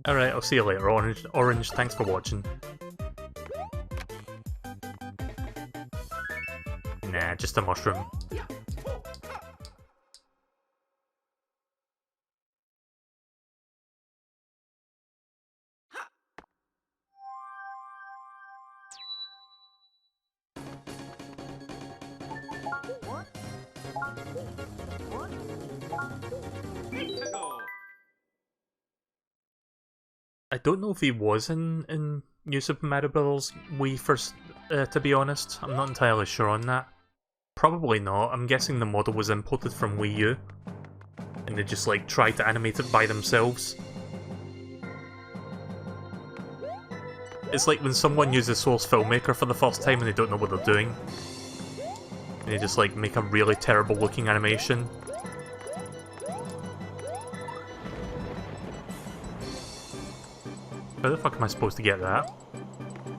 Alright, I'll see you later, Orange. Thanks for watching. Nah, just a mushroom. I don't know if he was in New Super Mario Bros. Wii first, to be honest. I'm not entirely sure on that. Probably not. I'm guessing the model was imported from Wii U. And they just like tried to animate it by themselves. It's like when someone uses Source Filmmaker for the first time and they don't know what they're doing. And they just like make a really terrible looking animation. How the fuck am I supposed to get that?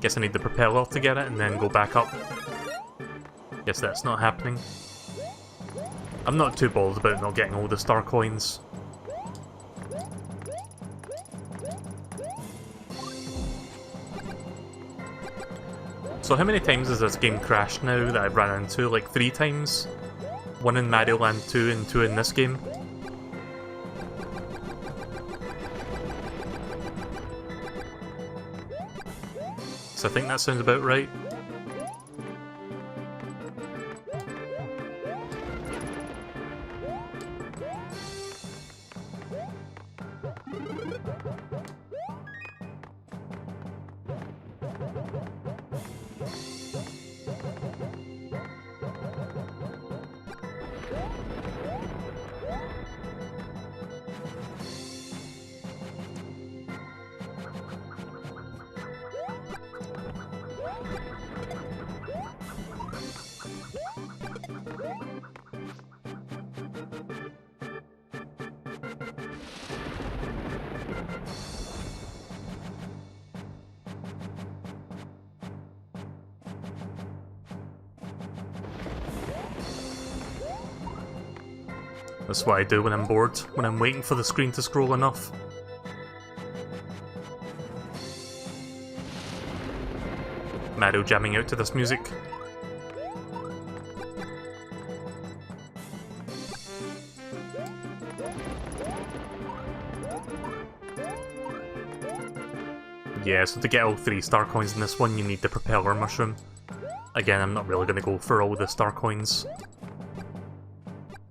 Guess I need the propeller to get it and then go back up. Guess that's not happening. I'm not too bothered about not getting all the star coins. So how many times has this game crashed now that I've ran into? Like 3 times? 1 in Mario Land 2 and 2 in this game. So I think that sounds about right. That's what I do when I'm bored, when I'm waiting for the screen to scroll enough. Mario jamming out to this music. Yeah, so to get all 3 star coins in this one, you need the propeller mushroom. Again, I'm not really going to go for all the star coins.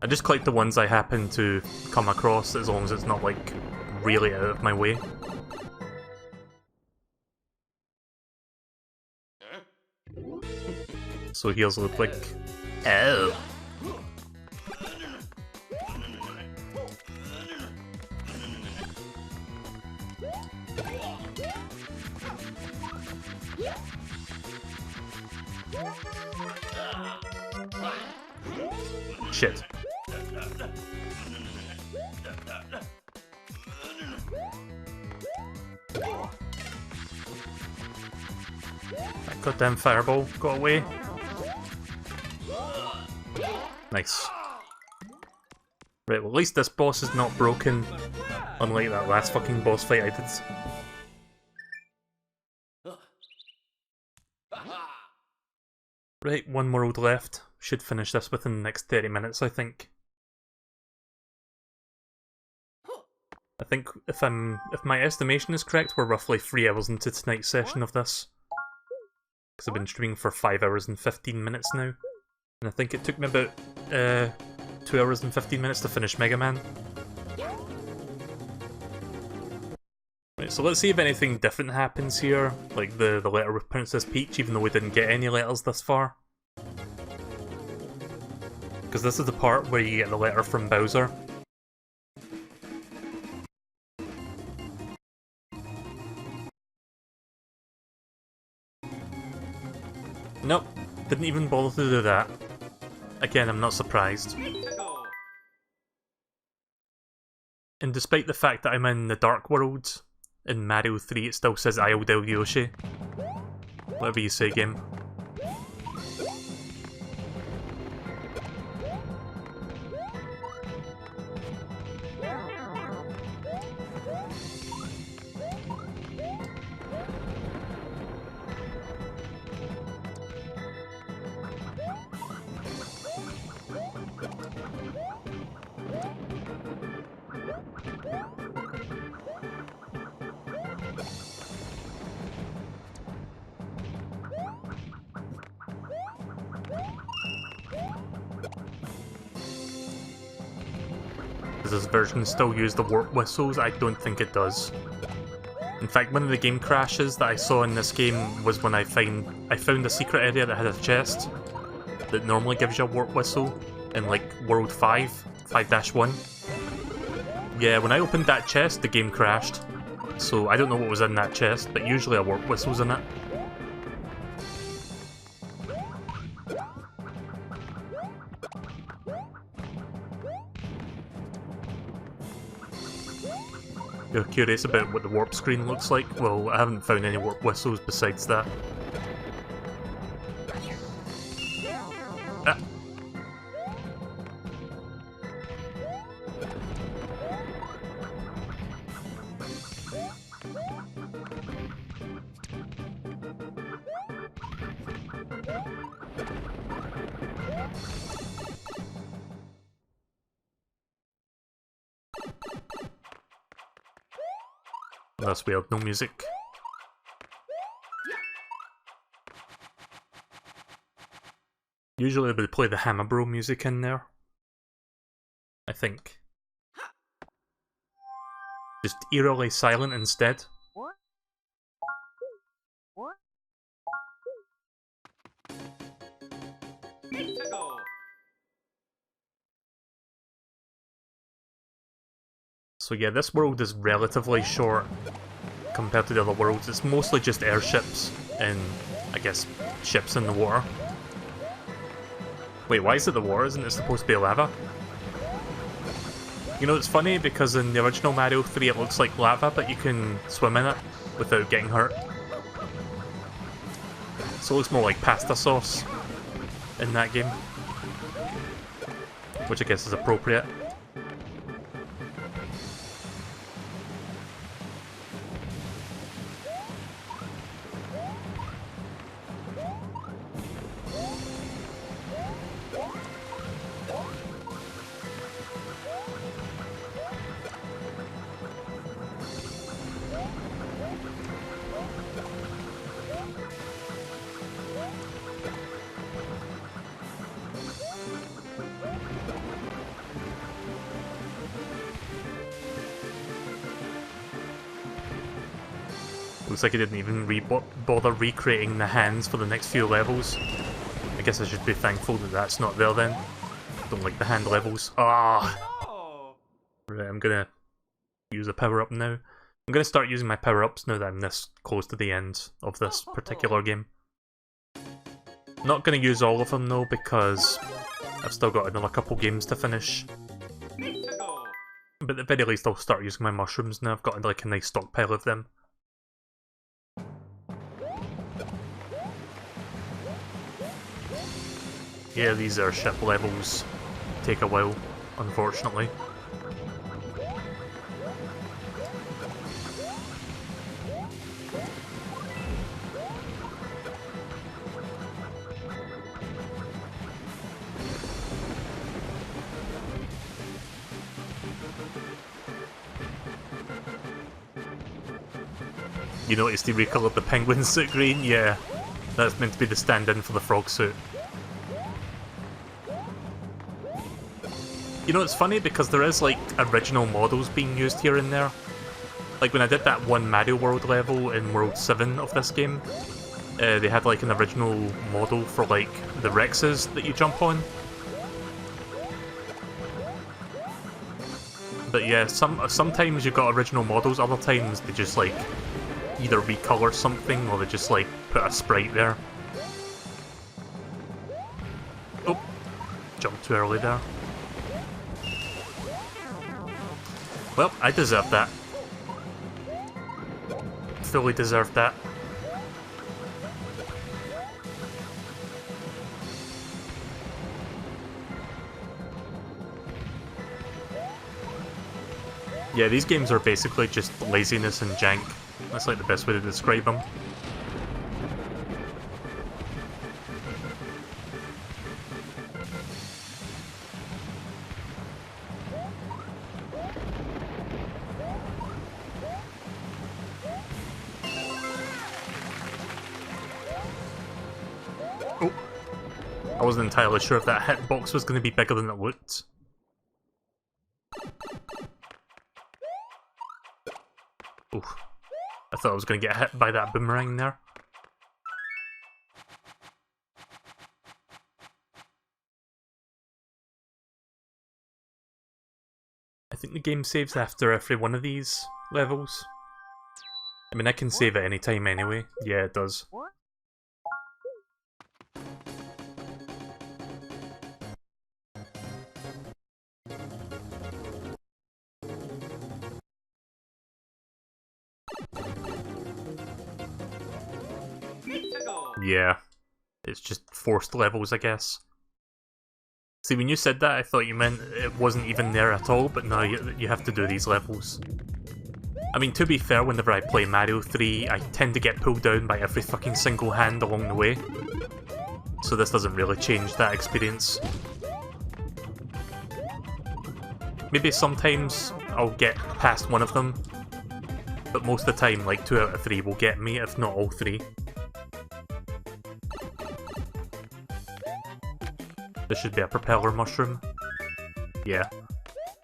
I just collect the ones I happen to come across, as long as it's not, like, really out of my way. So here's look like... Oh! Shit. That goddamn fireball got away. Nice. Right, well at least this boss is not broken, unlike that last fucking boss fight I did. Right, one world left. Should finish this within the next 30 minutes, I think. I think if my estimation is correct, we're roughly 3 hours into tonight's session of this. Because I've been streaming for 5 hours and 15 minutes now. And I think it took me about 2 hours and 15 minutes to finish Mega Man. Right, so let's see if anything different happens here, like the letter with Princess Peach, even though we didn't get any letters this far. Because this is the part where you get the letter from Bowser. Nope, didn't even bother to do that. Again, I'm not surprised. And despite the fact that I'm in the Dark World, in Mario 3 it still says Isle del Yoshi. Whatever you say, game. Does this version still use the warp whistles? I don't think it does. In fact, one of the game crashes that I saw in this game was when I found a secret area that had a chest that normally gives you a warp whistle in like World 5-1. Yeah, when I opened that chest, the game crashed. So I don't know what was in that chest, but usually a warp whistle's in it. You're curious about what the warp screen looks like? Well, I haven't found any warp whistles besides that. Ah. That's weird, no music. Usually they would play the Hammer Bro music in there. I think. Just eerily silent instead. So yeah, this world is relatively short compared to the other worlds. It's mostly just airships and, I guess, ships in the water. Wait, why is it the water? Isn't it supposed to be lava? You know, it's funny because in the original Mario 3 it looks like lava, but you can swim in it without getting hurt. So it looks more like pasta sauce in that game. Which I guess is appropriate. Looks like I didn't even bother recreating the hands for the next few levels. I guess I should be thankful that that's not there then. Don't like the hand levels. Ah! Oh. Right, I'm gonna use a power-up now. I'm gonna start using my power-ups now that I'm this close to the end of this particular game. Not gonna use all of them though, because I've still got another couple games to finish. But at the very least I'll start using my mushrooms now. I've got like a nice stockpile of them. Yeah, these airship levels take a while, unfortunately. You noticed he recoloured the penguin suit green? Yeah, that's meant to be the stand-in for the frog suit. You know, it's funny because there is, like, original models being used here and there. Like, when I did that one Mario World level in World 7 of this game, they had, like, an original model for, like, the Rexes that you jump on. But yeah, sometimes you've got original models, other times they just, like, either recolor something or they just, like, put a sprite there. Oh, jumped too early there. Well, I deserve that. Fully deserved that. Yeah, these games are basically just laziness and jank. That's like the best way to describe them. Oh, I wasn't entirely sure if that hitbox was going to be bigger than it looked. Oof. I thought I was going to get hit by that boomerang there. I think the game saves after every one of these levels. I mean, I can save at any time anyway. Yeah, it does. Yeah, it's just forced levels, I guess. See, when you said that, I thought you meant it wasn't even there at all, but no, you have to do these levels. I mean, to be fair, whenever I play Mario 3, I tend to get pulled down by every fucking single hand along the way. So this doesn't really change that experience. Maybe sometimes I'll get past one of them, but most of the time, like 2 out of 3 will get me, if not all 3. This should be a propeller mushroom. Yeah.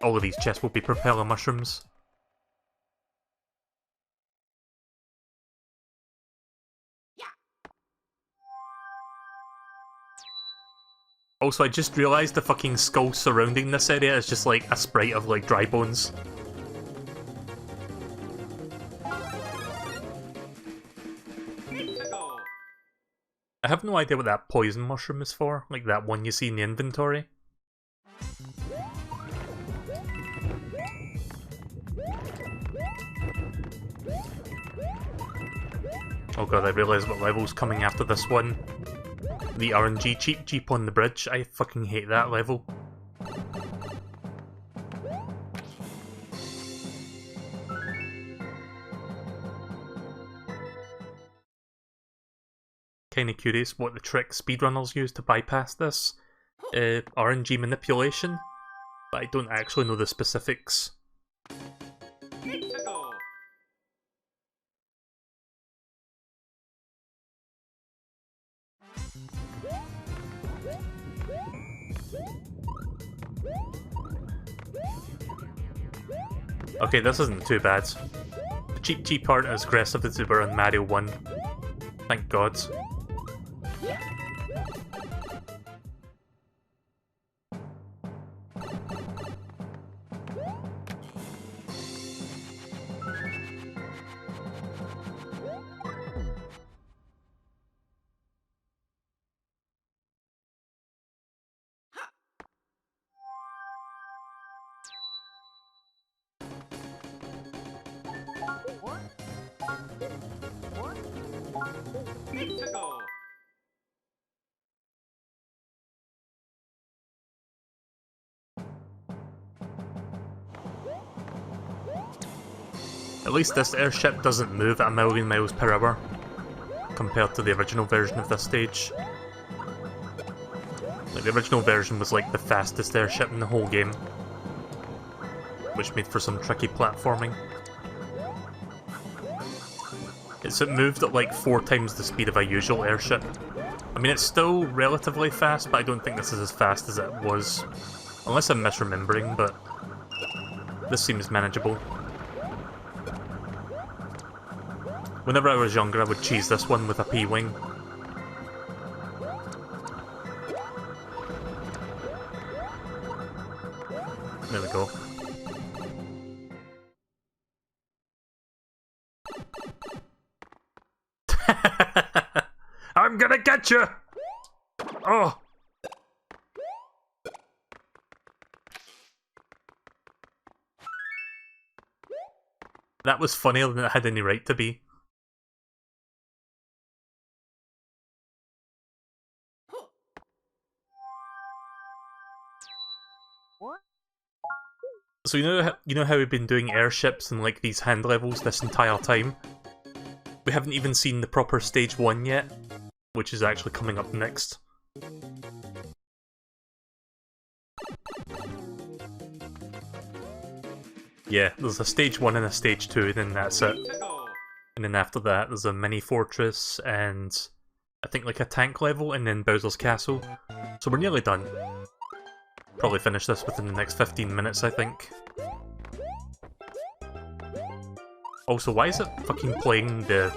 All of these chests will be propeller mushrooms. Also, I just realised the fucking skull surrounding this area is just like a sprite of like dry bones. I have no idea what that poison mushroom is for, like that one you see in the inventory. Oh god, I realise what level's coming after this one. The RNG Cheap Jeep on the bridge. I fucking hate that level. Kinda curious what the trick speedrunners use to bypass this. RNG manipulation, but I don't actually know the specifics. Okay, this isn't too bad. Cheap Cheap aren't as aggressive as they were on Mario 1. Thank God. At least this airship doesn't move at 1,000,000 miles per hour, compared to the original version of this stage. Like, the original version was like the fastest airship in the whole game, which made for some tricky platforming. It moved at like 4 times the speed of a usual airship. I mean, it's still relatively fast, but I don't think this is as fast as it was. Unless I'm misremembering, but this seems manageable. Whenever I was younger, I would cheese this one with a P-wing. There we go. I'm gonna get you! Oh! That was funnier than it had any right to be. So you know how we've been doing airships and like these hand levels this entire time? We haven't even seen the proper stage 1 yet, which is actually coming up next. Yeah, there's a stage 1 and a stage 2, and then that's it. And then after that there's a mini fortress and I think like a tank level and then Bowser's Castle. So we're nearly done. Probably finish this within the next 15 minutes, I think. Also, why is it fucking playing the...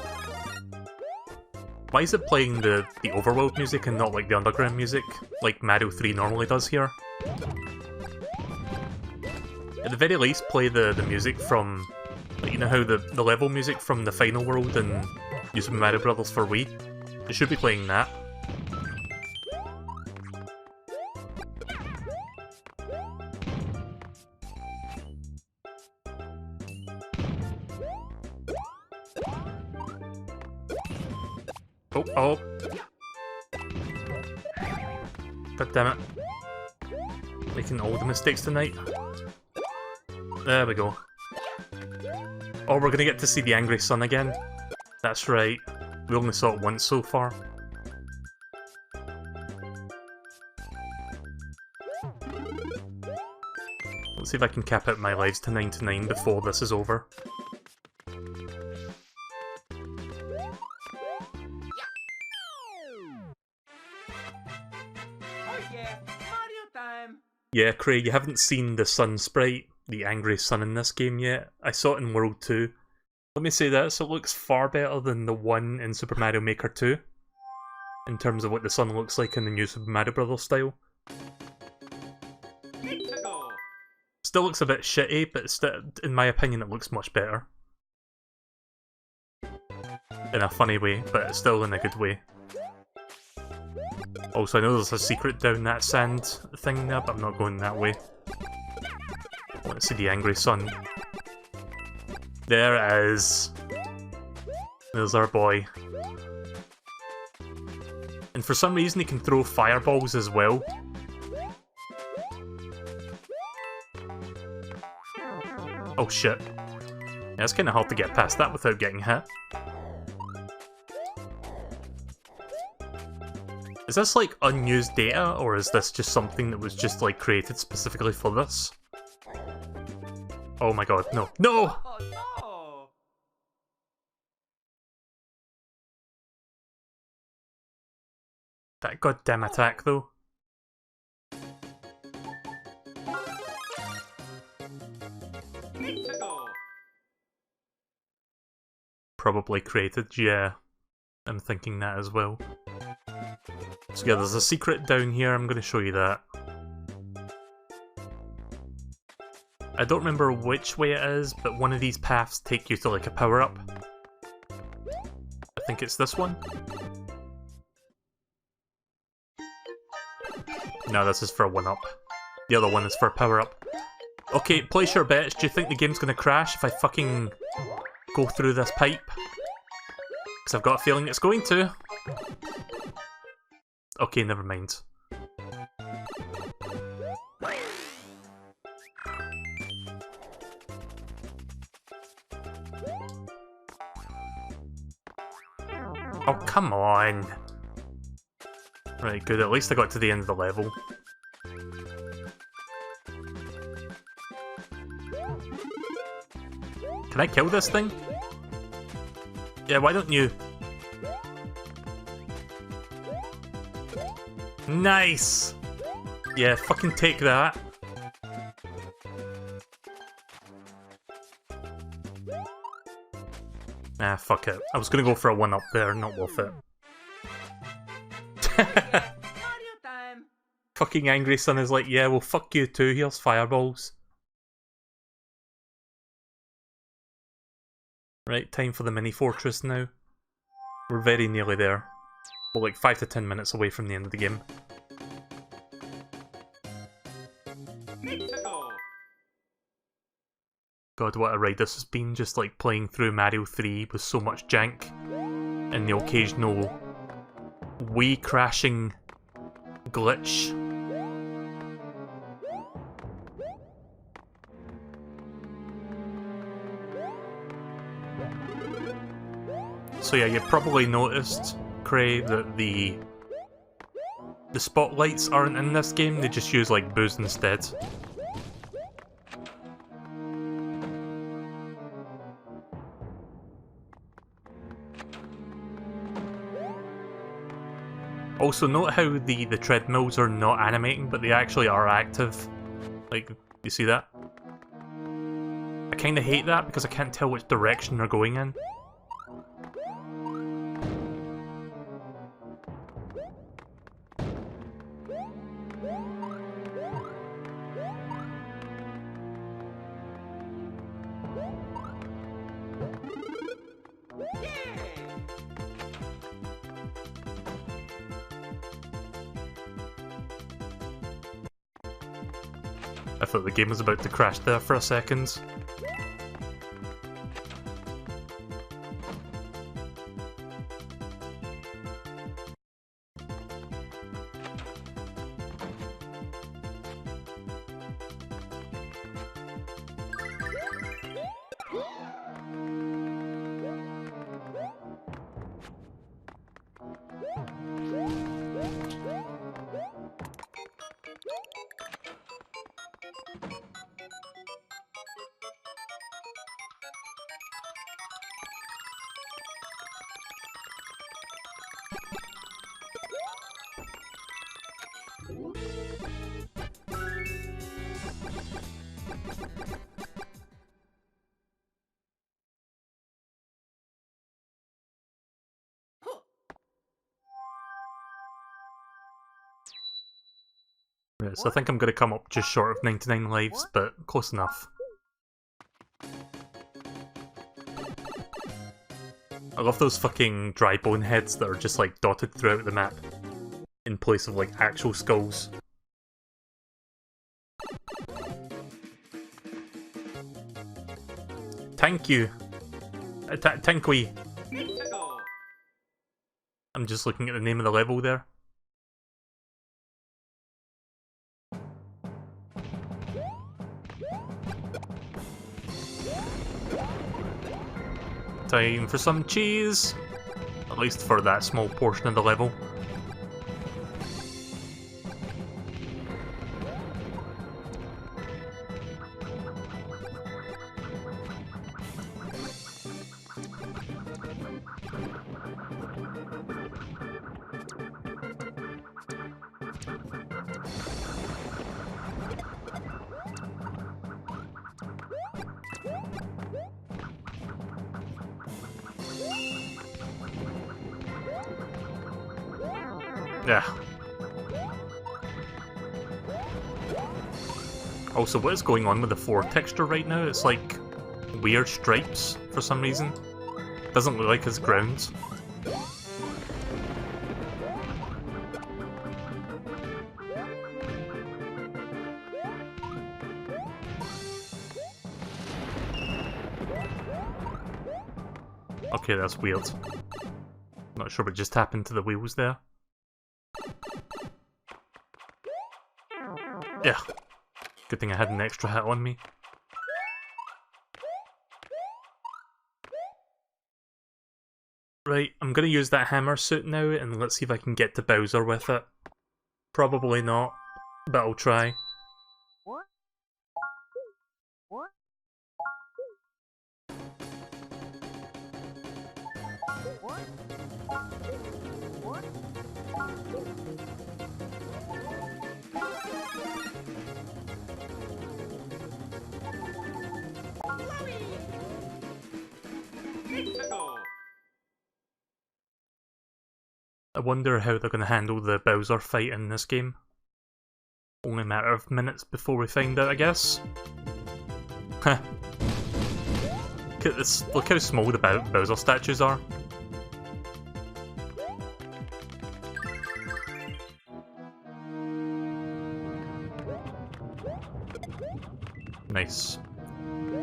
Why is it playing the overworld music and not like the underground music, like Mario 3 normally does here? At the very least, play the music from... Like, you know how the level music from the final world in New Super Mario Bros. For Wii? It should be playing that. Oh. God damn it. Making all the mistakes tonight. There we go. Oh, we're gonna get to see the Angry Sun again. That's right. We only saw it once so far. Let's see if I can cap out my lives to 99 before this is over. Yeah, Craig, you haven't seen the sun sprite, the angry sun in this game yet. I saw it in World 2. Let me say this, it looks far better than the one in Super Mario Maker 2. In terms of what the sun looks like in the new Super Mario Bros. Style. Still looks a bit shitty, but in my opinion it looks much better. In a funny way, but still in a good way. Also, I know there's a secret down that sand thing there, but I'm not going that way. I want to see the angry sun. There it is. There's our boy. And for some reason he can throw fireballs as well. Oh shit. Yeah, it's kind of hard to get past that without getting hit. Is this like unused data, or is this just something that was just like created specifically for this? Oh my god, no. No! Oh, no! That goddamn attack though. probably created, yeah. I'm thinking that as well. So yeah, there's a secret down here, I'm going to show you that. I don't remember which way it is, but one of these paths take you to like a power-up. I think it's this one. No, this is for a 1-up. The other one is for a power-up. Okay, place your bets. Do you think the game's gonna crash if I fucking go through this pipe? Because I've got a feeling it's going to. Okay, never mind. Oh, come on. Right, good. At least I got to the end of the level. Can I kill this thing? Yeah, why don't you? Nice! Yeah, fucking take that. Ah, fuck it. I was gonna go for a 1-up there, not worth it. Mario time. Fucking Angry Son is like, yeah, well fuck you too, here's fireballs. Right, time for the mini fortress now. We're very nearly there. We're like 5 to 10 minutes away from the end of the game. Mexico. God, what a ride this has been, just like playing through Mario 3 with so much jank. And the occasional Wii crashing glitch. So yeah, you probably noticed, Cray, that the spotlights aren't in this game, they just use like booze instead. Also, note how the treadmills are not animating, but they actually are active. Like, you see that? I kinda hate that because I can't tell which direction they're going in. I thought the game was about to crash there for a second. Right, so I think I'm going to come up just short of 99 lives, but close enough. I love those fucking dry bone heads that are just like dotted throughout the map, in place of like actual skulls. Thank you! Tankwi! Mexico. I'm just looking at the name of the level there. Time for some cheese! At least for that small portion of the level. Yeah. Also, what is going on with the floor texture right now? It's like weird stripes for some reason. Doesn't look like it's ground. Okay, that's weird. Not sure what just happened to the wheels there. Yeah. Good thing I had an extra hat on me. Right, I'm gonna use that hammer suit now, and let's see if I can get to Bowser with it. Probably not, but I'll try. I wonder how they're gonna handle the Bowser fight in this game. Only a matter of minutes before we find out, I guess. Heh. Look how small the Bowser statues are. Nice.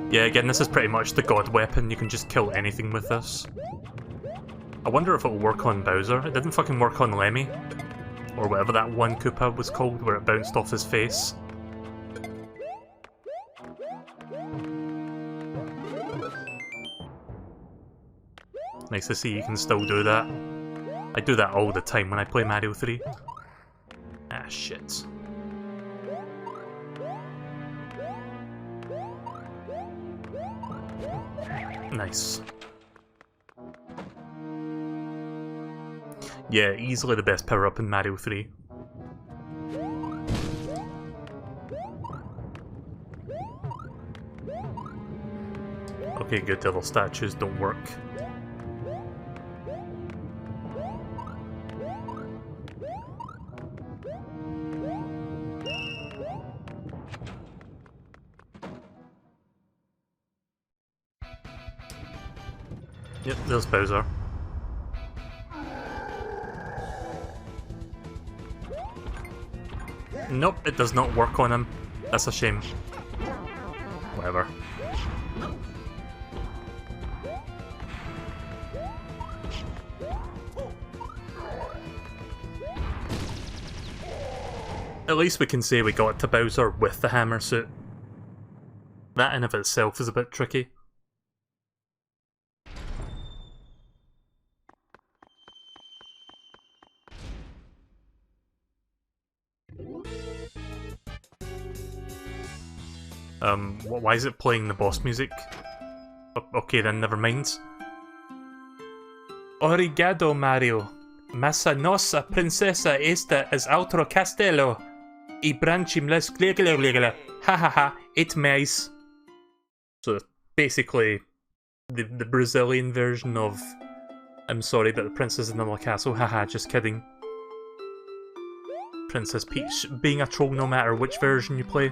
Yeah, again, this is pretty much the god weapon. You can just kill anything with this. I wonder if it'll work on Bowser. It didn't fucking work on Lemmy. Or whatever that one Koopa was called, where it bounced off his face. Nice to see you can still do that. I do that all the time when I play Mario 3. Ah, shit. Nice. Yeah, easily the best power-up in Mario 3. Okay, good, the other statues don't work. Yep, there's Bowser. Nope, it does not work on him. That's a shame. Whatever. At least we can say we got to Bowser with the hammer suit. That in of itself is a bit tricky. Why is it playing the boss music? Okay then, never mind. Obrigado, Mario. Massa nossa princesa esta es outro castelo. E branchim les gligla. Ha ha ha, it mais. So basically, the Brazilian version of I'm sorry that the princess is in the castle, haha, just kidding. Princess Peach being a troll no matter which version you play.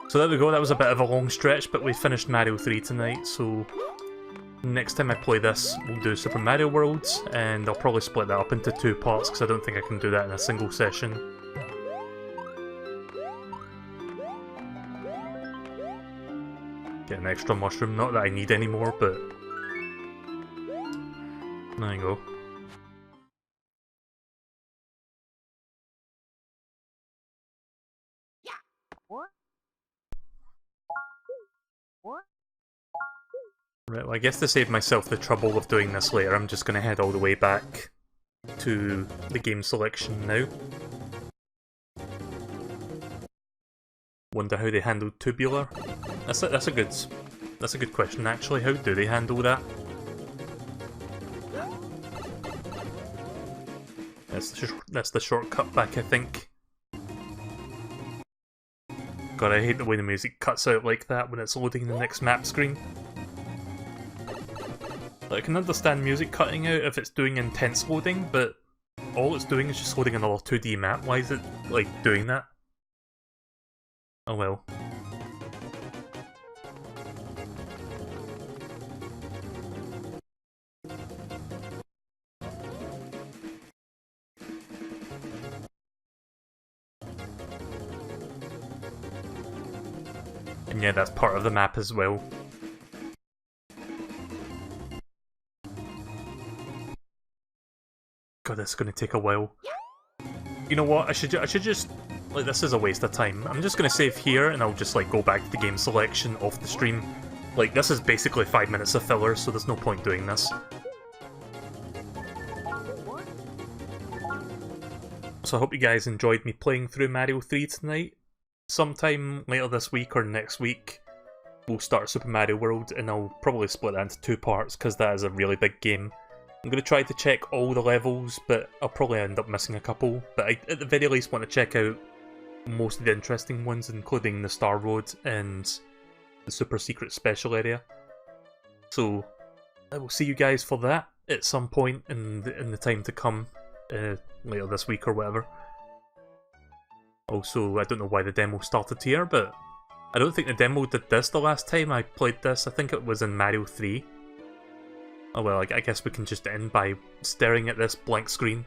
So there we go, that was a bit of a long stretch, but we finished Mario 3 tonight, so next time I play this, we'll do Super Mario World, and I'll probably split that up into 2 parts, because I don't think I can do that in a single session. Get an extra mushroom, not that I need any more, but there you go. Right, well I guess to save myself the trouble of doing this later, I'm just going to head all the way back to the game selection now. Wonder how they handled tubular. That's a good question actually. How do they handle that? That's the shortcut back, I think. God, I hate the way the music cuts out like that when it's loading the next map screen. I can understand music cutting out if it's doing intense loading, but all it's doing is just loading another 2D map. Why is it, like, doing that? Oh well. And yeah, that's part of the map as well. God, this is gonna take a while. You know what? I should just, like, this is a waste of time. I'm just gonna save here, and I'll just like go back to the game selection off the stream. Like, this is basically 5 minutes of filler, so there's no point doing this. So I hope you guys enjoyed me playing through Mario 3 tonight. Sometime later this week or next week, we'll start Super Mario World, and I'll probably split that into 2 parts, because that is a really big game. I'm going to try to check all the levels, but I'll probably end up missing a couple. But I, at the very least, want to check out most of the interesting ones, including the Star Road and the Super Secret Special Area. So I will see you guys for that at some point in the time to come, later this week or whatever. Also, I don't know why the demo started here, but I don't think the demo did this the last time I played this. I think it was in Mario 3. Oh well, I guess we can just end by staring at this blank screen.